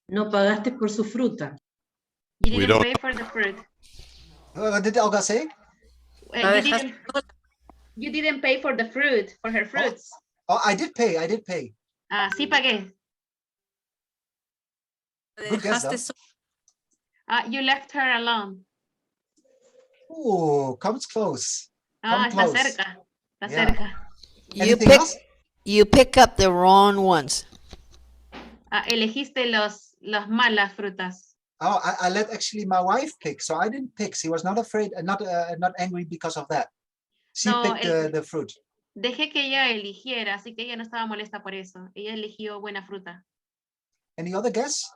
S19: No pagaste por su fruta.
S4: You didn't pay for the fruit.
S3: What did Olga say?
S4: You didn't pay for the fruit, for her fruits.
S3: Oh, I did pay.
S4: Ah, sí pagué.
S3: Good guess,
S4: you left her alone.
S3: Oh, comes close.
S4: Está cerca. Está cerca.
S17: You pick up the wrong ones.
S4: Elegiste las malas frutas.
S3: Oh, I let actually my wife pick, so I didn't pick. She was not afraid, not angry because of that. She picked the fruit.
S4: Dejé que ella eligiera, así que ella no estaba molesta por eso. Ella eligió buena fruta.
S3: Any other guess?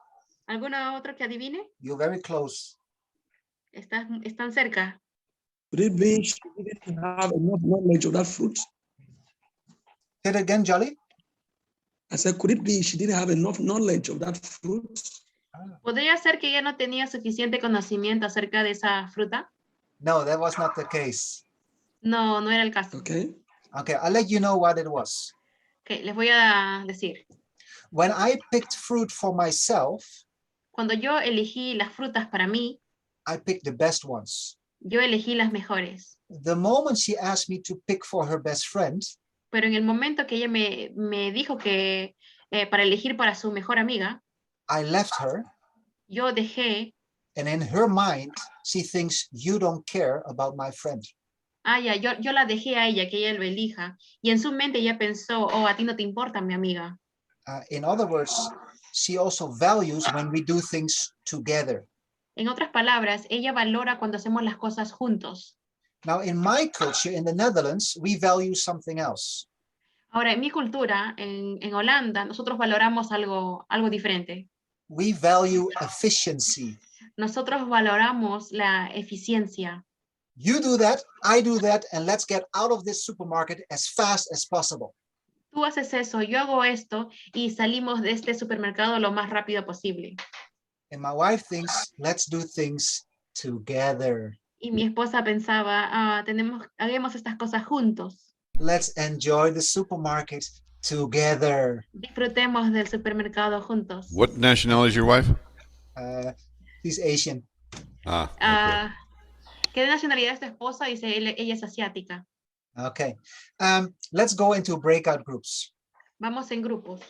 S4: ¿Alguna otra que adivine?
S3: You're very close.
S4: Están cerca.
S11: Could it be she didn't have enough knowledge of that fruit?
S3: Say it again, Jolly.
S11: I said, could it be she didn't have enough knowledge of that fruit?
S4: ¿Podría ser que ella no tenía suficiente conocimiento acerca de esa fruta?
S3: No, that was not the case.
S4: No, no era el caso.
S3: Okay, I'll let you know what it was.
S4: Okay, les voy a decir.
S3: When I picked fruit for myself,
S4: cuando yo elegí las frutas para mí,
S3: I picked the best ones.
S4: Yo elegí las mejores.
S3: The moment she asked me to pick for her best friend,
S4: pero en el momento que ella me dijo que para elegir para su mejor amiga,
S3: I left her.
S4: Yo dejé.
S3: And in her mind, she thinks you don't care about my friend.
S4: Yo la dejé a ella, que ella lo elija. Y en su mente ella pensó, oh, a ti no te importa mi amiga.
S3: In other words, she also values when we do things together.
S4: En otras palabras, ella valora cuando hacemos las cosas juntos.
S3: Now, in my culture, in the Netherlands, we value something else.
S4: Ahora, en mi cultura, en Holanda, nosotros valoramos algo diferente.
S3: We value efficiency.
S4: Nosotros valoramos la eficiencia.
S3: You do that, I do that, and let's get out of this supermarket as fast as possible.
S4: Tú haces eso, yo hago esto, y salimos de este supermercado lo más rápido posible.
S3: And my wife thinks, let's do things together.
S4: Y mi esposa pensaba, hagamos estas cosas juntos.
S3: Let's enjoy the supermarket together.
S4: Disfrutemos del supermercado juntos.
S1: What nationality is your wife?
S3: She's Asian.
S1: Okay.
S4: ¿Qué nacionalidad es tu esposa? Dice, ella es asiática.
S3: Okay. Let's go into breakout groups.
S4: Vamos en grupos.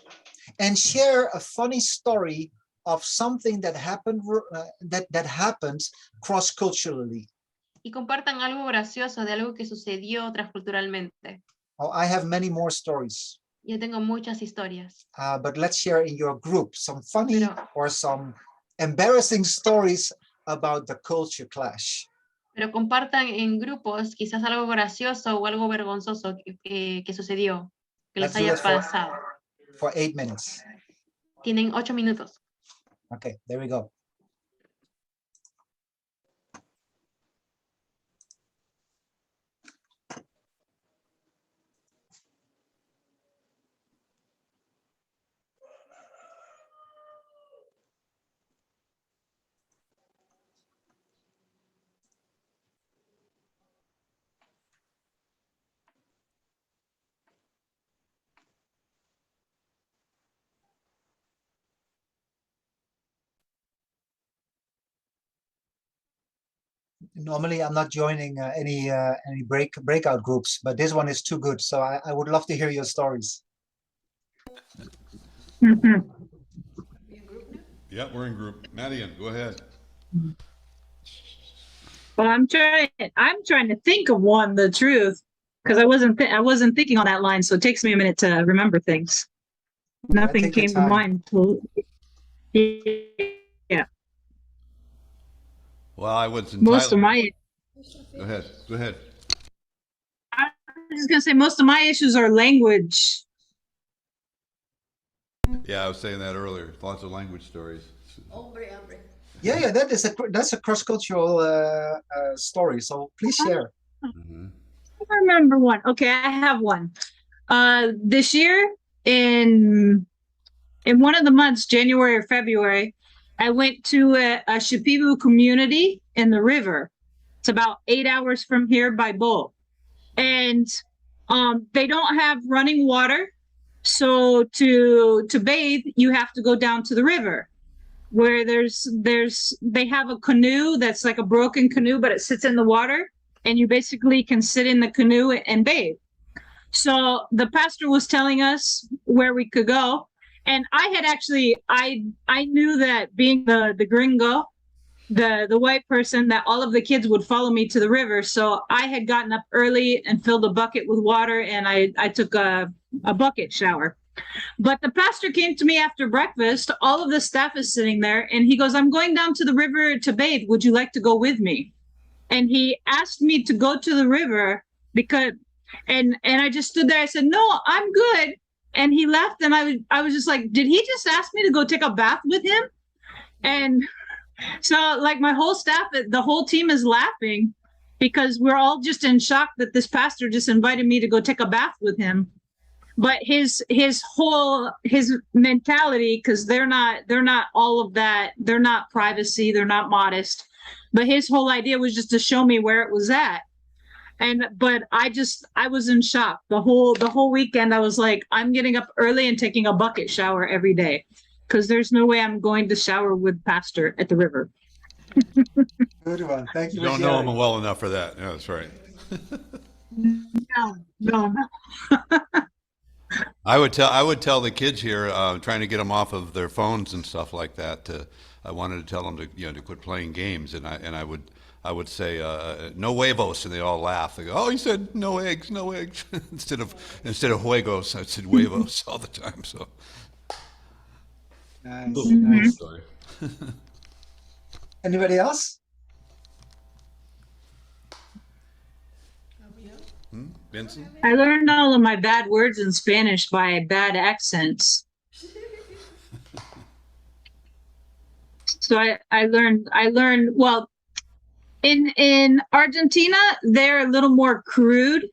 S3: And share a funny story of something that happened that happened cross-culturally.
S4: Y compartan algo gracioso de algo que sucedió transculturalmente.
S3: Oh, I have many more stories.
S4: Yo tengo muchas historias.
S3: But let's share in your group some funny or some embarrassing stories about the culture clash.
S4: Pero compartan en grupos quizás algo gracioso o algo vergonzoso que sucedió, que les
S3: Let's do
S4: haya
S3: that
S4: pasado.
S3: for 8 minutes.
S4: Tienen 8 minutos.
S3: Okay, there we go. Normally, I'm not joining any breakout groups, but this one is too good. So I would love to hear your stories.
S1: Yeah, we're in group. Madian, go ahead.
S8: Well, I'm trying to think of one, the truth, because I wasn't thinking on that line, so it takes me a minute to remember things. Nothing
S3: take your
S8: came to
S3: time.
S8: mind. Yeah.
S1: Well, I was in
S8: Most of
S1: Thailand.
S8: my
S1: Go ahead. Go ahead.
S8: I was just gonna say most of my issues are language.
S1: Yeah, I was saying that earlier. Lots of language stories.
S3: Yeah, that's a cross-cultural story. So please share.
S8: I remember one. Okay, I have one. This year in one of the months, January or February, I went to a Shipibo community in the river. It's about 8 hours from here by boat. And they don't have running water. So to bathe, you have to go down to the river where they have a canoe that's like a broken canoe, but it sits in the water and you basically can sit in the canoe and bathe. So the pastor was telling us where we could go. And I had actually, I knew that being the gringo, the white person, that all of the kids would follow me to the river. So I had gotten up early and filled a bucket with water and I took a bucket shower. But the pastor came to me after breakfast. All of the staff is sitting there and he goes, I'm going down to the river to bathe. Would you like to go with me? And he asked me to go to the river because, and I just stood there. I said, no, I'm good. And he left and I was just like, did he just ask me to go take a bath with him? And so like my whole staff, the whole team is laughing because we're all just in shock that this pastor just invited me to go take a bath with him. But his mentality, because they're not all of that, they're not privacy, they're not modest, but his whole idea was just to show me where it was at. But I was in shock the whole weekend. I was like, I'm getting up early and taking a bucket shower every day because there's no way I'm going to shower with pastor at the river.
S3: Good one. Thank you.
S1: You don't know him well enough for that. Yeah, that's right.
S8: No.
S1: I would tell the kids here, trying to get them off of their phones and stuff like that. I wanted to tell them to quit playing games, and I would say no huevos, and they all laugh. They go, "Oh, he said no eggs, no eggs," instead of juegos. I said huevos all the time. So,
S3: Nice.
S1: Story.
S3: Anybody else?
S1: Vincent?
S8: I learned all of my bad words in Spanish by bad accents. So I learned well in Argentina they're a little more crude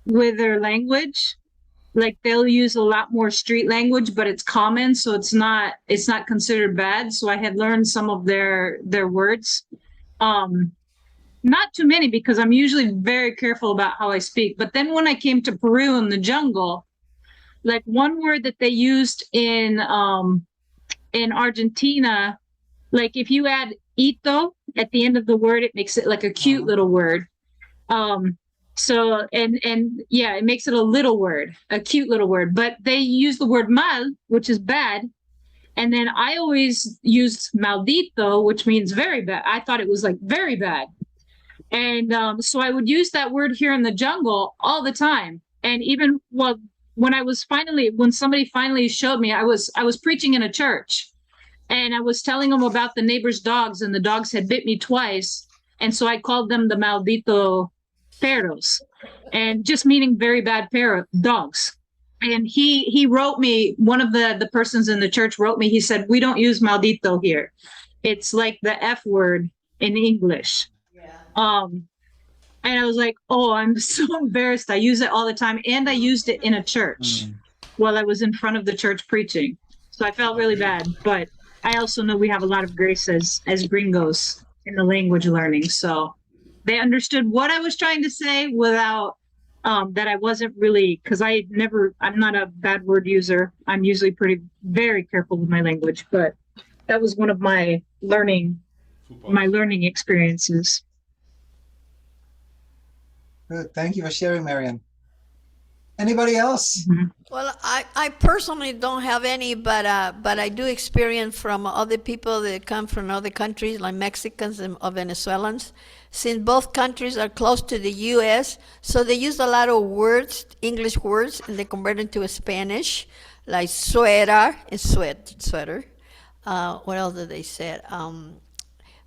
S8: with their language. Like they'll use a lot more street language, but it's common, so it's not considered bad. So I had learned some of their words. Not too many because I'm usually very careful about how I speak. But then when I came to Peru in the jungle, like one word that they used in Argentina, like if you add ito at the end of the word, it makes it like a cute little word. So and yeah, it makes it a little word, a cute little word. But they use the word mal, which is bad. And then I always used maldito, which means very bad. I thought it was like very bad. And so I would use that word here in the jungle all the time. And even when somebody finally showed me, I was preaching in a church and I was telling them about the neighbor's dogs and the dogs had bit me twice. And so I called them the maldito perros, and just meaning very bad dogs. And he wrote me, one of the persons in the church wrote me, he said, we don't use maldito here. It's like the F word in English. And I was like, oh, I'm so embarrassed. I use it all the time. And I used it in a church while I was in front of the church preaching. So I felt really bad. But I also know we have a lot of grace as gringos in the language learning. So they understood what I was trying to say without that I wasn't really, because I'm not a bad word user. I'm usually very careful with my language. But that was one of my learning experiences.
S3: Good. Thank you for sharing, Marian. Anybody else?
S17: Well, I personally don't have any, but I do experience from other people that come from other countries, like Mexicans or Venezuelans. Since both countries are close to the U.S., so they use a lot of words, English words, and they convert into Spanish, like suéter is sweater. What else did they say?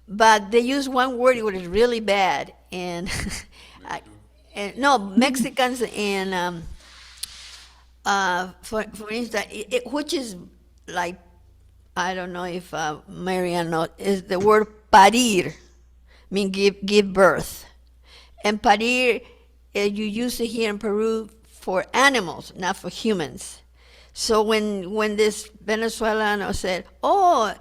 S17: But they use one word which is really bad, and no, Mexicans and for instance, which is like, I don't know if Marian knows, is the word parir, mean give birth. And parir, you use it here in Peru for animals, not for humans. So when this Venezuelan said, oh,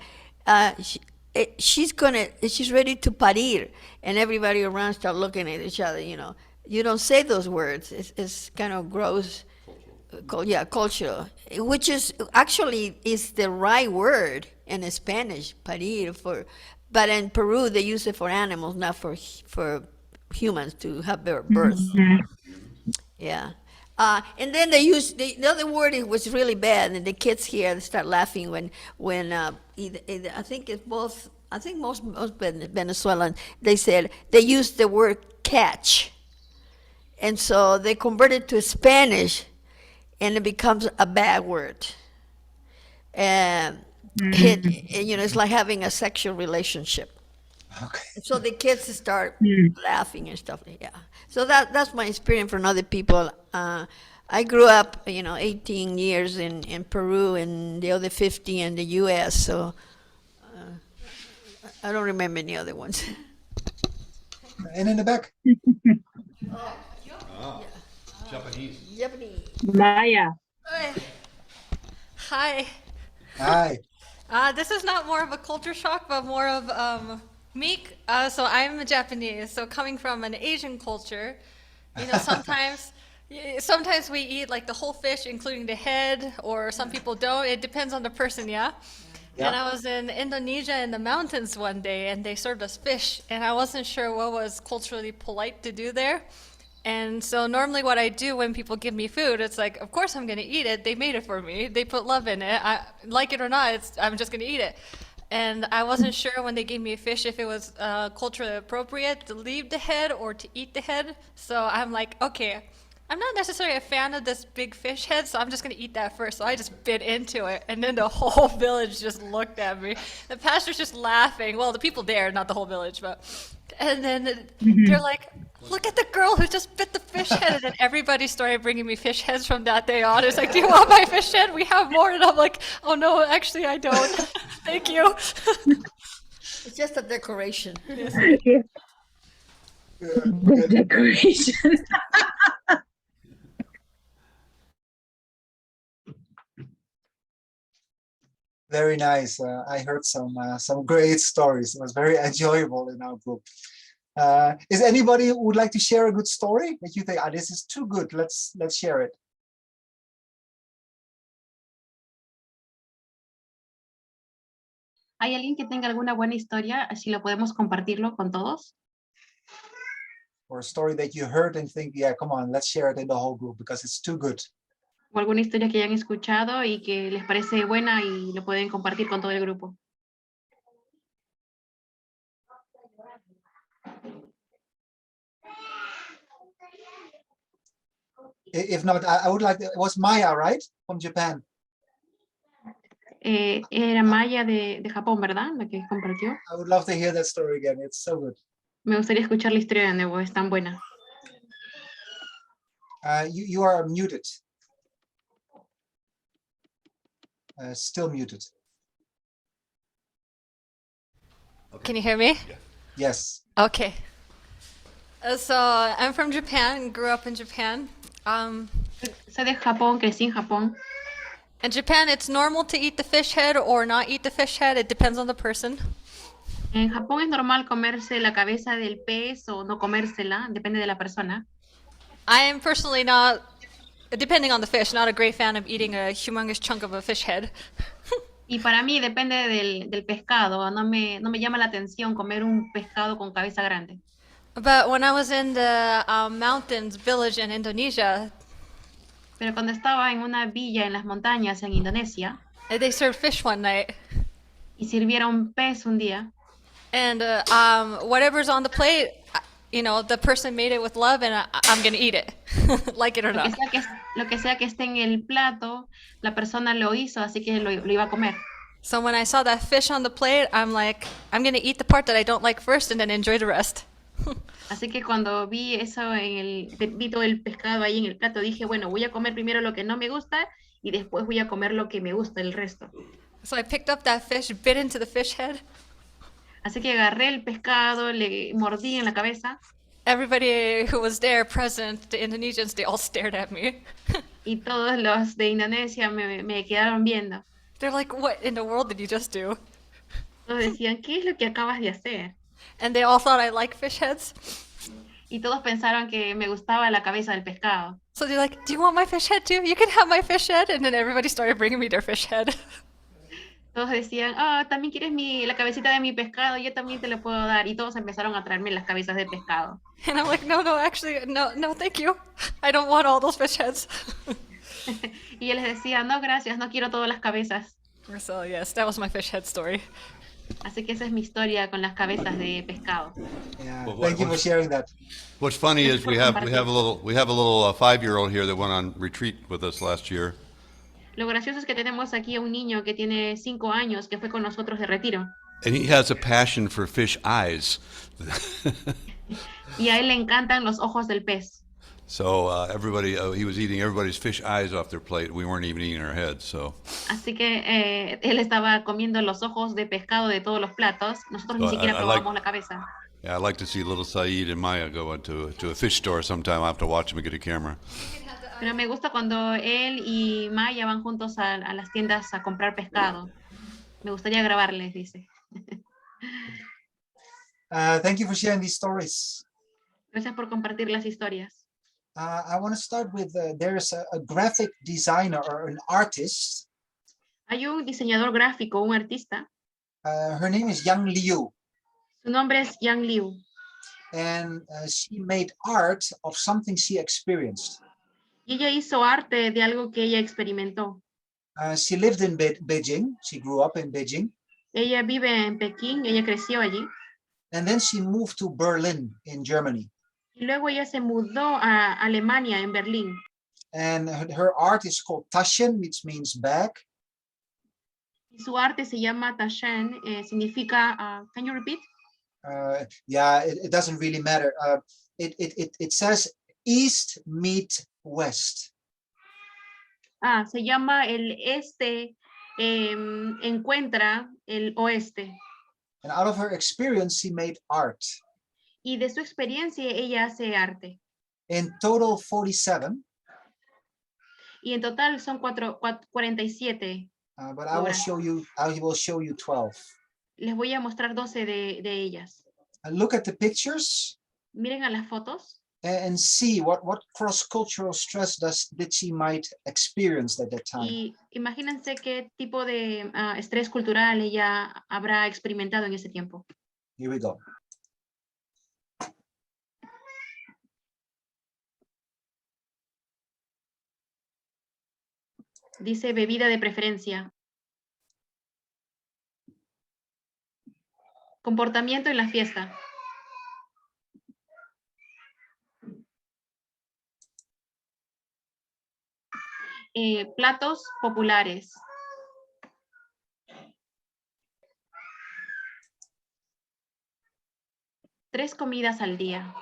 S17: she's ready to parir, and everybody around start looking at each other, you don't say those words. It's kind of gross. Cultural, which is actually is the right word in Spanish, parir, but in Peru they use it for animals, not for humans to have their birth. Yeah. And then they use the other word was really bad, and the kids here they start laughing when I think most Venezuelan, they said they used the word catch, and so they converted to Spanish, and it becomes a bad word. And it's like having a sexual relationship.
S3: Okay.
S17: So the kids start laughing and stuff. Yeah. So that's my experience from other people. I grew up, 18 years in Peru and the other 50 in the U.S. So I don't remember any other ones.
S3: And in the back.
S1: Japanese.
S8: Maya.
S20: Hi.
S3: Hi.
S20: This is not more of a culture shock, but more of meek. So I'm Japanese. So coming from an Asian culture, sometimes we eat like the whole fish, including the head, or some people don't. It depends on the person, yeah? And I was in Indonesia in the mountains one day, and they served us fish, and I wasn't sure what was culturally polite to do there. And so normally what I do when people give me food, it's like, of course I'm going to eat it. They made it for me. They put love in it. I like it or not, I'm just going to eat it. And I wasn't sure when they gave me a fish if it was culturally appropriate to leave the head or to eat the head. So I'm like, okay, I'm not necessarily a fan of this big fish head, so I'm just going to eat that first. So I just bit into it, and then the whole village just looked at me. The pastor's just laughing. Well, the people there, not the whole village, but... And then they're like, look at the girl who just bit the fish head. And then everybody started bringing me fish heads from that day on. It's like, do you want my fish head? We have more. And I'm like, oh no, actually I don't. Thank you.
S17: It's just a decoration.
S8: The decoration.
S3: Very nice. I heard some great stories. It was very enjoyable in our group. Is anybody who would like to share a good story that you think, this is too good? Let's share it.
S4: ¿Hay alguien que tenga alguna buena historia? Así lo podemos compartirlo con todos.
S3: Or a story that you heard and think, yeah, come on, let's share it in the whole group because it's too good.
S4: O alguna historia que hayan escuchado y que les parece buena y lo pueden compartir con todo el grupo.
S3: If not, I would like, it was Maya, right? From Japan.
S4: Era Maya de Japón, ¿verdad? La que compartió.
S3: I would love to hear that story again. It's so good.
S4: Me gustaría escuchar la historia de nuevo, es tan buena.
S3: You are muted. Still muted.
S20: Can you hear me?
S3: Yes.
S20: Okay. So I'm from Japan, grew up in Japan.
S4: Soy de Japón, crecí en Japón.
S20: In Japan, it's normal to eat the fish head or not eat the fish head. It depends on the person.
S4: En Japón es normal comerse la cabeza del pez o no comérsela, depende de la persona.
S20: I am personally not, depending on the fish, not a great fan of eating a humongous chunk of a fish head.
S4: Y para mí depende del pescado, no me llama la atención comer un pescado con cabeza grande.
S20: But when I was in the mountains village in Indonesia,
S4: Pero cuando estaba en una villa en las montañas en Indonesia,
S20: they served fish one night.
S4: Y sirvieron pez un día.
S20: And whatever's on the plate, you know, the person made it with love, and I'm gonna eat it, like it or not.
S4: Lo que sea que esté en el plato, la persona lo hizo, así que lo iba a comer.
S20: So when I saw that fish on the plate, I'm like, I'm gonna eat the part that I don't like first, and then enjoy the rest.
S4: Así que cuando vi eso vi todo el pescado ahí en el plato, dije, bueno, voy a comer primero lo que no me gusta y después voy a comer lo que me gusta, el resto.
S20: So I picked up that fish, bit into the fish head.
S4: Así que agarré el pescado, le mordí en la cabeza.
S20: Everybody who was there present, the Indonesians, they all stared at me.
S4: Y todos los de Indonesia me quedaron viendo.
S20: They're like, what in the world did you just do?
S4: Todos decían, ¿qué es lo que acabas de hacer?
S20: And they all thought I like fish heads.
S4: Y todos pensaron que me gustaba la cabeza del pescado.
S20: So they're like, do you want my fish head too? You can have my fish head. And then everybody started bringing me their fish head.
S4: Todos decían, ¿también quieres la cabecita de mi pescado? Yo también te lo puedo dar. Y todos empezaron a traerme las cabezas de pescado.
S20: And I'm like, no, actually, no, thank you. I don't want all those fish heads.
S4: Y yo les decía, no, gracias, no quiero todas las cabezas.
S20: So yes, that was my fish head story.
S4: Así que esa es mi historia con las cabezas de pescado.
S3: Yeah, thank you for sharing that.
S1: What's funny is we have a little 5-year-old here that went on retreat with us last year.
S4: Lo gracioso es que tenemos aquí a un niño que tiene 5 años que fue con nosotros de retiro.
S1: And he has a passion for fish eyes.
S4: Y a él le encantan los ojos del pez.
S1: So he was eating everybody's fish eyes off their plate. We weren't even eating our heads. So.
S4: Así que él estaba comiendo los ojos de pescado de todos los platos. Nosotros ni siquiera probamos la cabeza.
S1: Yeah, I'd like to see little Saeed and Maya go to a fish store sometime. I'll have to watch them and get a camera.
S4: Pero me gusta cuando él y Maya van juntos a las tiendas a comprar pescado. Me gustaría grabarles, dice.
S3: Thank you for sharing these stories.
S4: Gracias por compartir las historias.
S3: I want to start with, there's a graphic designer or an artist.
S4: Hay un diseñador gráfico, un artista.
S3: Her name is Yang Liu.
S4: Su nombre es Yang Liu.
S3: And she made art of something she experienced.
S4: Y ella hizo arte de algo que ella experimentó.
S3: She lived in Beijing. She grew up in Beijing.
S4: Ella vive en Pekín, ella creció allí.
S3: And then she moved to Berlin in Germany.
S4: Y luego ella se mudó a Alemania, en Berlín.
S3: And her art is called Taschen, which means bag.
S4: Y su arte se llama Taschen, significa, can you repeat?
S3: Yeah, it doesn't really matter. It says East meet West.
S4: Se llama el este encuentra el oeste.
S3: And out of her experience, she made art.
S4: Y de su experiencia, ella hace arte.
S3: In total, 47.
S4: Y en total son 47.
S3: But I will show you 12.
S4: Les voy a mostrar 12 de ellas.
S3: Look at the pictures.
S4: Miren a las fotos.
S3: And see what cross-cultural stress did she might experience at that time.
S4: Y imagínense qué tipo de estrés cultural ella habrá experimentado en ese tiempo.
S3: Here we go.
S4: Dice bebida de preferencia. Comportamiento en la fiesta. Platos populares. 3 comidas al día.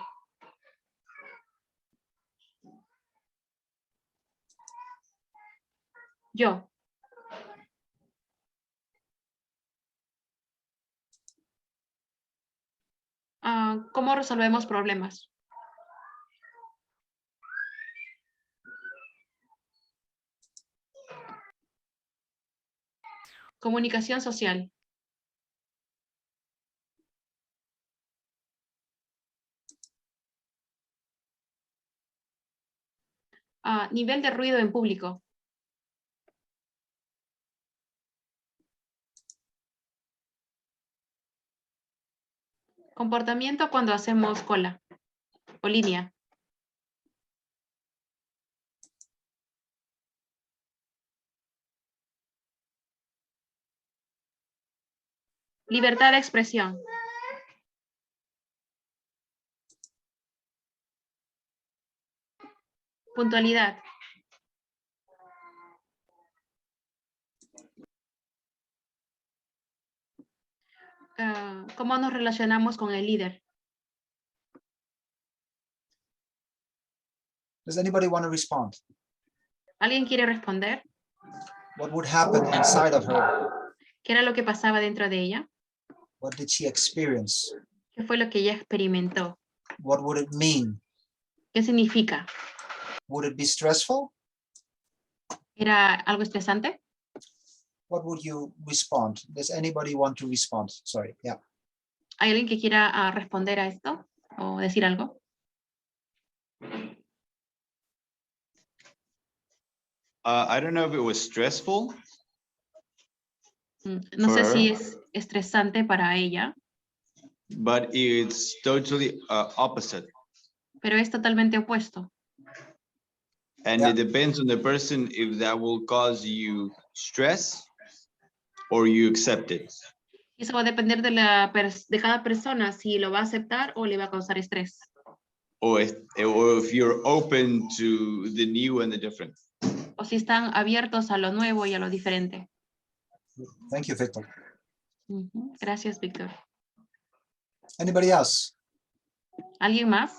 S4: Yo. ¿Cómo resolvemos problemas? Comunicación social. Nivel de ruido en público. Comportamiento cuando hacemos cola o línea. Libertad de expresión. Puntualidad. ¿Cómo nos relacionamos con el líder?
S3: Does anybody want to respond?
S4: ¿Alguien quiere responder?
S3: What would happen inside of her?
S4: ¿Qué era lo que pasaba dentro de ella?
S3: What did she experience?
S4: ¿Qué fue lo que ella experimentó?
S3: What would it mean?
S4: ¿Qué significa?
S3: Would it be stressful?
S4: ¿Era algo estresante?
S3: What would you respond? Does anybody want to respond? Sorry, yeah.
S4: ¿Hay alguien que quiera responder a esto o decir algo?
S10: I don't know if it was stressful.
S4: No sé si es estresante para ella,
S10: But it's totally opposite.
S4: pero es totalmente opuesto.
S10: And it depends on the person if that will cause you stress or you accept it.
S4: Eso va a depender de cada persona, si lo va a aceptar o le va a causar estrés.
S10: Or if you're open to the new and the different.
S4: O si están abiertos a lo nuevo y a lo diferente.
S3: Thank you, Victor.
S4: Gracias, Víctor.
S3: Anybody else?
S4: ¿Alguien más?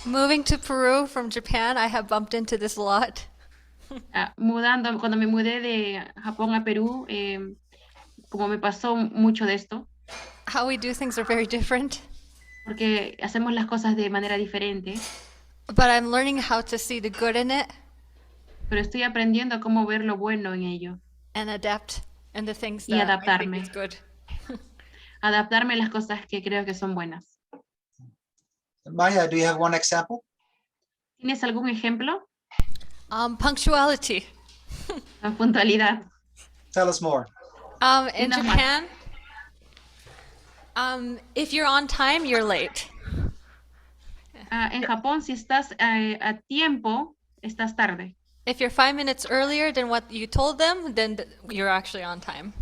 S20: Moving to Peru from Japan, I have bumped into this a lot.
S4: Cuando me mudé de Japón a Perú, como me pasó mucho de esto.
S20: How we do things are very different.
S4: Porque hacemos las cosas de manera diferente.
S20: But I'm learning how to see the good in it.
S4: Pero estoy aprendiendo cómo ver lo bueno en ello.
S20: And adapt in the things
S4: Y
S20: that
S4: adaptarme.
S20: I think is good.
S4: Adaptarme a las cosas que creo que son buenas.
S3: Maya, do you have one example?
S4: ¿Tienes algún ejemplo?
S20: Punctuality.
S4: La puntualidad.
S3: Tell us more.
S20: In Japan, if you're on time, you're late.
S4: En Japón, si estás a tiempo, estás tarde.
S20: If you're 5 minutes earlier than what you told them, then you're actually on time.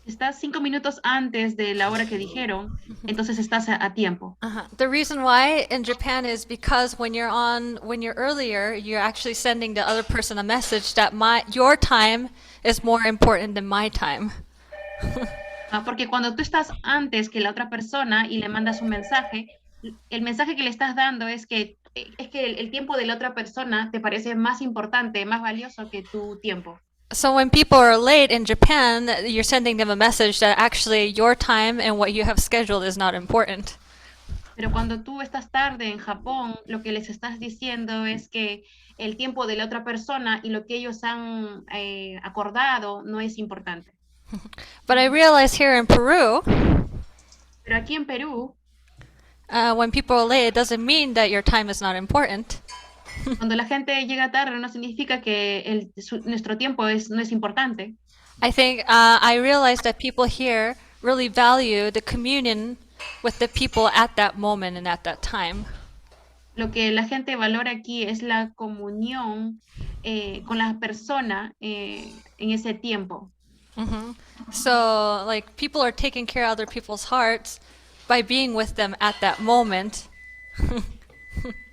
S4: Si estás 5 minutos antes de la hora que dijeron, entonces estás a tiempo.
S20: The reason why in Japan is because when you're earlier, you're actually sending the other person a message that your time is more important than my time.
S4: Porque cuando tú estás antes que la otra persona y le mandas un mensaje, el mensaje que le estás dando es que el tiempo de la otra persona te parece más importante, más valioso que tu tiempo.
S20: So when people are late in Japan, you're sending them a message that actually your time and what you have scheduled is not important.
S4: Pero cuando tú estás tarde en Japón, lo que les estás diciendo es que el tiempo de la otra persona y lo que ellos han acordado no es importante.
S20: But I realize here in Peru,
S4: pero aquí en Perú,
S20: when people are late, it doesn't mean that your time is not important.
S4: Cuando la gente llega tarde no significa que nuestro tiempo no es importante.
S20: I think I realized that people here really value the communion with the people at that moment and at that time.
S4: Lo que la gente valora aquí es la comunión con la persona en ese tiempo.
S20: So, like, people are taking care of other people's hearts by being with them at that moment.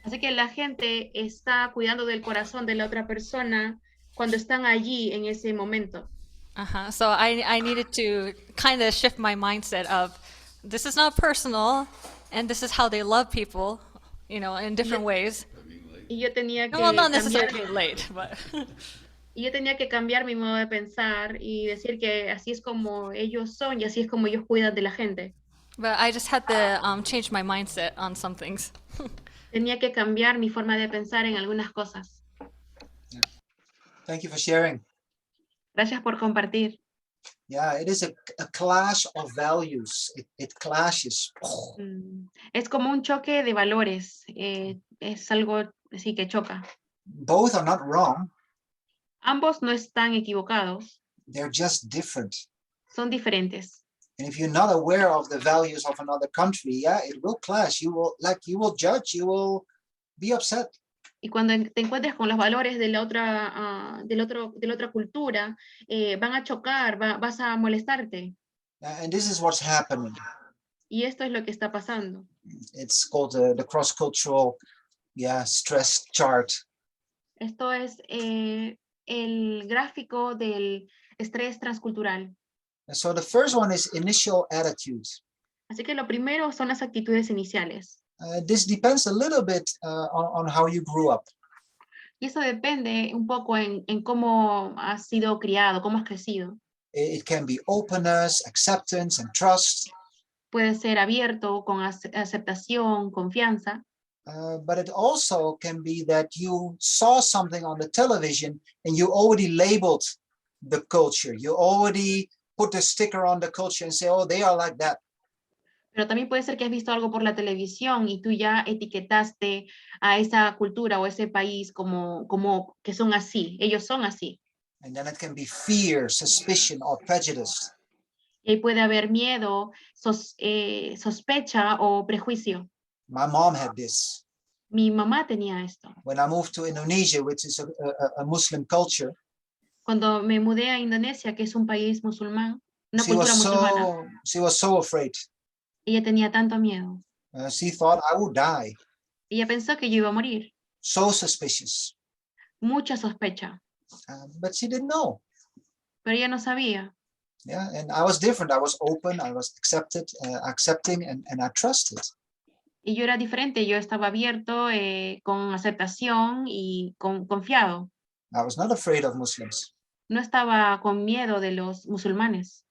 S4: Así que la gente está cuidando del corazón de la otra persona cuando están allí en ese momento.
S20: So I needed to kind of shift my mindset of this is not personal, and this is how they love people, in different ways.
S4: Y yo tenía que
S20: Well, not
S4: cambiar,
S20: necessarily late, but
S4: y yo tenía que cambiar mi modo de pensar y decir que así es como ellos son y así es como ellos cuidan de la gente.
S20: but I just had to change my mindset on some things.
S4: Tenía que cambiar mi forma de pensar en algunas cosas.
S3: Thank you for sharing.
S4: Gracias por compartir.
S3: Yeah, it is a clash of values. It clashes.
S4: Es como un choque de valores. Es algo así que choca.
S3: Both are not wrong.
S4: Ambos no están equivocados.
S3: They're just different.
S4: Son diferentes.
S3: And if you're not aware of the values of another country, yeah, it will clash. You will judge, you will be upset.
S4: Y cuando te encuentres con los valores de la otra cultura, van a chocar, vas a molestarte.
S3: And this is what's happening.
S4: Y esto es lo que está pasando.
S3: It's called the cross-cultural, stress chart.
S4: Esto es el gráfico del estrés transcultural.
S3: So the first one is initial attitude.
S4: Así que lo primero son las actitudes iniciales.
S3: This depends a little bit on how you grew up.
S4: Y eso depende un poco en cómo has sido criado, cómo has crecido.
S3: It can be openness, acceptance, and trust.
S4: Puede ser abierto, con aceptación, confianza.
S3: But it also can be that you saw something on the television and you already labeled the culture. You already put the sticker on the culture and say, oh, they are like that.
S4: Pero también puede ser que has visto algo por la televisión y tú ya etiquetaste a esa cultura o ese país como que son así, ellos son así.
S3: And then it can be fear, suspicion, or prejudice.
S4: Y ahí puede haber miedo, sospecha o prejuicio.
S3: My mom had this.
S4: Mi mamá tenía esto.
S3: When I moved to Indonesia, which is a Muslim culture,
S4: cuando me mudé a Indonesia, que es un país musulmán, una cultura musulmana,
S3: she was so afraid.
S4: Ella tenía tanto miedo.
S3: She thought I would die.
S4: Ella pensó que yo iba a morir.
S3: So suspicious.
S4: Mucha sospecha.
S3: But she didn't know.
S4: Pero ella no sabía.
S3: Yeah, and I was different. I was open. I was accepting, and I trusted.
S4: Y yo era diferente. Yo estaba abierto, con aceptación y confiado.
S3: I was not afraid of Muslims.
S4: No estaba con miedo de los musulmanes.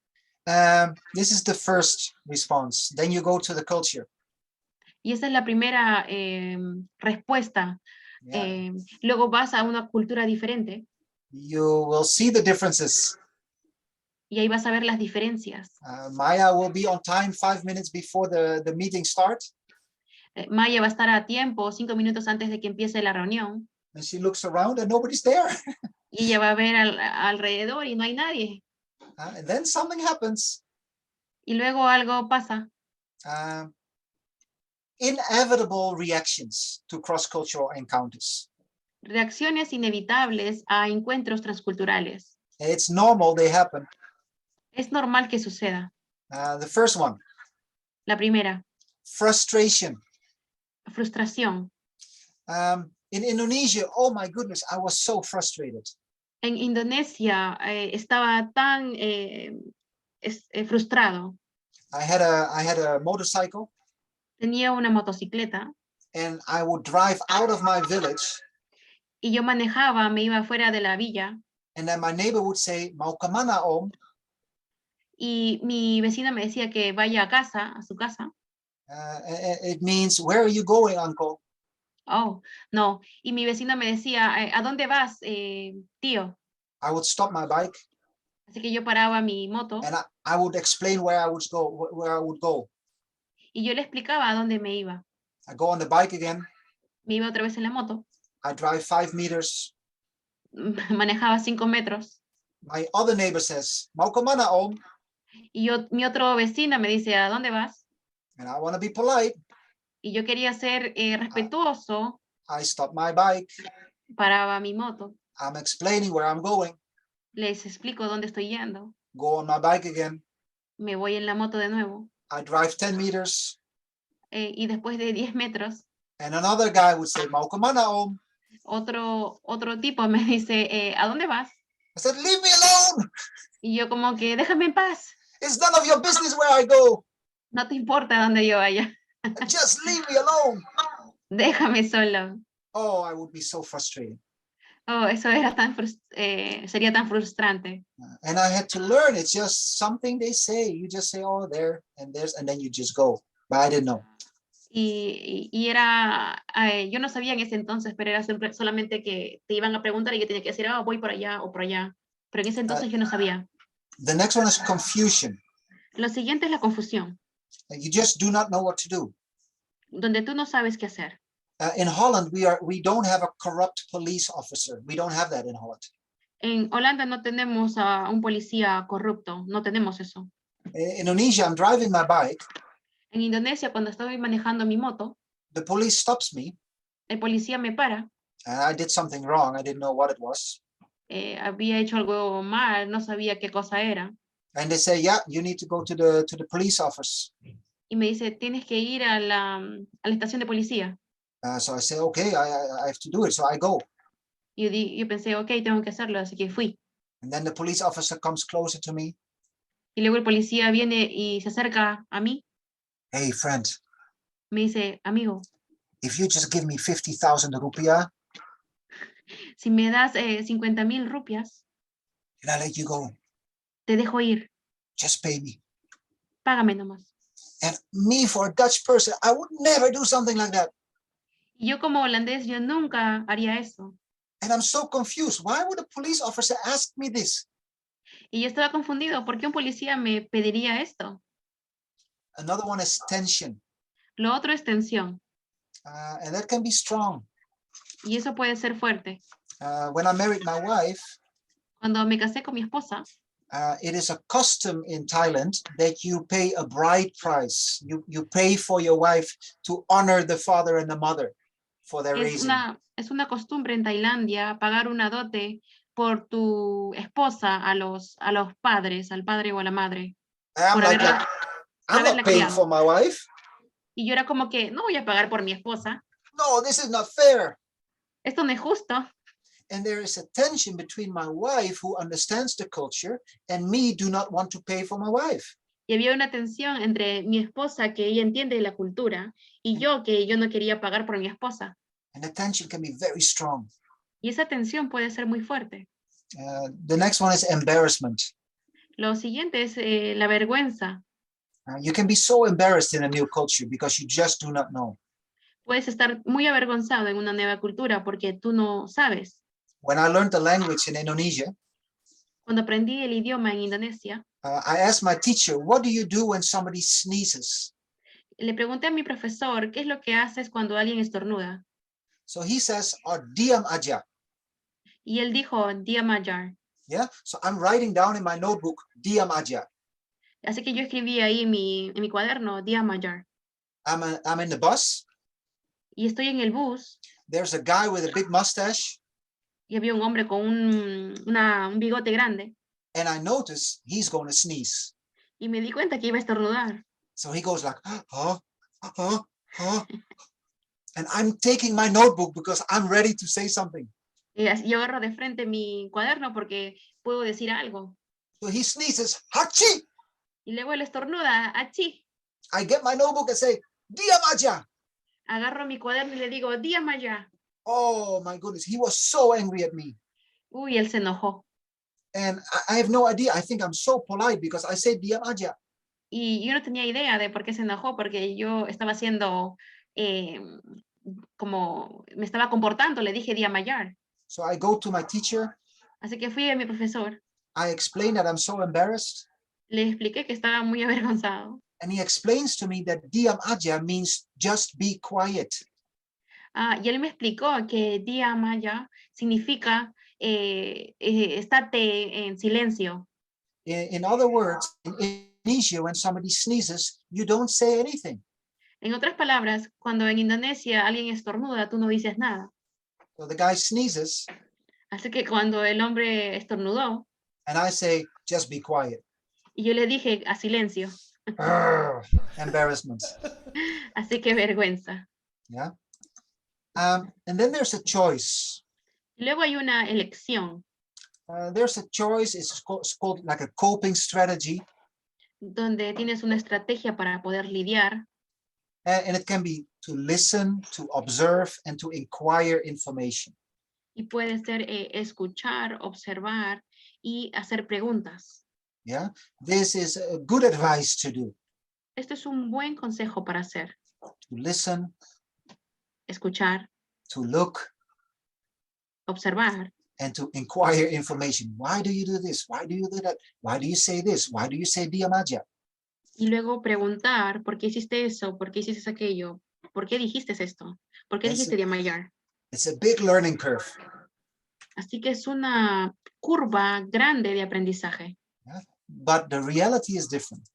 S3: This is the first response. Then you go to the culture.
S4: Y esa es la primera respuesta.
S3: Yeah.
S4: Luego vas a una cultura diferente.
S3: You will see the differences.
S4: Y ahí vas a ver las diferencias.
S3: Maya will be on time 5 minutes before the meeting starts.
S4: Maya va a estar a tiempo 5 minutos antes de que empiece la reunión.
S3: And she looks around and nobody's there.
S4: Y ella va a ver alrededor y no hay nadie.
S3: And then something happens.
S4: Y luego algo pasa.
S3: Inevitable reactions to cross-cultural encounters.
S4: Reacciones inevitables a encuentros transculturales.
S3: It's normal, they happen.
S4: Es normal que suceda.
S3: The first one.
S4: La primera.
S3: Frustration.
S4: Frustración.
S3: In Indonesia, oh my goodness, I was so frustrated.
S4: En Indonesia estaba tan frustrado.
S3: I had a motorcycle.
S4: Tenía una motocicleta.
S3: And I would drive out of my village.
S4: Y yo manejaba, me iba fuera de la villa.
S3: And then my neighbor would say, "Mau kemana, Om?"
S4: Y mi vecina me decía que vaya a casa, a su casa.
S3: It means, where are you going, uncle?
S4: Oh, no. Y mi vecina me decía, ¿a dónde vas, tío?
S3: I would stop my bike.
S4: Así que yo paraba mi moto.
S3: And I would explain where I would go.
S4: Y yo le explicaba a dónde me iba.
S3: I go on the bike again.
S4: Me iba otra vez en la moto.
S3: I drive 5 meters.
S4: Manejaba 5 metros.
S3: My other neighbor says, "Mau kemana, Om?"
S4: Y mi otro vecina me dice, ¿a dónde vas?
S3: And I want to be polite.
S4: Y yo quería ser respetuoso.
S3: I stop my bike.
S4: Paraba mi moto.
S3: I'm explaining where I'm going.
S4: Les explico dónde estoy yendo.
S3: Go on my bike again.
S4: Me voy en la moto de nuevo.
S3: I drive 10 meters.
S4: Y después de 10 metros.
S3: And another guy would say, "Mau kemana, Om?"
S4: Otro tipo me dice, ¿a dónde vas?
S3: I said, "Leave me alone."
S4: Y yo como que, déjame en paz.
S3: It's none of your business where I go.
S4: No te importa dónde yo vaya.
S3: Just leave me alone.
S4: Déjame solo.
S3: Oh, I would be so frustrated.
S4: Oh, eso era sería tan frustrante.
S3: And I had to learn. It's just something they say. You just say, oh, there and there's, and then you just go. But I didn't know.
S4: Y era, yo no sabía en ese entonces, pero era solamente que te iban a preguntar y yo tenía que decir, voy por allá o por allá. Pero en ese entonces yo no sabía.
S3: The next one is confusion.
S4: Lo siguiente es la confusión.
S3: You just do not know what to do.
S4: Donde tú no sabes qué hacer.
S3: In Holland, we don't have a corrupt police officer. We don't have that in Holland.
S4: En Holanda no tenemos a un policía corrupto, no tenemos eso.
S3: In Indonesia, I'm driving my bike.
S4: En Indonesia, cuando estoy manejando mi moto,
S3: the police stops me.
S4: El policía me para.
S3: I did something wrong. I didn't know what it was.
S4: Había hecho algo mal, no sabía qué cosa era.
S3: And they say, yeah, you need to go to the police office.
S4: Y me dice, tienes que ir a la estación de policía.
S3: So I say, okay, I have to do it. So I go.
S4: Yo pensé, okay, tengo que hacerlo, así que fui.
S3: And then the police officer comes closer to me.
S4: Y luego el policía viene y se acerca a mí.
S3: Hey, friend.
S4: Me dice, amigo.
S3: If you just give me 50,000 rupiah.
S4: Si me das 50,000 rupias.
S3: Then I let you go.
S4: Te dejo ir.
S3: Just pay me.
S4: Págame nomás.
S3: And me, for a Dutch person, I would never do something like that.
S4: Y yo como holandés, yo nunca haría eso.
S3: And I'm so confused. Why would a police officer ask me this?
S4: Y yo estaba confundido. ¿Por qué un policía me pediría esto?
S3: Another one is tension.
S4: Lo otro es tensión.
S3: And that can be strong.
S4: Y eso puede ser fuerte.
S3: When I married my wife,
S4: cuando me casé con mi esposa,
S3: it is a custom in Thailand that you pay a bride price. You pay for your wife to honor the father and the mother for their raising.
S4: Es una costumbre en Tailandia pagar una dote por tu esposa a los padres, al padre o a la madre.
S3: I'm not paying for my wife.
S4: Y yo era como que, no voy a pagar por mi esposa.
S3: No, this is not fair.
S4: Esto no es justo.
S3: And there is a tension between my wife, who understands the culture, and me do not want to pay for my wife.
S4: Y había una tensión entre mi esposa, que ella entiende la cultura, y yo, que yo no quería pagar por mi esposa.
S3: And the tension can be very strong.
S4: Y esa tensión puede ser muy fuerte.
S3: The next one is embarrassment.
S4: Lo siguiente es la vergüenza.
S3: You can be so embarrassed in a new culture because you just do not know.
S4: Puedes estar muy avergonzado en una nueva cultura porque tú no sabes.
S3: When I learned the language in Indonesia,
S4: cuando aprendí el idioma en Indonesia,
S3: I asked my teacher, what do you do when somebody sneezes?
S4: Le pregunté a mi profesor, ¿qué es lo que haces cuando alguien estornuda?
S3: So he says, diam aja.
S4: Y él dijo, diam aja.
S3: Yeah, so I'm writing down in my notebook, diam aja.
S4: Así que yo escribí ahí en mi cuaderno, diam aja.
S3: I'm in the bus.
S4: Y estoy en el bus.
S3: There's a guy with a big mustache.
S4: Y había un hombre con un bigote grande.
S3: And I noticed he's going to sneeze.
S4: Y me di cuenta que iba a estornudar.
S3: So he goes like, and I'm taking my notebook because I'm ready to say something.
S4: Y yo agarro de frente mi cuaderno porque puedo decir algo.
S3: So he sneezes, hachi.
S4: Y luego él estornuda, achí.
S3: I get my notebook and say, diam aja.
S4: Agarro mi cuaderno y le digo, diam aja.
S3: Oh my goodness, he was so angry at me.
S4: Uy, él se enojó.
S3: And I have no idea. I think I'm so polite because I said diam aja.
S4: Y yo no tenía idea de por qué se enojó, porque yo estaba haciendo como me estaba comportando, le dije diam aja.
S3: So I go to my teacher.
S4: Así que fui a mi profesor.
S3: I explained that I'm so embarrassed.
S4: Le expliqué que estaba muy avergonzado.
S3: And he explains to me that diam aja means just be quiet.
S4: Y él me explicó que diam aja significa estate en silencio.
S3: In other words, in Indonesia, when somebody sneezes, you don't say anything.
S4: En otras palabras, cuando en Indonesia alguien estornuda, tú no dices nada.
S3: So the guy sneezes.
S4: Así que cuando el hombre estornudó.
S3: And I say, just be quiet.
S4: Y yo le dije a silencio.
S3: Embarrassment.
S4: Así que vergüenza.
S3: Yeah. And then there's a choice.
S4: Luego hay una elección.
S3: There's a choice. It's called like a coping strategy.
S4: Donde tienes una estrategia para poder lidiar.
S3: And it can be to listen, to observe, and to inquire information.
S4: Y puede ser escuchar, observar y hacer preguntas.
S3: Yeah, this is a good advice to do.
S4: Este es un buen consejo para hacer.
S3: To listen,
S4: escuchar,
S3: to look,
S4: observar,
S3: and to inquire information. Why do you do this? Why do you do that? Why do you say this? Why do you say diamagia?
S4: Y luego preguntar, ¿por qué hiciste eso? ¿Por qué hiciste aquello? ¿Por qué dijiste esto? ¿Por qué dijiste diamayar?
S3: It's a big learning curve.
S4: Así que es una curva grande de aprendizaje.
S3: Yeah? But the reality is different.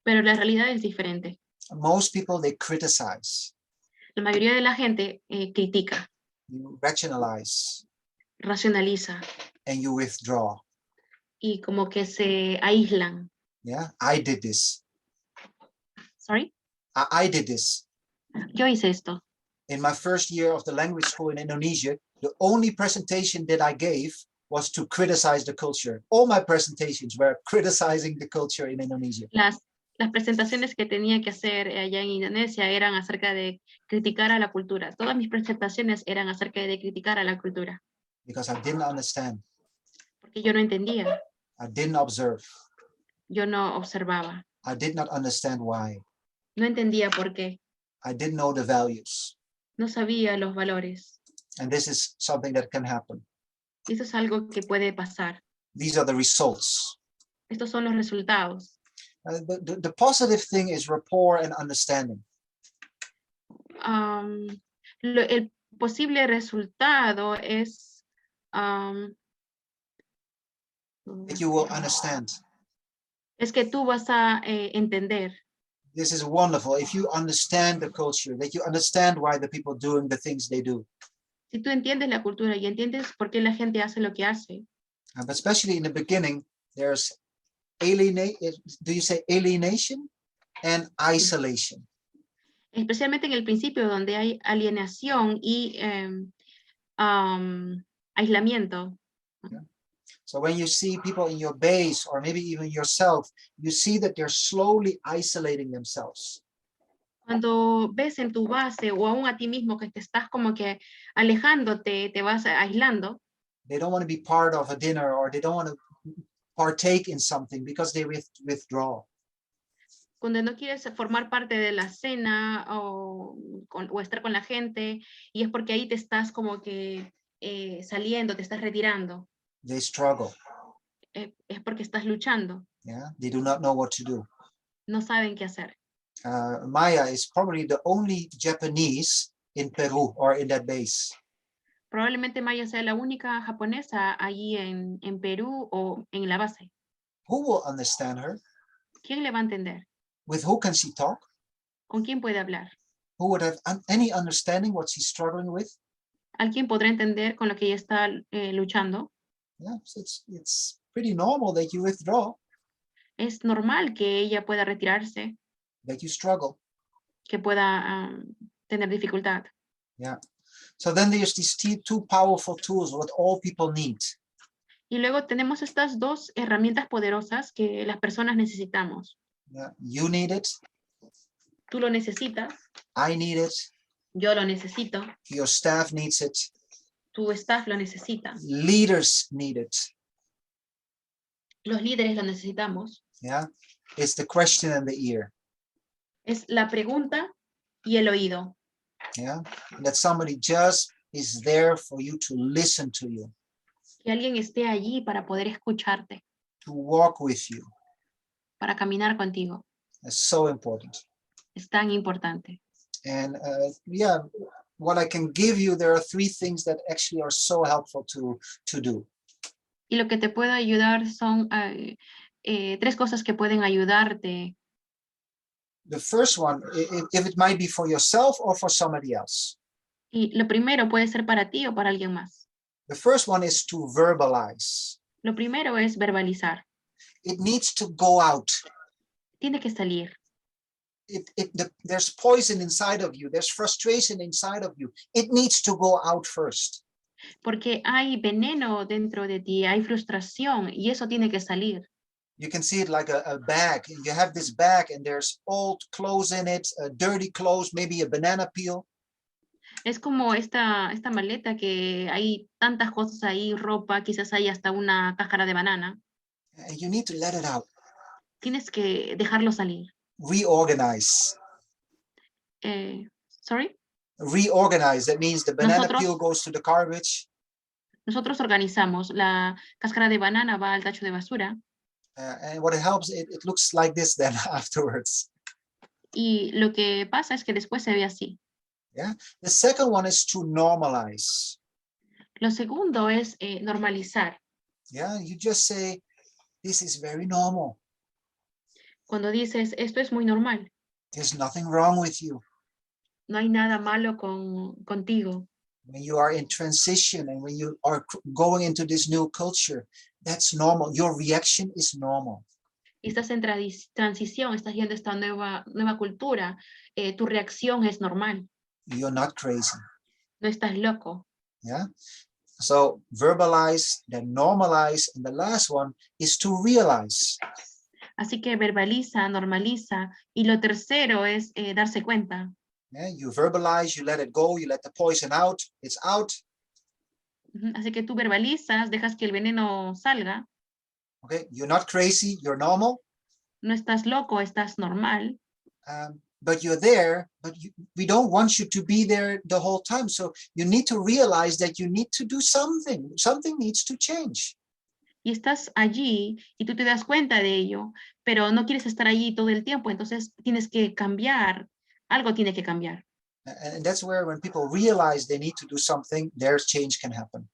S4: Pero la realidad es diferente.
S3: Most people, they criticize.
S4: La mayoría de la gente critica.
S3: You rationalize.
S4: Racionaliza.
S3: And you withdraw.
S4: Y como que se aíslan.
S3: Yeah, I did this.
S4: Sorry?
S3: I did this.
S4: Yo hice esto.
S3: In my first year of the language school in Indonesia, the only presentation that I gave was to criticize the culture. All my presentations were criticizing the culture in Indonesia.
S4: Las presentaciones que tenía que hacer allá en Indonesia eran acerca de criticar a la cultura. Todas mis presentaciones eran acerca de criticar a la cultura.
S3: Because I didn't understand.
S4: Porque yo no entendía.
S3: I didn't observe.
S4: Yo no observaba.
S3: I did not understand why.
S4: No entendía por qué.
S3: I didn't know the values.
S4: No sabía los valores.
S3: And this is something that can happen.
S4: Y eso es algo que puede pasar.
S3: These are the results.
S4: Estos son los resultados.
S3: The positive thing is rapport and understanding.
S4: El posible resultado es
S3: that you will understand.
S4: Es que tú vas a entender.
S3: This is wonderful. If you understand the culture, that you understand why the people doing the things they do.
S4: Si tú entiendes la cultura y entiendes por qué la gente hace lo que hace.
S3: But especially in the beginning, there's do you say alienation and isolation?
S4: Especialmente en el principio, donde hay alienación y aislamiento.
S3: Yeah. So when you see people in your base, or maybe even yourself, you see that they're slowly isolating themselves.
S4: Cuando ves en tu base o aún a ti mismo que te estás como que alejándote, te vas aislando.
S3: They don't want to be part of a dinner, or they don't want to partake in something because they withdraw.
S4: Cuando no quieres formar parte de la cena o estar con la gente, y es porque ahí te estás como que saliendo, te estás retirando.
S3: They struggle.
S4: Es porque estás luchando.
S3: Yeah, they do not know what to do.
S4: No saben qué hacer.
S3: Maya is probably the only Japanese in Peru or in that base.
S4: Probablemente Maya sea la única japonesa allí en Perú o en la base.
S3: Who will understand her?
S4: ¿Quién le va a entender?
S3: With who can she talk?
S4: ¿Con quién puede hablar?
S3: Who would have any understanding what she's struggling with?
S4: ¿Alguien podrá entender con lo que ella está luchando?
S3: Yeah, so it's pretty normal that you withdraw.
S4: Es normal que ella pueda retirarse.
S3: That you struggle.
S4: Que pueda tener dificultad.
S3: Yeah. So then there's these two powerful tools what all people need.
S4: Y luego tenemos estas dos herramientas poderosas que las personas necesitamos.
S3: Yeah. You need it.
S4: Tú lo necesitas.
S3: I need it.
S4: Yo lo necesito.
S3: Your staff needs it.
S4: Tu staff lo necesita.
S3: Leaders need it.
S4: Los líderes lo necesitamos.
S3: Yeah. It's the question and the ear.
S4: Es la pregunta y el oído.
S3: Yeah. That somebody just is there for you to listen to you.
S4: Que alguien esté allí para poder escucharte.
S3: To walk with you.
S4: Para caminar contigo.
S3: That's so important.
S4: Es tan importante.
S3: And yeah, what I can give you, there are three things that actually are so helpful to do.
S4: Y lo que te puede ayudar son tres cosas que pueden ayudarte.
S3: The first one, if it might be for yourself or for somebody else.
S4: Y lo primero puede ser para ti o para alguien más.
S3: The first one is to verbalize.
S4: Lo primero es verbalizar.
S3: It needs to go out.
S4: Tiene que salir.
S3: There's poison inside of you. There's frustration inside of you. It needs to go out first.
S4: Porque hay veneno dentro de ti, hay frustración y eso tiene que salir.
S3: You can see it like a bag. You have this bag and there's old clothes in it, dirty clothes, maybe a banana peel.
S4: Es como esta maleta que hay tantas cosas ahí, ropa, quizás hay hasta una cáscara de banana.
S3: And you need to let it out.
S4: Tienes que dejarlo salir.
S3: Reorganize.
S4: Sorry?
S3: Reorganize. That means the banana peel goes to the garbage.
S4: Nosotros organizamos. La cáscara de banana va al tacho de basura.
S3: And what it helps, it looks like this then afterwards.
S4: Y lo que pasa es que después se ve así.
S3: Yeah. The second one is to normalize.
S4: Lo segundo es normalizar.
S3: Yeah. You just say, this is very normal.
S4: Cuando dices, esto es muy normal.
S3: There's nothing wrong with you.
S4: No hay nada malo contigo.
S3: When you are in transition and when you are going into this new culture, that's normal. Your reaction is normal.
S4: Y estás en transición, estás yendo a esta nueva cultura. Tu reacción es normal.
S3: You're not crazy.
S4: No estás loco.
S3: Yeah. So verbalize, then normalize, and the last one is to realize.
S4: Así que verbaliza, normaliza, y lo tercero es darse cuenta.
S3: Yeah, you verbalize, you let it go, you let the poison out, it's out.
S4: Así que tú verbalizas, dejas que el veneno salga.
S3: Okay, you're not crazy, you're normal.
S4: No estás loco, estás normal.
S3: But you're there, but we don't want you to be there the whole time. So you need to realize that you need to do something. Something needs to change.
S4: Y estás allí y tú te das cuenta de ello, pero no quieres estar allí todo el tiempo, entonces tienes que cambiar. Algo tiene que cambiar.
S3: And that's where when people realize they need to do something, their change can happen.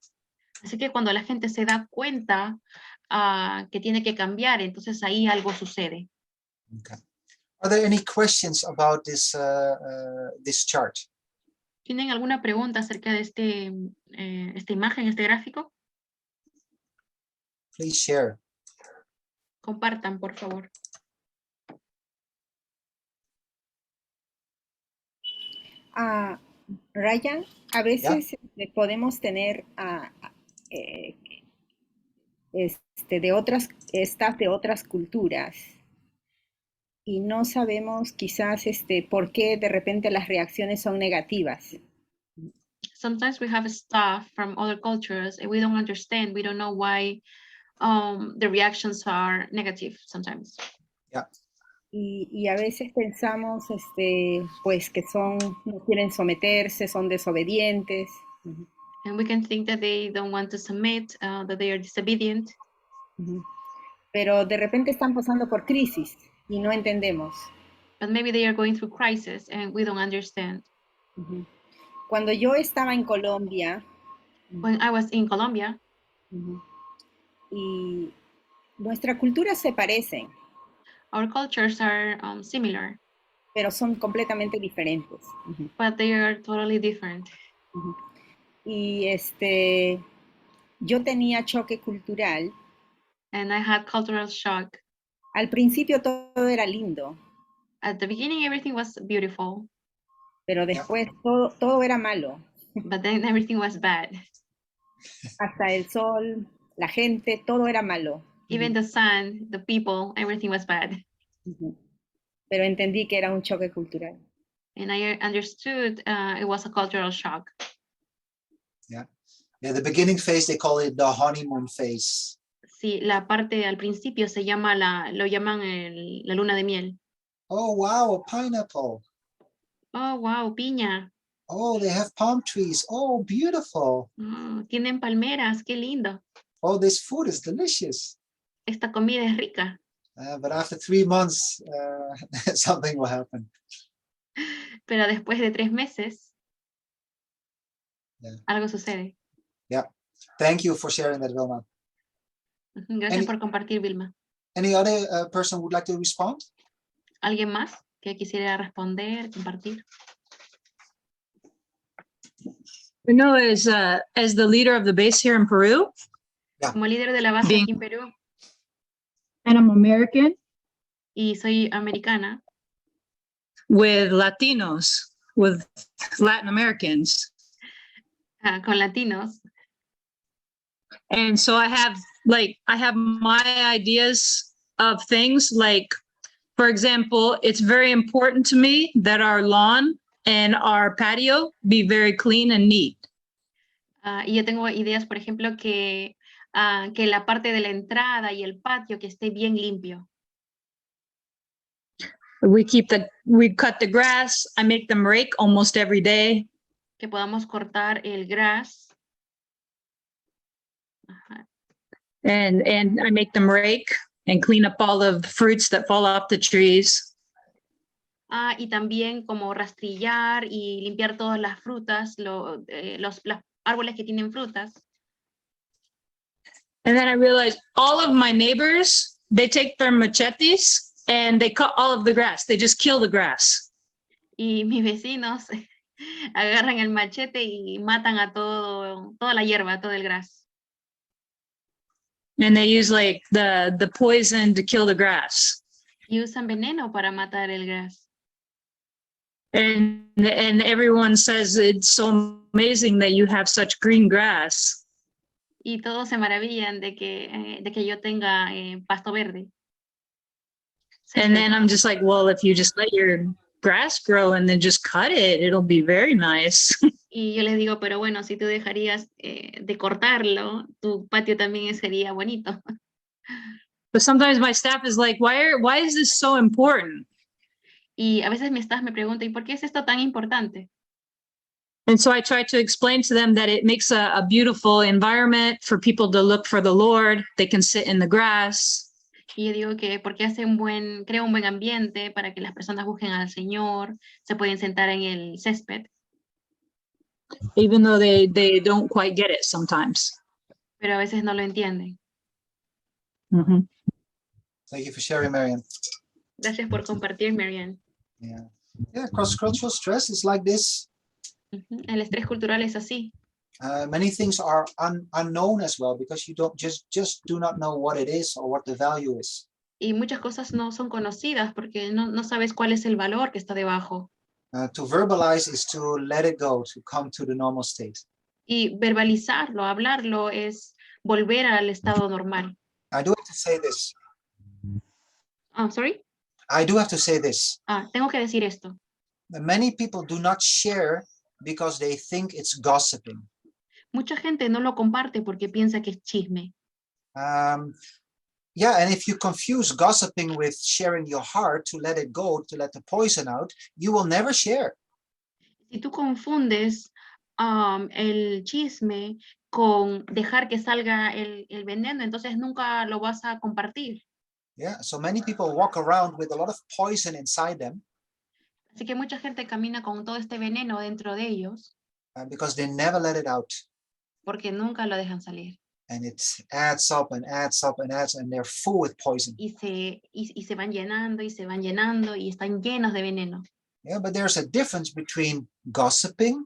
S4: Así que cuando la gente se da cuenta que tiene que cambiar, entonces ahí algo sucede.
S3: Okay. Are there any questions about this this chart?
S4: ¿Tienen alguna pregunta acerca de esta imagen, este gráfico?
S3: Please share.
S4: Compartan, por favor.
S2: Ryan, a veces podemos tener staff de otras culturas y no sabemos quizás por qué de repente las reacciones son negativas.
S4: Sometimes we have staff from other cultures and we don't understand, we don't know why the reactions are negative sometimes.
S3: Yeah.
S2: Y a veces pensamos pues que no quieren someterse, son desobedientes.
S4: And we can think that they don't want to submit, that they are disobedient.
S2: Pero de repente están pasando por crisis y no entendemos.
S4: But maybe they are going through crisis and we don't understand.
S2: Cuando yo estaba en Colombia,
S4: when I was in Colombia,
S2: y nuestras culturas se parecen.
S4: Our cultures are similar.
S2: Pero son completamente diferentes.
S4: But they are totally different.
S2: Y yo tenía choque cultural.
S4: And I had cultural shock.
S2: Al principio todo era lindo.
S4: At the beginning everything was beautiful.
S2: Pero después todo era malo.
S4: But then everything was bad.
S2: Hasta el sol, la gente, todo era malo.
S4: Even the sun, the people, everything was bad.
S2: Pero entendí que era un choque cultural.
S4: And I understood it was a cultural shock.
S3: Yeah. The beginning phase, they call it the honeymoon phase.
S4: Sí, la parte al principio se llama lo llaman la luna de miel.
S3: Oh, wow, a pineapple.
S4: Oh, wow, piña.
S3: Oh, they have palm trees. Oh, beautiful.
S4: Oh, tienen palmeras, qué lindo.
S3: Oh, this food is delicious.
S4: Esta comida es rica.
S3: But after 3 months, something will happen.
S4: Pero después de 3 meses, algo sucede.
S3: Yeah. Thank you for sharing that, Vilma.
S4: Gracias por compartir, Vilma.
S3: Any other person would like to respond?
S4: ¿Alguien más que quisiera responder, compartir?
S8: You know, as the leader of the base here in Peru,
S4: Como líder de la base aquí en Perú,
S8: and I'm American,
S4: y soy americana,
S8: with Latinos, with Latin Americans.
S4: Con latinos,
S8: And so I have my ideas of things. Like, for example, it's very important to me that our lawn and our patio be very clean and neat.
S4: Y yo tengo ideas, por ejemplo, que la parte de la entrada y el patio que esté bien limpio.
S8: We cut the grass. I make them rake almost every day.
S4: Que podamos cortar el grass.
S8: And I make them rake and clean up all of the fruits that fall off the trees.
S4: Y también como rastrillar y limpiar todas las frutas, los árboles que tienen frutas.
S8: And then I realized all of my neighbors, they take their machetes and they cut all of the grass. They just kill the grass.
S4: Y mis vecinos agarran el machete y matan a toda la hierba, todo el gras.
S8: And they use like the poison to kill the grass.
S4: Y usan veneno para matar el gras.
S8: And everyone says it's so amazing that you have such green grass.
S4: Y todos se maravillan de que yo tenga pasto verde.
S8: And then I'm just like, well, if you just let your grass grow and then just cut it, it'll be very nice.
S4: Y yo les digo, pero bueno, si tú dejarías de cortarlo, tu patio también sería bonito.
S8: But sometimes my staff is like, why is this so important?
S4: Y a veces mi staff me pregunta, ¿y por qué es esto tan importante?
S8: And so I try to explain to them that it makes a beautiful environment for people to look for the Lord. They can sit in the grass.
S4: Y yo digo que porque crea un buen ambiente para que las personas busquen al Señor, se pueden sentar en el césped.
S8: Even though they don't quite get it sometimes.
S4: Pero a veces no lo entienden.
S8: Mm-hmm.
S3: Thank you for sharing, Marian.
S4: Gracias por compartir, Marian.
S3: Yeah, cross-cultural stress is like this.
S4: El estrés cultural es así.
S3: Many things are unknown as well because you don't just do not know what it is or what the value is.
S4: Y muchas cosas no son conocidas porque no sabes cuál es el valor que está debajo.
S3: To verbalize is to let it go, to come to the normal state.
S4: Y verbalizarlo, hablarlo es volver al estado normal.
S3: I do have to say this.
S4: Oh, sorry?
S3: I do have to say this.
S4: Tengo que decir esto.
S3: Many people do not share because they think it's gossiping.
S4: Mucha gente no lo comparte porque piensa que es chisme.
S3: Yeah, and if you confuse gossiping with sharing your heart to let it go, to let the poison out, you will never share.
S4: Si tú confundes el chisme con dejar que salga el veneno, entonces nunca lo vas a compartir.
S3: Yeah, so many people walk around with a lot of poison inside them.
S4: Así que mucha gente camina con todo este veneno dentro de ellos.
S3: Because they never let it out.
S4: Porque nunca lo dejan salir.
S3: And it adds up and adds up and adds, and they're full with poison.
S4: Y se van llenando y se van llenando y están llenos de veneno.
S3: Yeah, but there's a difference between gossiping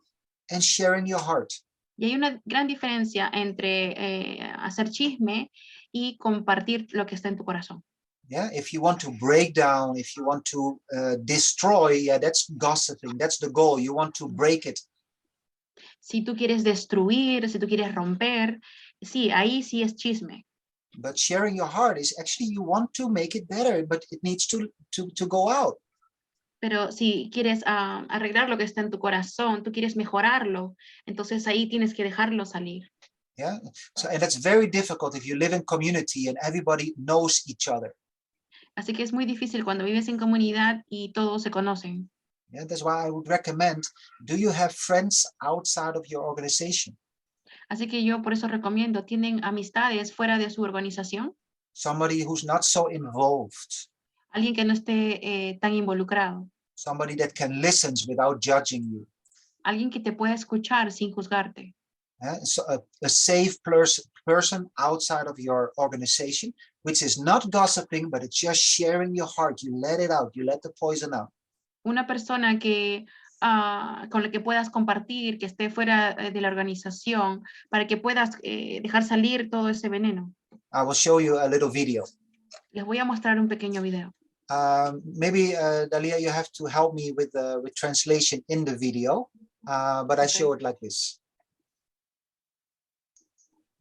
S3: and sharing your heart.
S4: Y hay una gran diferencia entre hacer chisme y compartir lo que está en tu corazón.
S3: Yeah, if you want to break down, if you want to destroy, yeah, that's gossiping. That's the goal. You want to break it.
S4: Si tú quieres destruir, si tú quieres romper, sí, ahí sí es chisme.
S3: But sharing your heart is actually you want to make it better, but it needs to go out.
S4: Pero si quieres arreglar lo que está en tu corazón, tú quieres mejorarlo, entonces ahí tienes que dejarlo salir.
S3: Yeah, so and that's very difficult if you live in community and everybody knows each other.
S4: Así que es muy difícil cuando vives en comunidad y todos se conocen.
S3: Yeah, that's why I would recommend, do you have friends outside of your organization?
S4: Así que yo por eso recomiendo, ¿tienen amistades fuera de su organización?
S3: Somebody who's not so involved.
S4: Alguien que no esté tan involucrado.
S3: Somebody that can listen without judging you.
S4: Alguien que te pueda escuchar sin juzgarte.
S3: So a safe person outside of your organization, which is not gossiping, but it's just sharing your heart. You let it out. You let the poison out.
S4: Una persona que con la que puedas compartir, que esté fuera de la organización, para que puedas dejar salir todo ese veneno.
S3: I will show you a little video.
S4: Les voy a mostrar un pequeño video.
S3: Maybe Dalia, you have to help me with translation in the video, but I show it like this.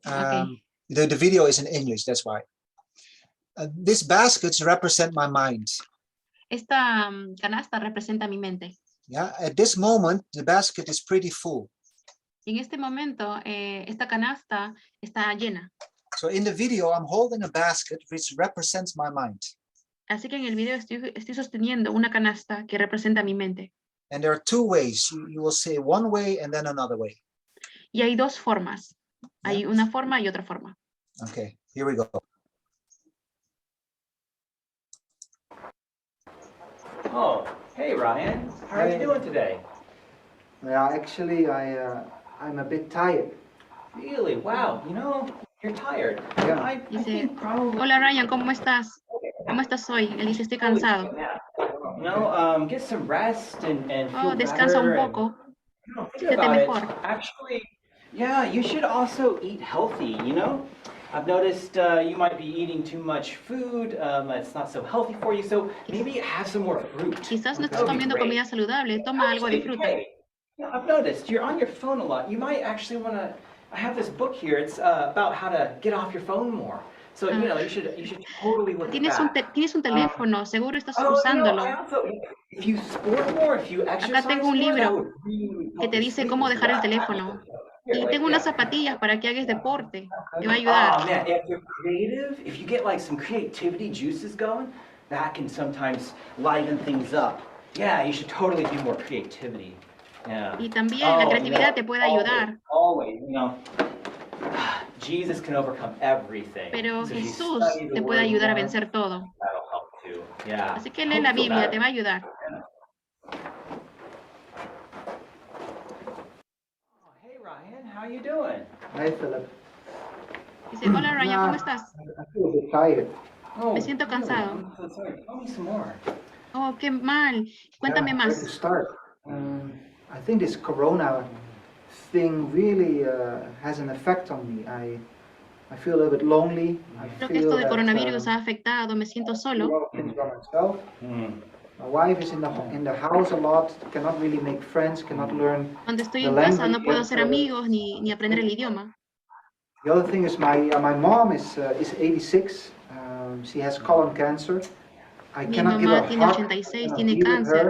S4: Okay.
S3: The video is in English, that's why. These baskets represent my mind.
S4: Esta canasta representa mi mente.
S3: Yeah, at this moment, the basket is pretty full.
S4: Y en este momento, esta canasta está llena.
S3: So in the video, I'm holding a basket which represents my mind.
S4: Así que en el video estoy sosteniendo una canasta que representa mi mente.
S3: And there are two ways. You will say one way and then another way.
S4: Y hay dos formas.
S3: Yeah.
S4: Hay una forma y otra forma.
S3: Okay, here we go.
S21: Oh, hey Ryan, how are you doing today?
S22: Yeah, actually, I'm a bit tired.
S21: Really? Wow, you know, you're tired.
S22: Yeah.
S21: I
S4: Dice,
S21: think probably...
S4: hola Ryan, ¿cómo estás? ¿Cómo estás hoy? Él dice, estoy cansado.
S21: You know, get some rest and feel
S4: Descansa un
S21: better.
S4: poco.
S21: Think
S4: Siéntete
S21: about it.
S4: mejor.
S21: Actually, yeah, you should also eat healthy, you know? I've noticed you might be eating too much food. It's not so healthy for you, so maybe have some more fruit.
S4: Quizás no estás comiendo comida saludable. Toma algo de fruta.
S21: Hey, you know, I've noticed you're on your phone a lot. You might actually want to. I have this book here. It's about how to get off your phone more. So you know, you should totally look at that.
S4: Tienes un teléfono, seguro estás
S21: You know,
S4: usándolo.
S21: I also, if you sport more, if you exercise
S4: Acá tengo un
S21: more, that
S4: libro
S21: would really
S4: que te
S21: help you
S4: dice
S21: sleep
S4: cómo
S21: as
S4: dejar el
S21: well.
S4: teléfono.
S21: Here,
S4: Y
S21: like,
S4: tengo unas
S21: yeah.
S4: zapatillas para que hagas deporte. Te va a
S21: Oh
S4: ayudar.
S21: man, if you're creative, if you get like some creativity juices going, that can sometimes liven things up. Yeah, you should totally do more creativity. Yeah.
S4: Y también la creatividad te puede ayudar.
S21: Always, you know. Jesus can overcome everything.
S4: Pero
S21: So if you
S4: Jesús
S21: study the
S4: te puede
S21: word
S4: ayudar a
S21: more,
S4: vencer todo.
S21: that'll help too. Yeah.
S4: Así que lee
S21: Hope
S4: la
S21: you feel
S4: Biblia,
S21: better.
S4: te va a ayudar.
S21: Oh, hey Ryan, how you doing?
S22: Hi, Philip.
S4: Dice, hola Ryan, ¿cómo estás?
S22: I feel a bit tired.
S21: Oh,
S4: Me siento cansado.
S21: really? I'm so sorry. Tell me some more.
S4: Oh, qué mal. Cuéntame
S22: Yeah, where to
S4: más.
S22: start? I think this Corona thing really has an effect on me. I feel a little bit lonely. I
S4: Creo que
S22: feel
S4: esto del
S22: that
S4: coronavirus ha afectado, me siento
S22: I do a
S4: solo.
S22: lot of things by myself.
S21: Hmm.
S22: My wife is in the house a lot, cannot really make friends, cannot learn
S4: Cuando estoy
S22: the
S4: en casa
S22: language
S4: no puedo
S22: yet,
S4: hacer amigos ni aprender el idioma.
S22: The other thing is my mom is 86. She has colon cancer. I
S4: Mi
S22: cannot give her
S4: mamá
S22: a
S4: tiene
S22: hug,
S4: 86,
S22: cannot
S4: tiene
S22: be with
S4: cáncer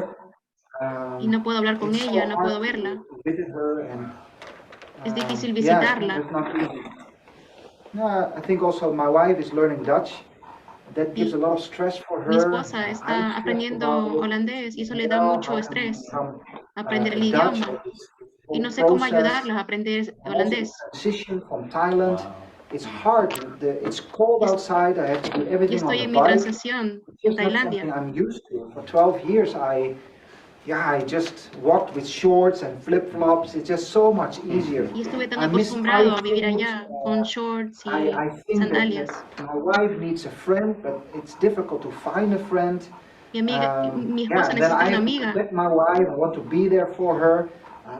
S22: her.
S4: y no puedo hablar con
S22: It's so
S4: ella, no puedo
S22: hard
S4: verla.
S22: to visit her and
S4: Es difícil
S22: yeah,
S4: visitarla.
S22: it's not easy. No, I think also my wife is learning Dutch. That gives a lot of stress for her.
S4: Mi esposa
S22: I'm
S4: está
S22: stressed
S4: aprendiendo
S22: about it.
S4: holandés y eso le
S22: You
S4: da
S22: know,
S4: mucho
S22: how to
S4: estrés,
S22: become,
S4: aprender el
S22: Dutch,
S4: idioma.
S22: this
S4: Y
S22: whole
S4: no sé cómo
S22: process.
S4: ayudarlas a aprender
S22: I'm also in
S4: holandés.
S22: transition from Thailand. It's hard. It's cold outside. I have to do
S4: Y
S22: everything on
S4: estoy
S22: the
S4: en mi
S22: bike.
S4: transición
S22: It's
S4: en
S22: just not something
S4: Tailandia.
S22: I'm used to. For 12 years, I just walked with shorts and flip-flops. It's just so much easier.
S4: Y estuve tan
S22: I miss
S4: acostumbrado a
S22: five
S4: vivir
S22: things.
S4: allá con shorts y
S22: I think
S4: sandalias.
S22: that my wife needs a friend, but it's difficult to find a friend.
S4: Mi esposa
S22: Then
S4: necesita
S22: I
S4: una
S22: have to
S4: amiga.
S22: protect my wife. I want to be there for her,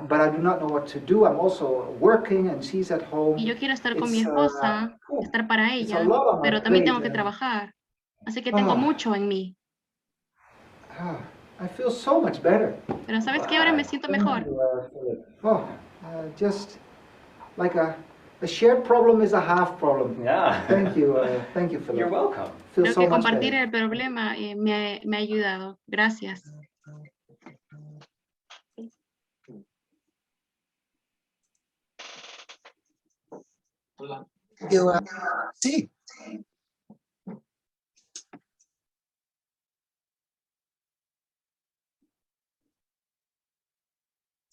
S22: but I do not know what to do. I'm also working, and she's at home.
S4: Y yo quiero estar con mi
S22: It's,
S4: esposa, estar para
S22: it's a
S4: ella,
S22: lot on my
S4: pero también tengo
S22: plate,
S4: que
S22: and
S4: trabajar. Así que tengo mucho en mí.
S22: I feel so much better.
S4: Pero ¿sabes qué? Ahora me siento mejor.
S22: Oh, just like a shared problem is a half problem.
S21: Yeah.
S22: Thank you, Philip.
S21: You're welcome.
S22: Feel
S4: Creo
S22: so
S4: que
S22: much
S4: compartir
S22: better.
S4: el problema me ha ayudado. Gracias.
S3: Sí.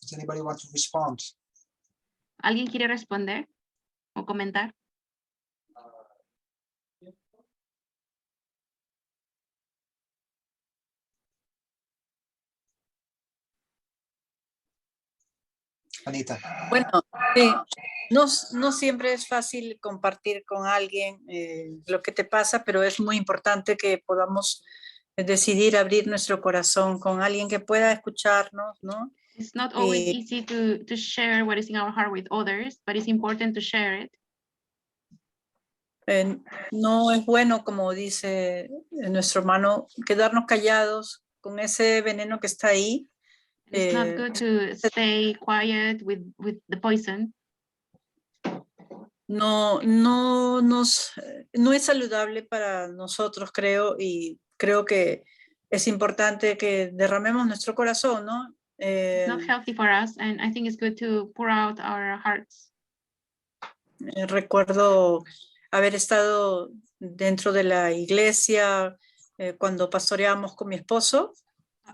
S3: Does anybody want to respond?
S4: ¿Alguien quiere responder o comentar?
S3: Anita.
S18: Bueno, sí, no siempre es fácil compartir con alguien lo que te pasa, pero es muy importante que podamos decidir abrir nuestro corazón con alguien que pueda escucharnos, ¿no?
S4: It's not always easy to share what is in our heart with others, but it's important to share it.
S18: No es bueno, como dice nuestro hermano, quedarnos callados con ese veneno que está ahí.
S4: It's not good to stay quiet with the poison.
S18: no es saludable para nosotros, creo, y creo que es importante que derramemos nuestro corazón, ¿no?
S4: Not healthy for us, and I think it's good to pour out our hearts.
S18: Recuerdo haber estado dentro de la iglesia cuando pastoreábamos con mi esposo.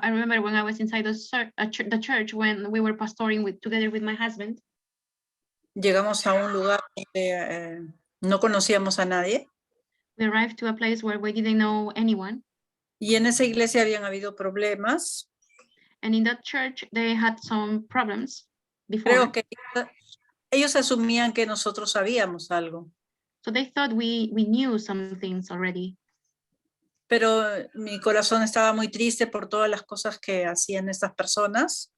S4: I remember when I was inside the church when we were pastoring together with my husband.
S18: Llegamos a un lugar donde no conocíamos a nadie.
S4: We arrived to a place where we didn't know anyone.
S18: Y en esa iglesia habían habido problemas.
S4: And in that church they had some problems before.
S18: Creo que ellos asumían que nosotros sabíamos algo.
S4: So they thought we knew some things already.
S18: Pero mi corazón estaba muy triste por todas las cosas que hacían estas personas.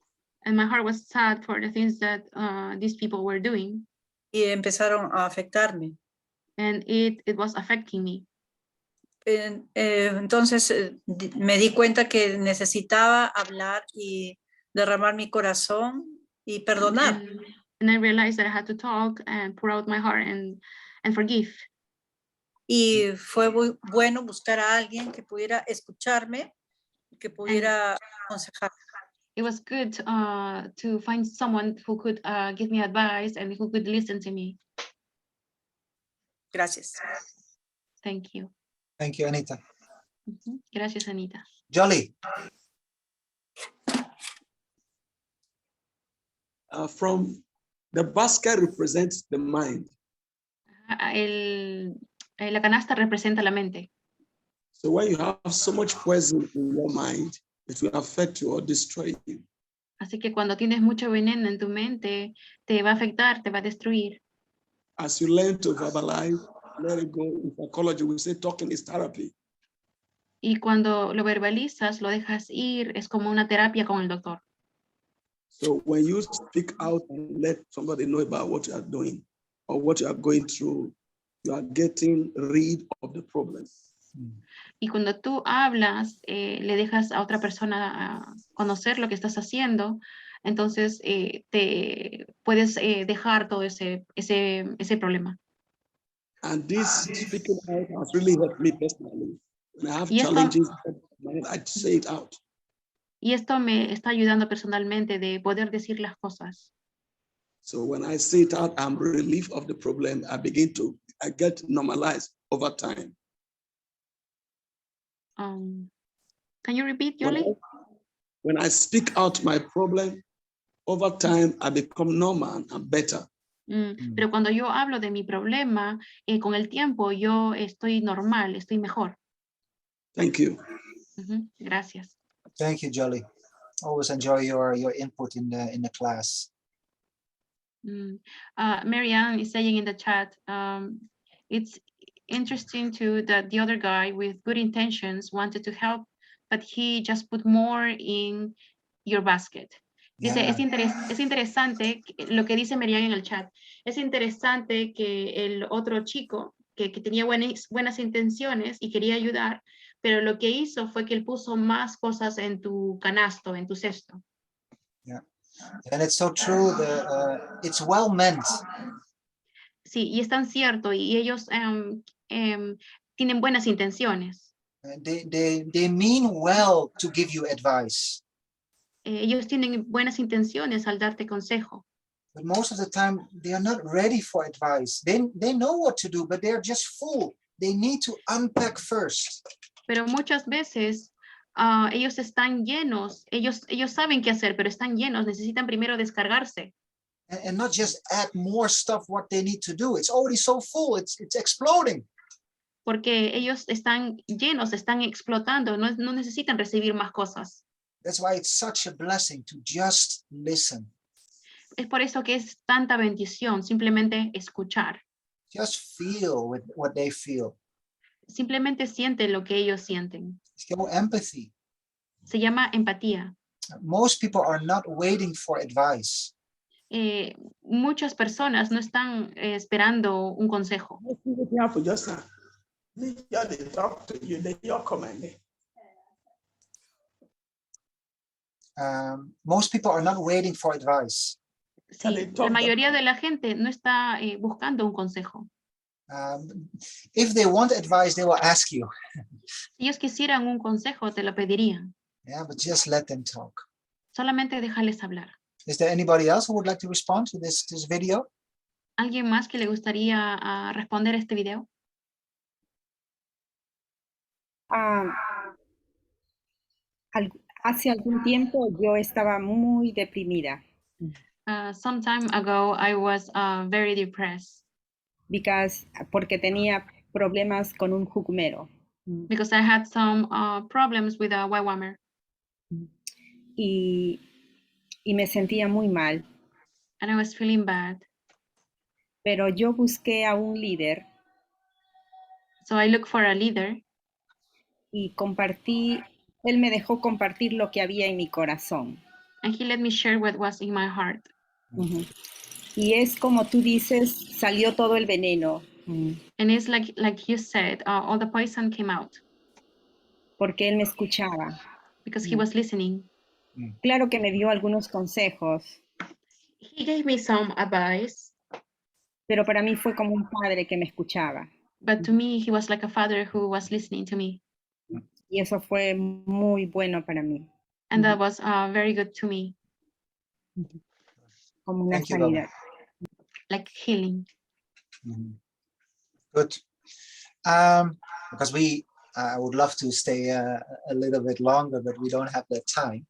S4: And my heart was sad for the things that these people were doing.
S18: Y empezaron a afectarme.
S4: And it was affecting me.
S18: Entonces me di cuenta que necesitaba hablar y derramar mi corazón y perdonar.
S4: And I realized that I had to talk and pour out my heart and forgive.
S18: Y fue muy bueno buscar a alguien que pudiera escucharme, que pudiera aconsejar.
S4: It was good to find someone who could give me advice and who could listen to me.
S18: Gracias.
S4: Thank you.
S3: Thank you, Anita.
S4: Gracias, Anita.
S3: Jolly.
S11: From the basket represents the mind.
S4: La canasta representa la mente.
S11: So when you have so much poison in your mind, it will affect you or destroy you.
S4: Así que cuando tienes mucho veneno en tu mente, te va a afectar, te va a destruir.
S11: As you learn to verbalize, let it go. In psychology, we say talking is therapy.
S4: Y cuando lo verbalizas, lo dejas ir, es como una terapia con el doctor.
S11: So when you speak out and let somebody know about what you are doing or what you are going through, you are getting rid of the problem.
S4: Y cuando tú hablas, le dejas a otra persona conocer lo que estás haciendo, entonces te puedes dejar todo ese problema.
S11: And this speaking out has really helped me personally. When I have
S4: Y esto,
S11: challenges, I say it out.
S4: Y esto me está ayudando personalmente de poder decir las cosas.
S11: So when I say it out, I'm relieved of the problem. I get normalized over time.
S4: Can you repeat, Yoli?
S11: When I speak out my problem, over time, I become normal and better.
S4: Pero cuando yo hablo de mi problema, con el tiempo yo estoy normal, estoy mejor.
S11: Thank you.
S4: Gracias.
S3: Thank you, Jolly. Always enjoy your input in the class.
S4: Marianne is saying in the chat, it's interesting too that the other guy with good intentions wanted to help, but he just put more in your basket. Dice,
S3: Yeah.
S4: es interesante lo que dice Marianne en el chat. Es interesante que el otro chico que tenía buenas intenciones y quería ayudar, pero lo que hizo fue que él puso más cosas en tu canasto, en tu cesto.
S3: Yeah, and it's so true. It's well meant.
S4: Sí, y es tan cierto, y ellos tienen buenas intenciones.
S3: They mean well to give you advice.
S4: Ellos tienen buenas intenciones al darte consejo.
S3: But most of the time, they are not ready for advice. They know what to do, but they're just full. They need to unpack first.
S4: Pero muchas veces ellos están llenos, ellos saben qué hacer, pero están llenos, necesitan primero descargarse.
S3: And not just add more stuff what they need to do. It's already so full, it's exploding.
S4: Porque ellos están llenos, están explotando, no necesitan recibir más cosas.
S3: That's why it's such a blessing to just listen.
S4: Es por eso que es tanta bendición, simplemente escuchar.
S3: Just feel what they feel.
S4: Simplemente siente lo que ellos sienten.
S3: Show empathy.
S4: Se llama empatía.
S3: Most people are not waiting for advice.
S4: Muchas personas no están esperando un consejo.
S3: Most people are not waiting for advice.
S11: That they
S4: Sí, la
S11: talk that
S4: mayoría de la gente no está buscando un consejo.
S3: If they want advice, they will ask you.
S4: Si ellos quisieran un consejo, te lo pedirían.
S3: Yeah, but just let them talk.
S4: Solamente déjales hablar.
S3: Is there anybody else who would like to respond to this video?
S4: ¿Alguien más que le gustaría responder a este video?
S2: Hace algún tiempo yo estaba muy deprimida.
S4: Some time ago, I was very depressed.
S2: Porque tenía problemas con un jugmero.
S4: Because I had some problems with a Ywammer.
S2: Y me sentía muy mal.
S4: And I was feeling bad.
S2: Pero yo busqué a un líder.
S4: So I looked for a leader.
S2: Y él me dejó compartir lo que había en mi corazón.
S4: And he let me share what was in my heart.
S2: Y es como tú dices, salió todo el veneno.
S4: And it's like you said, all the poison came out.
S2: Porque él me escuchaba.
S4: Because he was listening.
S2: Claro que me dio algunos consejos.
S4: He gave me some advice.
S2: Pero para mí fue como un padre que me escuchaba.
S4: But to me, he was like a father who was listening to me.
S2: Y eso fue muy bueno para mí.
S4: And that was very good to me.
S2: Como una sanidad.
S4: Like healing.
S3: Good. Because I would love to stay a little bit longer, but we don't have the time.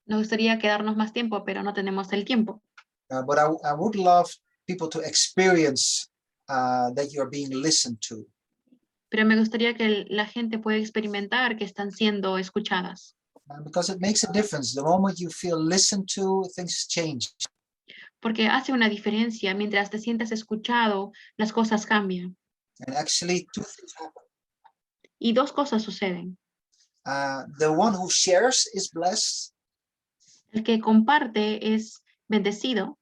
S4: Nos gustaría quedarnos más tiempo, pero no tenemos el tiempo.
S3: But I would love people to experience that you're being listened to.
S4: Pero me gustaría que la gente pueda experimentar que están siendo escuchadas.
S3: Because it makes a difference. The moment you feel listened to, things change.
S4: Porque hace una diferencia. Mientras te sientas escuchado, las cosas cambian.
S3: And actually, two things happen.
S4: Y dos cosas suceden.
S3: The one who shares is blessed.
S4: El que comparte es bendecido.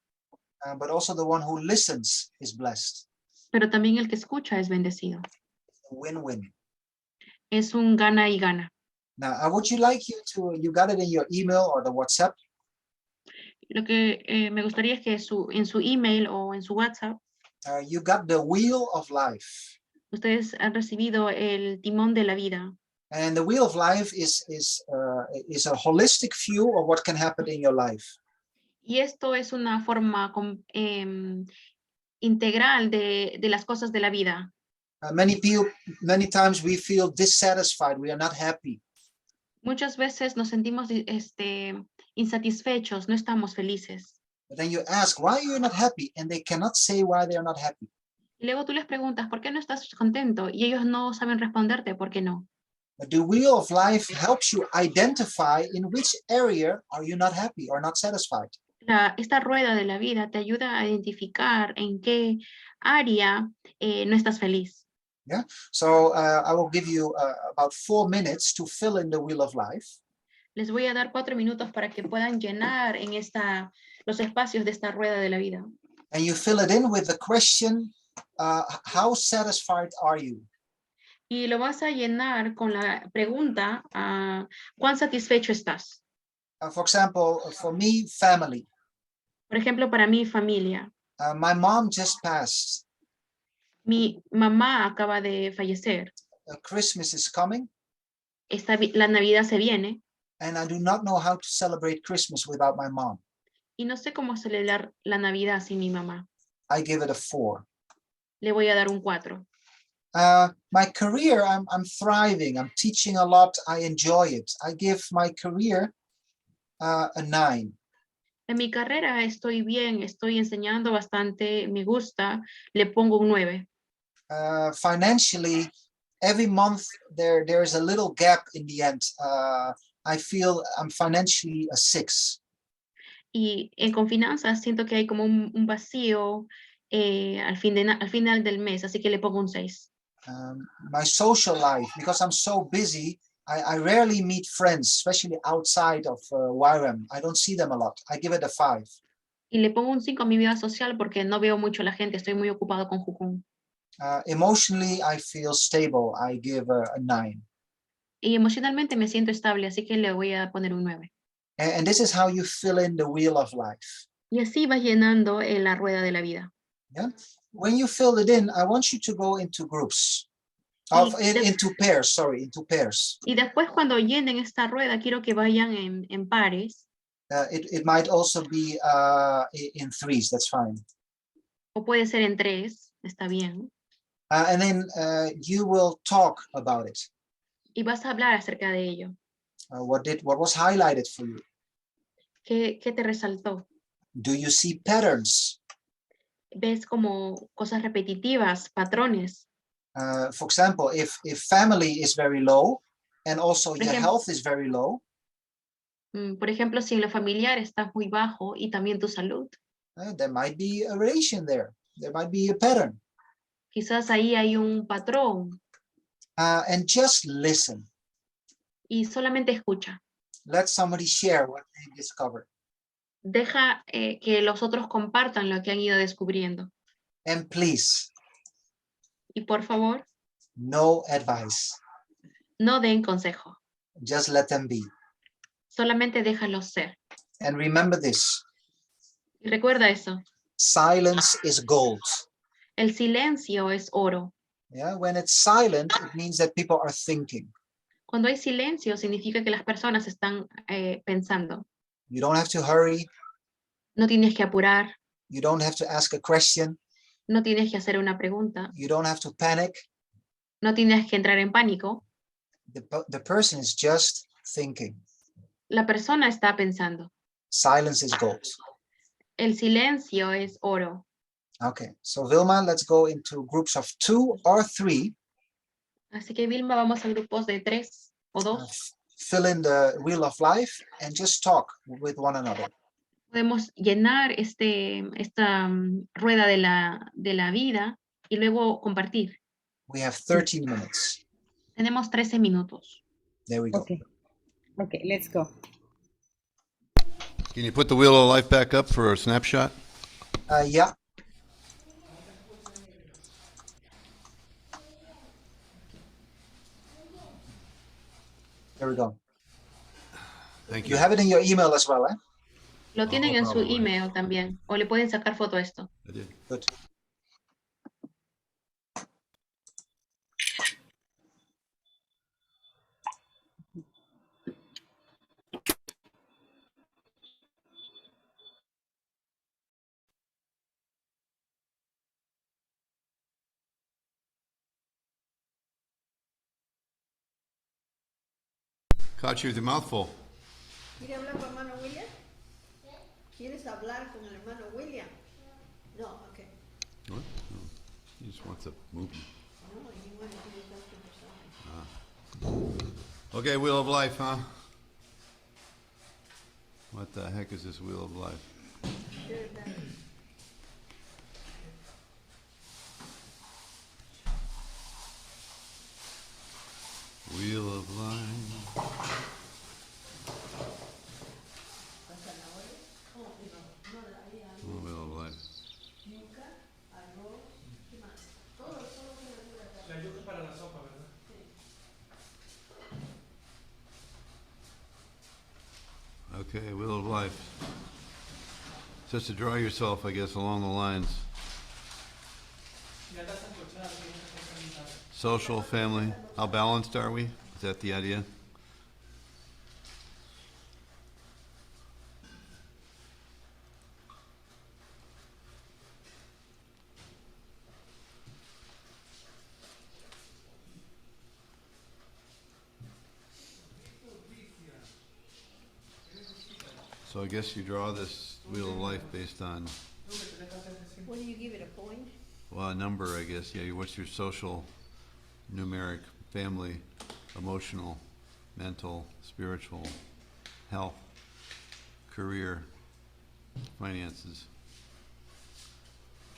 S3: But also the one who listens is blessed.
S4: Pero también el que escucha es bendecido.
S3: Win-win.
S4: Es un gana y gana.
S3: Now, would you like you got it in your email or the WhatsApp?
S4: Lo que me gustaría es que en su email o en su WhatsApp,
S3: you got the wheel of life.
S4: Ustedes han recibido el timón de la vida.
S3: And the wheel of life is a holistic view of what can happen in your life.
S4: Y esto es una forma integral de las cosas de la vida.
S3: Many times we feel dissatisfied. We are not happy.
S4: Muchas veces nos sentimos insatisfechos, no estamos felices.
S3: But then you ask, why are you not happy? And they cannot say why they are not happy.
S4: Y luego tú les preguntas, ¿por qué no estás contento? Y ellos no saben responderte, ¿por qué no?
S3: But the wheel of life helps you identify in which area are you not happy or not satisfied.
S4: Esta rueda de la vida te ayuda a identificar en qué área no estás feliz.
S3: Yeah. So I will give you about 4 minutes to fill in the wheel of life.
S4: Les voy a dar 4 minutos para que puedan llenar en los espacios de esta rueda de la vida.
S3: And you fill it in with the question, how satisfied are you?
S4: Y lo vas a llenar con la pregunta, ¿cuán satisfecho estás?
S3: For example, for me, family.
S4: Por ejemplo, para mí, familia.
S3: My mom just passed.
S4: Mi mamá acaba de fallecer.
S3: Christmas is coming.
S4: La Navidad se viene.
S3: And I do not know how to celebrate Christmas without my mom.
S4: Y no sé cómo celebrar la Navidad sin mi mamá.
S3: I give it a 4.
S4: Le voy a dar un 4.
S3: My career, I'm thriving. I'm teaching a lot. I enjoy it. I give my career a 9.
S4: En mi carrera estoy bien, estoy enseñando bastante, me gusta, le pongo un 9.
S3: Financially, every month there is a little gap in the end. I feel I'm financially a 6.
S4: Y con finanzas siento que hay como un vacío al final del mes, así que le pongo un 6.
S3: My social life, because I'm so busy, I rarely meet friends, especially outside of Ywam. I don't see them a lot. I give it a 5.
S4: Y le pongo un 5 a mi vida social porque no veo mucho a la gente, estoy muy ocupado con Jukun.
S3: Emotionally, I feel stable. I give a 9.
S4: Y emocionalmente me siento estable, así que le voy a poner un 9.
S3: And this is how you fill in the wheel of life.
S4: Y así vas llenando la rueda de la vida.
S3: Yeah. When you fill it in, I want you to go into groups. Into pairs, sorry, into pairs.
S4: Y después cuando llenen esta rueda, quiero que vayan en pares.
S3: It might also be in threes, that's fine.
S4: O puede ser en 3, está bien.
S3: And then you will talk about it.
S4: Y vas a hablar acerca de ello.
S3: What was highlighted for you?
S4: ¿Qué te resaltó?
S3: Do you see patterns?
S4: ¿Ves como cosas repetitivas, patrones?
S3: For example, if family is very low and also your health is very low.
S4: Por ejemplo, si en lo familiar estás muy bajo y también tu salud.
S3: There might be a relation there. There might be a pattern.
S4: Quizás ahí hay un patrón.
S3: And just listen.
S4: Y solamente escucha.
S3: Let somebody share what they discovered.
S4: Deja que los otros compartan lo que han ido descubriendo.
S3: And please.
S4: Y por favor.
S3: No advice.
S4: No den consejo.
S3: Just let them be.
S4: Solamente déjalos ser.
S3: And remember this.
S4: Y recuerda eso.
S3: Silence is gold.
S4: El silencio es oro.
S3: Yeah, when it's silent, it means that people are thinking.
S4: Cuando hay silencio, significa que las personas están pensando.
S3: You don't have to hurry.
S4: No tienes que apurar.
S3: You don't have to ask a question.
S4: No tienes que hacer una pregunta.
S3: You don't have to panic.
S4: No tienes que entrar en pánico.
S3: The person is just thinking.
S4: La persona está pensando.
S3: Silence is gold.
S4: El silencio es oro.
S3: Okay, so Vilma, let's go into groups of 2 or 3.
S4: Así que Vilma, vamos a grupos de 3 o 2.
S3: Fill in the wheel of life and just talk with one another.
S4: Podemos llenar esta rueda de la vida y luego compartir.
S3: We have 13 minutes.
S4: Tenemos 13 minutos.
S3: There we go.
S2: Okay, let's go.
S1: Can you put the wheel of life back up for a snapshot?
S3: Yeah. There we go.
S1: Thank you.
S3: You have it in your email as well, eh?
S4: Lo tienen en su
S1: probably.
S4: email también. O le pueden sacar foto a esto.
S1: I did.
S3: Good.
S1: Caught you with your mouth full.
S17: ¿Quiere hablar con hermano William? ¿Quieres hablar con el hermano William? No, okay.
S1: What? No. He just wants a movie.
S17: No, he wanted to talk to somebody.
S1: Okay, wheel of life, huh? What the heck is this wheel of life? Wheel of life. Wheel of life. Okay, wheel of life. Just to draw yourself, I guess, along the lines. Social, family, how balanced are we? Is that the idea? So I guess you draw this wheel of life based on,
S17: What do you give it, a point?
S1: well, a number, I guess. Yeah, what's your social, numeric, family, emotional, mental, spiritual, health, career, finances.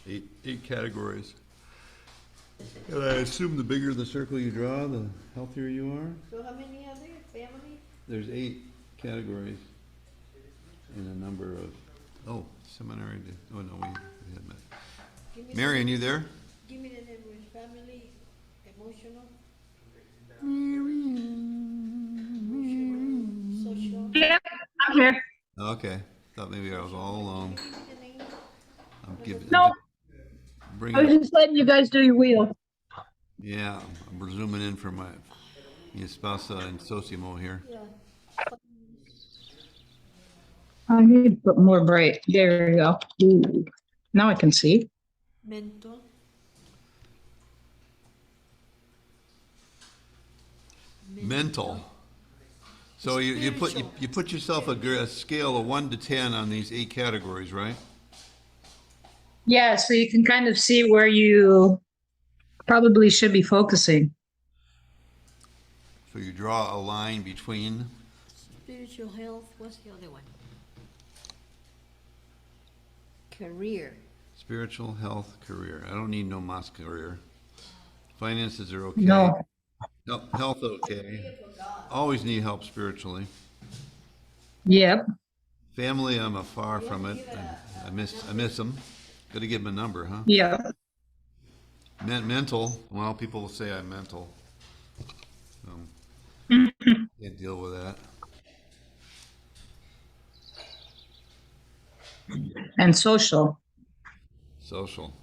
S1: Eight categories. And I assume the bigger the circle you draw, the healthier you are?
S17: So how many are there? Family?
S1: There's 8 categories and a number of, oh, seminary, oh no, we had met.
S17: Give me
S1: Marion, you there?
S17: Give me the numbers. Family, emotional, social.
S8: Yeah, I'm here.
S1: Okay, thought maybe I was all alone. I'm giving.
S8: No,
S1: Bring
S8: I was
S1: it.
S8: just letting you guys do your wheel.
S1: Yeah, I'm zooming in for mi esposa and Sosimo here.
S8: I need to put more bright. There we go. Ooh. Now I can see.
S17: Mental.
S1: Mental. So you put yourself a scale of 1 to 10 on these 8 categories, right?
S8: Yeah, so you can kind of see where you probably should be focusing.
S1: So you draw a line between.
S17: Spiritual health. What's the other one? Career.
S1: Spiritual health, career. I don't need no mas career. Finances are okay.
S8: No.
S1: Health okay. Always need help spiritually.
S8: Yep.
S1: Family, I'm far from it. I miss them. Got to give them a number, huh?
S8: Yeah.
S1: Mental. Well, people will say I'm mental. Can't deal with that.
S8: And social.
S1: Social.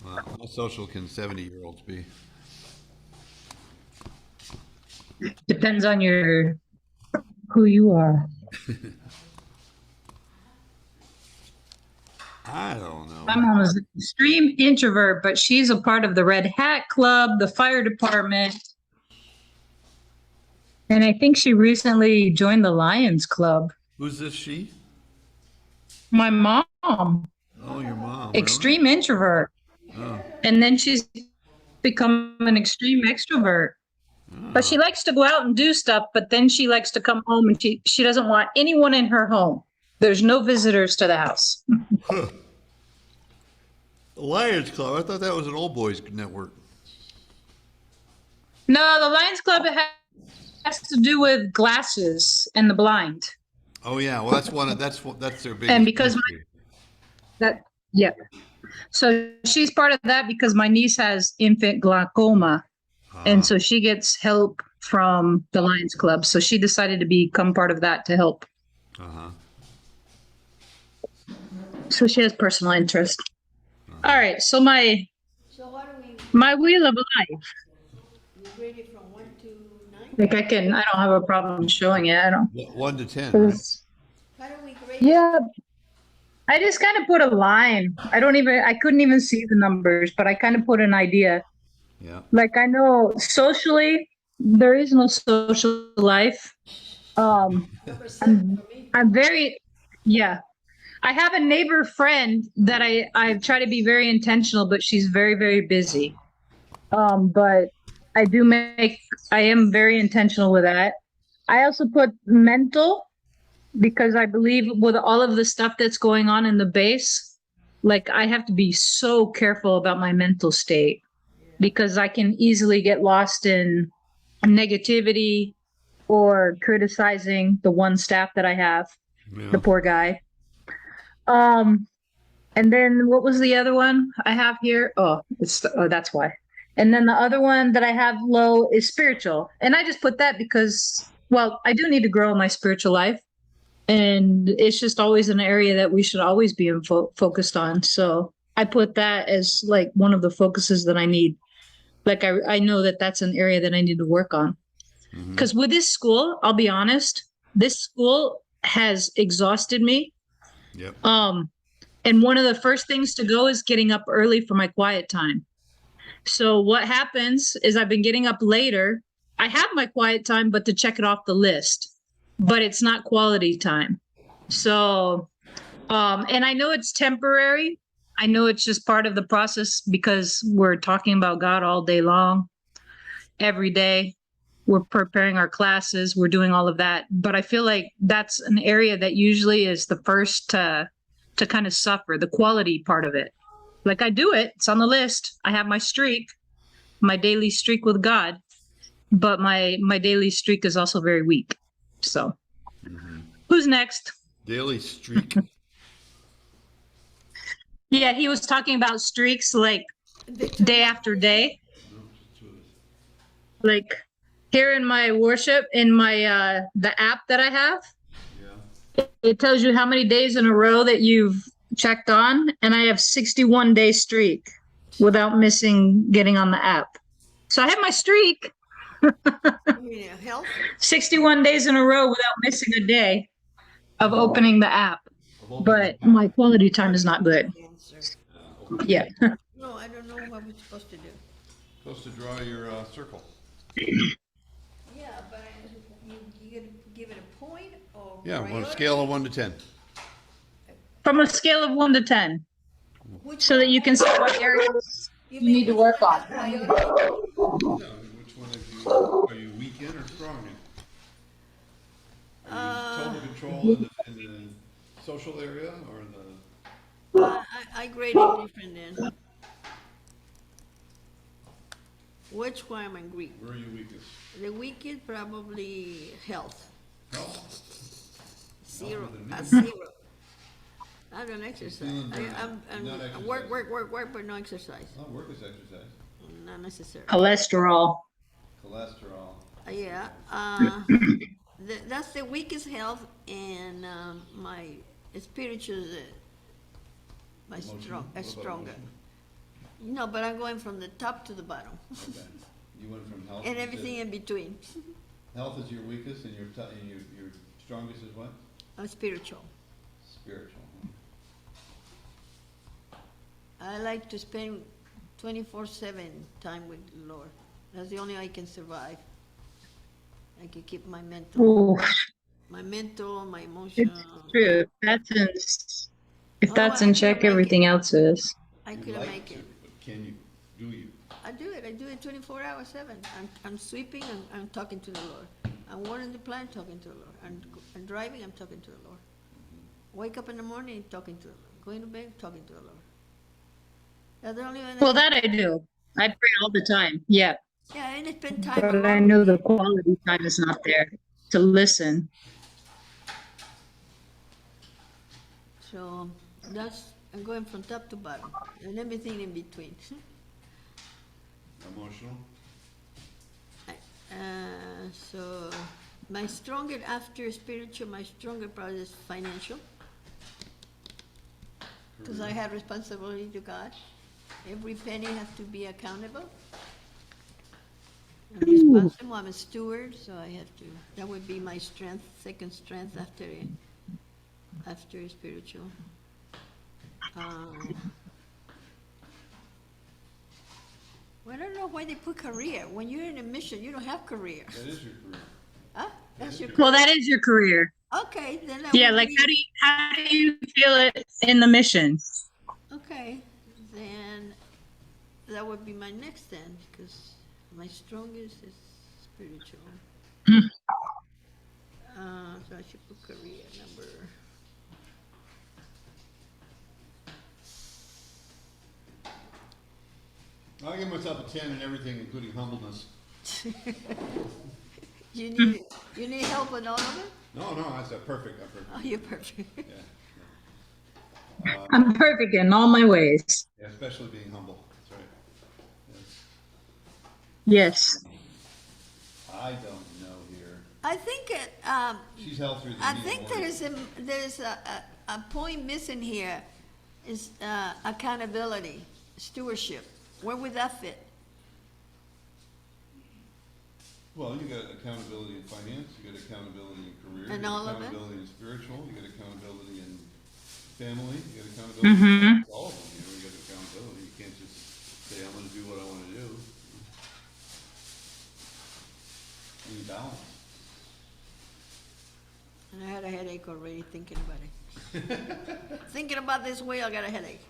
S1: Well, how social can 70-year-olds be?
S8: Depends on who you are.
S1: I don't know.
S8: My mom is an extreme introvert, but she's a part of the Red Hat Club, the fire department. And I think she recently joined the Lions Club.
S1: Who's this she?
S8: My mom.
S1: Oh, your mom.
S8: Extreme introvert.
S1: Oh.
S8: And then she's become an extreme extrovert. But she likes to go out and do stuff, but then she likes to come home and she doesn't want anyone in her home. There's no visitors to the house.
S1: Huh. Lions Club. I thought that was an old boys network.
S8: No, the Lions Club has to do with glasses and the blind.
S1: Oh yeah, well that's their biggest.
S8: And because so she's part of that because my niece has infant glaucoma, and so she gets help from the Lions Club. So she decided to become part of that to help. So she has personal interest. All right, so my wheel of life.
S17: From 1 to 9?
S8: Like I don't have a problem showing it. I don't.
S1: 1 to 10. Right?
S17: How do we grade?
S8: Yeah. I just kind of put a line. I couldn't even see the numbers, but I kind of put an idea.
S1: Yeah.
S8: Like I know socially, there is no social life. I'm very, yeah. I have a neighbor friend that I try to be very intentional, but she's very, very busy. But I am very intentional with that. I also put mental because I believe with all of the stuff that's going on in the base, like I have to be so careful about my mental state because I can easily get lost in negativity or criticizing the one staff that I have, the poor guy. And then what was the other one I have here? That's why. And then the other one that I have low is spiritual. And I just put that because, well, I do need to grow in my spiritual life. And it's just always an area that we should always be focused on. So I put that as like one of the focuses that I need. Like I know that that's an area that I need to work on. Because with this school, I'll be honest, this school has exhausted me.
S1: Yep.
S8: And one of the first things to go is getting up early for my quiet time. So what happens is I've been getting up later. I have my quiet time, but to check it off the list, but it's not quality time. So, and I know it's temporary. I know it's just part of the process because we're talking about God all day long, every day. We're preparing our classes. We're doing all of that. But I feel like that's an area that usually is the first to kind of suffer, the quality part of it. Like I do it. It's on the list. I have my streak, my daily streak with God. But my daily streak is also very weak. So who's next?
S1: Daily streak.
S8: Yeah, he was talking about streaks like day after day. Like here in my worship, in my the app that I have, It tells you how many days in a row that you've checked on, and I have 61-day streak without missing getting on the app. So I have my streak.
S17: Yeah, health.
S8: 61 days in a row without missing a day of opening the app. But my quality time is not good. Yeah.
S17: No, I don't know what we're supposed to do.
S1: Supposed to draw your circle.
S17: Yeah, but you gotta give it a point or
S1: Yeah, on a
S17: priority?
S1: scale of 1 to 10.
S8: From a scale of 1 to 10. So that you can see what areas you need to work on.
S1: Yeah, which one are you weak in or strong in? Are you total control in the social area or in the...
S17: I grade it different then. Which one am I Greek?
S1: Where are you weakest?
S17: The weakest probably health.
S1: Health?
S17: 0.
S1: Than me.
S17: That's 0. I don't exercise.
S1: feeling better.
S17: I'm
S1: Not
S17: work, but no exercise.
S1: Oh, work is exercise.
S17: Not necessarily.
S8: Cholesterol.
S1: Cholesterol.
S17: Yeah. That's the weakest health, and my spiritual, my
S1: Emotional? What about
S17: stronger.
S1: emotional?
S17: No, but I'm going from the top to the bottom.
S1: Okay. You went from health.
S17: And
S1: you
S17: everything
S1: said
S17: in between.
S1: Health is your weakest and your strongest is what?
S17: Spiritual.
S1: Spiritual.
S17: I like to spend 24/7 time with the Lord. That's the only way I can survive. I can keep my mental,
S8: Ooh.
S17: my emotional.
S8: It's true. If
S17: Oh,
S8: that's
S17: I
S8: in
S17: couldn't
S8: check,
S17: make
S8: everything
S17: it.
S8: else is.
S17: I
S1: You
S17: couldn't
S1: like
S17: make
S1: to,
S17: it.
S1: but can you? Do you?
S17: I do it 24 hours, 7. I'm sweeping, I'm talking to the Lord. I'm watering the plant, talking to the Lord. I'm driving, I'm talking to the Lord. Wake up in the morning, talking to the Lord. Going to bed, talking to the Lord. That's the only way.
S8: Well, that I do. I pray all the time. Yeah.
S17: Yeah, and spend time
S8: But I
S17: alone
S8: know
S17: with
S8: the
S17: Him.
S8: quality time is not there to listen.
S17: So I'm going from top to bottom and everything in between.
S1: Emotional?
S17: So my stronger after spiritual, my stronger part is financial. Because I have responsibility to God. Every penny has to be accountable. I'm responsible, I'm a steward, so I have to, that would be my strength, second strength after spiritual. Well, I don't know why they put career. When you're in a mission, you don't have career.
S1: That is your career.
S17: Huh? That's your
S8: Well, that is your career.
S17: Okay, then I
S8: Yeah,
S17: would
S8: like
S17: be,
S8: how do you feel it in the mission?
S17: okay, then that would be my next then, because my strongest is spiritual. So I should put career number.
S1: I'll give myself a 10 in everything, including humbleness.
S17: You need help with all of it?
S1: No, that's a perfect. I'm perfect.
S17: Oh, you're perfect.
S1: Yeah.
S8: I'm perfect in all my ways.
S1: Yeah, especially being humble. That's right.
S8: Yes.
S1: I don't know here.
S17: I think
S1: She's held through the
S17: I
S1: meeting
S17: think
S1: more.
S17: there's a point missing here is accountability, stewardship. Where would that fit?
S1: Well, you got accountability in finance, you got accountability in career,
S17: And
S1: you
S17: all
S1: got
S17: of it?
S1: accountability in spiritual, you got accountability in family, you got accountability in all of them. You got accountability. You can't just say, I'm gonna do what I wanna do. You need balance.
S17: And I had a headache already thinking about it. Thinking about this way, I got a headache.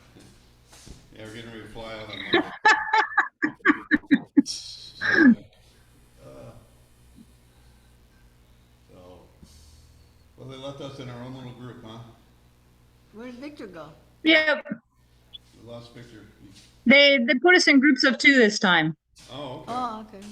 S1: Yeah, we're getting ready to fly out on Monday. Well, they left us in our own little group, huh?
S17: Where did Victor go?
S8: Yep.
S1: We lost Victor.
S8: They put us in groups of 2 this time
S1: Oh, okay.
S17: Oh, okay.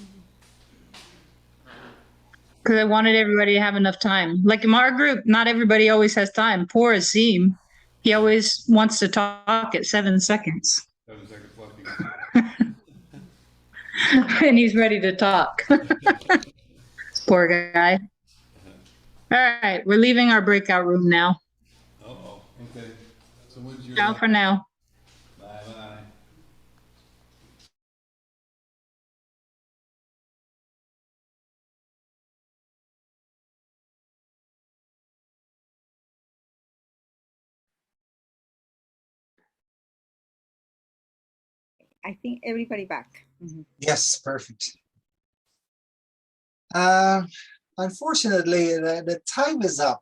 S8: because I wanted everybody to have enough time. Like in our group, not everybody always has time. Poor Azim, he always wants to talk at 7 seconds.
S1: 7 seconds left.
S8: And he's ready to talk. Poor guy. All right, we're leaving our breakout room now.
S1: Oh, okay. So when's your
S8: Ciao for now.
S1: Bye-bye.
S2: I think everybody back.
S3: Yes, perfect. Unfortunately, the time is up.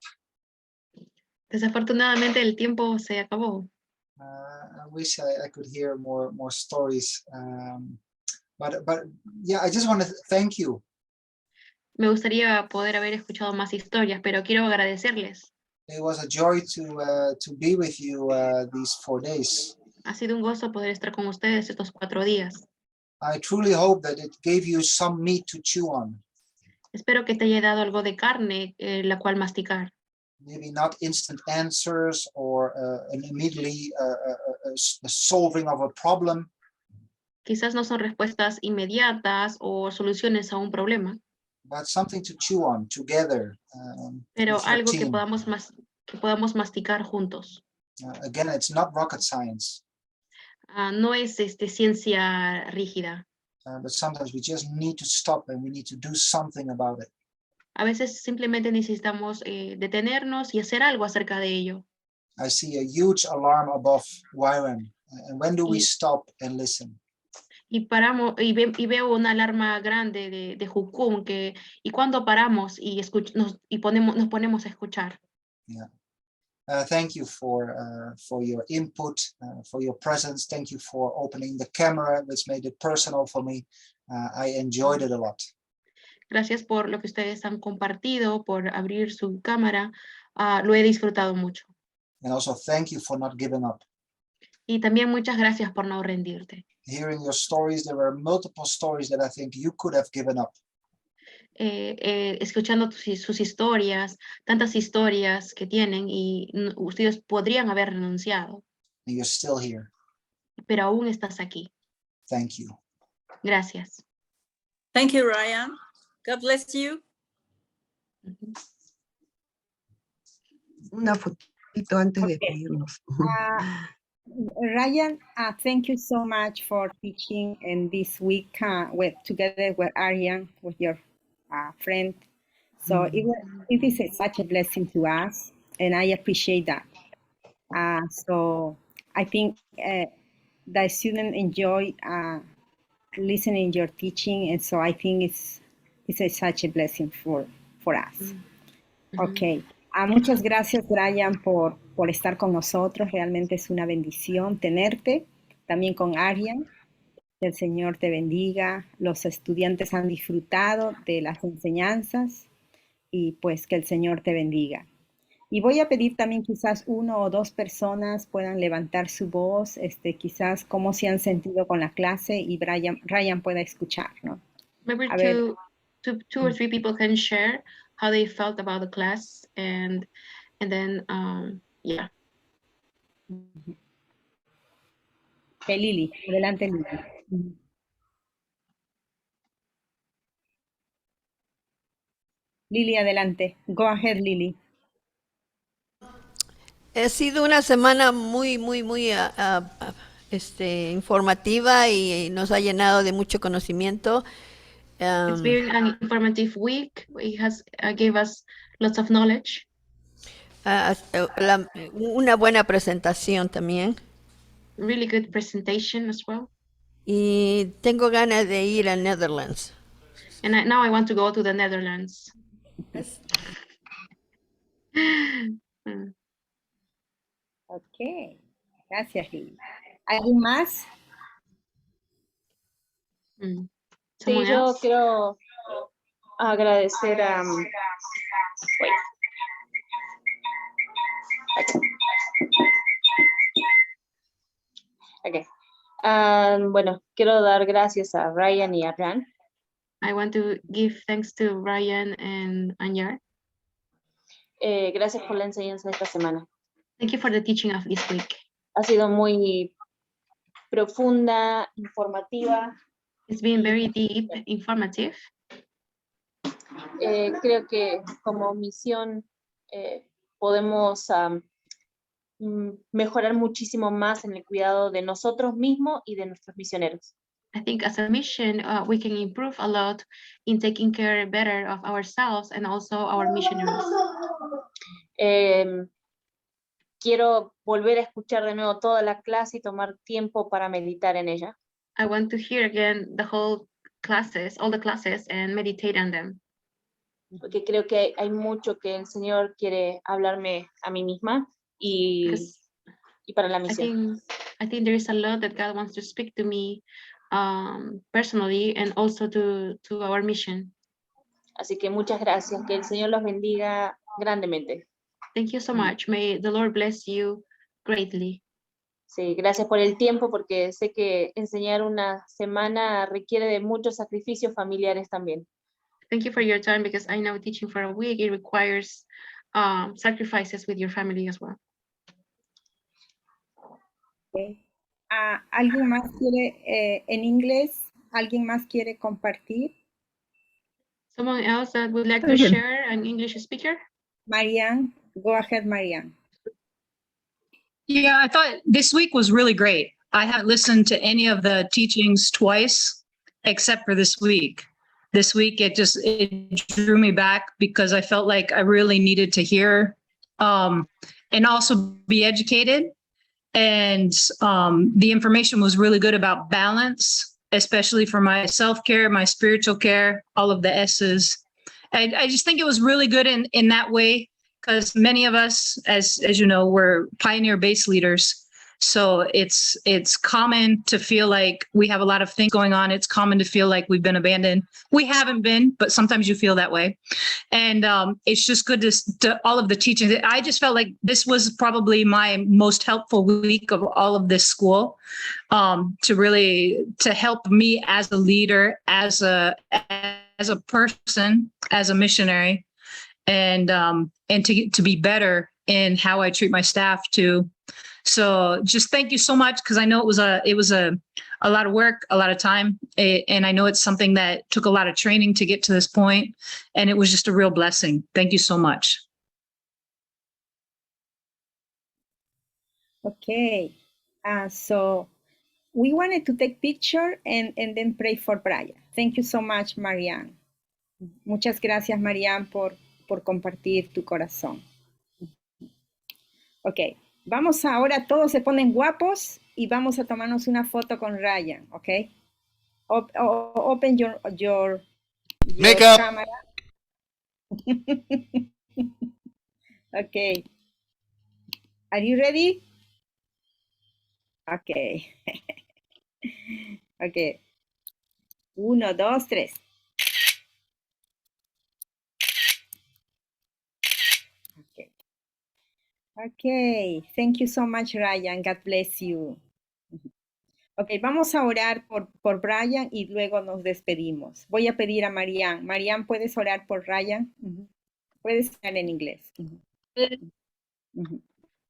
S4: Desafortunadamente el tiempo se acabó.
S3: I wish I could hear more stories. But yeah, I just want to thank you.
S4: Me gustaría poder haber escuchado más historias, pero quiero agradecerles.
S3: It was a joy to be with you these 4 days.
S4: Ha sido un gozo poder estar con ustedes estos 4 días.
S3: I truly hope that it gave you some meat to chew on.
S4: Espero que te haya dado algo de carne, la cual masticar.
S3: Maybe not instant answers or an immediately a solving of a problem.
S4: Quizás no son respuestas inmediatas o soluciones a un problema,
S3: But something to chew on together.
S4: pero
S3: with your
S4: algo que
S3: team.
S4: podamos masticar juntos.
S3: Again, it's not rocket science.
S4: No es ciencia rígida.
S3: But sometimes we just need to stop and we need to do something about it.
S4: A veces simplemente necesitamos detenernos y hacer algo acerca de ello.
S3: I see a huge alarm above Ywam. And when do we stop and listen?
S4: Y paramos y veo una alarma grande de Jukum y cuando paramos y nos ponemos a escuchar.
S3: Yeah. Thank you for your input, for your presence. Thank you for opening the camera, which made it personal for me. I enjoyed it a lot.
S4: Gracias por lo que ustedes han compartido, por abrir su cámara. Lo he disfrutado mucho.
S3: And also thank you for not giving up.
S4: Y también muchas gracias por no rendirte.
S3: Hearing your stories, there were multiple stories that I think you could have given up.
S4: Escuchando sus historias, tantas historias que tienen y ustedes podrían haber renunciado.
S3: And you're still here.
S4: Pero aún estás aquí.
S3: Thank you.
S4: Gracias.
S18: Thank you, Ryan. God bless you.
S6: Una fotito antes de irnos.
S2: Ryan, thank you so much for teaching in this week together with Arjan, with your friend. So it is such a blessing to us, and I appreciate that. So I think the students enjoy listening your teaching, and so I think it's such a blessing for us. Okay. Muchas gracias, Brian, por estar con nosotros. Realmente es una bendición tenerte. También con Arjan. Que el Señor te bendiga. Los estudiantes han disfrutado de las enseñanzas y pues que el Señor te bendiga. Y voy a pedir también quizás 1 o 2 personas puedan levantar su voz, quizás cómo se han sentido con la clase y Ryan pueda escuchar, ¿no?
S4: Maybe two or 3 people can share how they felt about the class and then yeah.
S2: Okay, Lili, adelante Lili. Lili, adelante. Go ahead, Lili.
S17: Ha sido una semana muy informativa y nos ha llenado de mucho conocimiento.
S4: It's been an informative week. It has gave us lots of knowledge.
S17: Una buena presentación también.
S4: Really good presentation as well.
S17: Y tengo ganas de ir a Netherlands.
S4: And now I want to go to the Netherlands.
S2: Ok, gracias, Lili. ¿Alguien más?
S7: Sí, yo quiero agradecer a... Okay. Bueno, quiero dar gracias a Ryan y a Arjan.
S4: I want to give thanks to Ryan and Anjar.
S7: Gracias por la enseñanza de esta semana.
S4: Thank you for the teaching of this week.
S7: Ha sido muy profunda, informativa.
S4: It's been very deep, informative.
S7: creo que como misión podemos mejorar muchísimo más en el cuidado de nosotros mismos y de nuestros misioneros.
S4: I think as a mission, we can improve a lot in taking care better of ourselves and also our missionaries.
S7: Quiero volver a escuchar de nuevo toda la clase y tomar tiempo para meditar en ella.
S4: I want to hear again the whole classes, all the classes, and meditate on them.
S7: Porque creo que hay mucho que el Señor quiere hablarme a mí misma y para la misión.
S4: I think there is a lot that God wants to speak to me personally and also to our mission.
S7: Así que muchas gracias, que el Señor los bendiga grandemente.
S4: Thank you so much. May the Lord bless you greatly.
S7: Sí, gracias por el tiempo, porque sé que enseñar una semana requiere de muchos sacrificios familiares también.
S4: Thank you for your time, because I know teaching for a week, it requires sacrifices with your family as well.
S2: Okay. ¿Alguien más quiere, en inglés, alguien más quiere compartir?
S4: Someone else that would like to share, an English speaker?
S2: Marianne, go ahead, Marianne.
S9: Yeah, I thought this week was really great. I haven't listened to any of the teachings twice, except for this week. This week, it drew me back because I felt like I really needed to hear and also be educated. And the information was really good about balance, especially for my self-care, my spiritual care, all of the S's. I just think it was really good in that way, because many of us, as you know, we're pioneer-based leaders. So it's common to feel like we have a lot of things going on. It's common to feel like we've been abandoned. We haven't been, but sometimes you feel that way. And it's just good to all of the teachings. I just felt like this was probably my most helpful week of all of this school, to help me as a leader, as a person, as a missionary, and to be better in how I treat my staff too. So just thank you so much, because I know it was a lot of work, a lot of time, and I know it's something that took a lot of training to get to this point, and it was just a real blessing. Thank you so much.
S2: Okay, so we wanted to take picture and then pray for Brian. Thank you so much, Marianne. Muchas gracias, Marianne, por compartir tu corazón. Ok, vamos ahora, todos se ponen guapos y vamos a tomarnos una foto con Ryan, ok? Open your
S1: Makeup.
S2: camera. Ok. Are you ready? Ok. Ok. 1, 2, 3. Okay. Okay. Thank you so much, Ryan. God bless you. Ok, vamos a orar por Brian y luego nos despedimos. Voy a pedir a Marianne. Marianne, ¿puedes orar por Ryan? Puedes orar en inglés.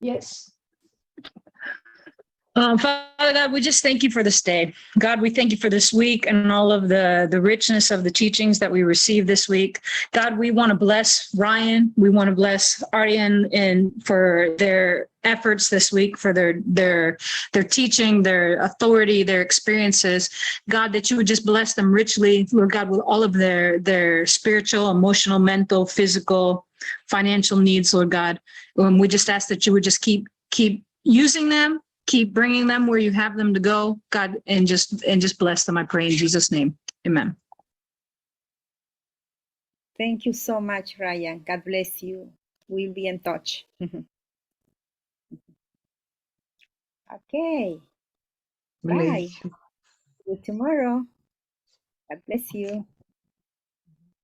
S9: Yes. Father God, we just thank you for this day. God, we thank you for this week and all of the richness of the teachings that we received this week. God, we want to bless Ryan. We want to bless Arjan and for their efforts this week, for their teaching, their authority, their experiences. God, that you would just bless them richly, Lord God, with all of their spiritual, emotional, mental, physical, financial needs, Lord God. We just ask that you would just keep using them, keep bringing them where you have them to go, God, and just bless them, I pray in Jesus' name. Amen.
S2: Thank you so much, Ryan. God bless you. We'll be in touch. Okay. Bye. See you tomorrow. God bless you.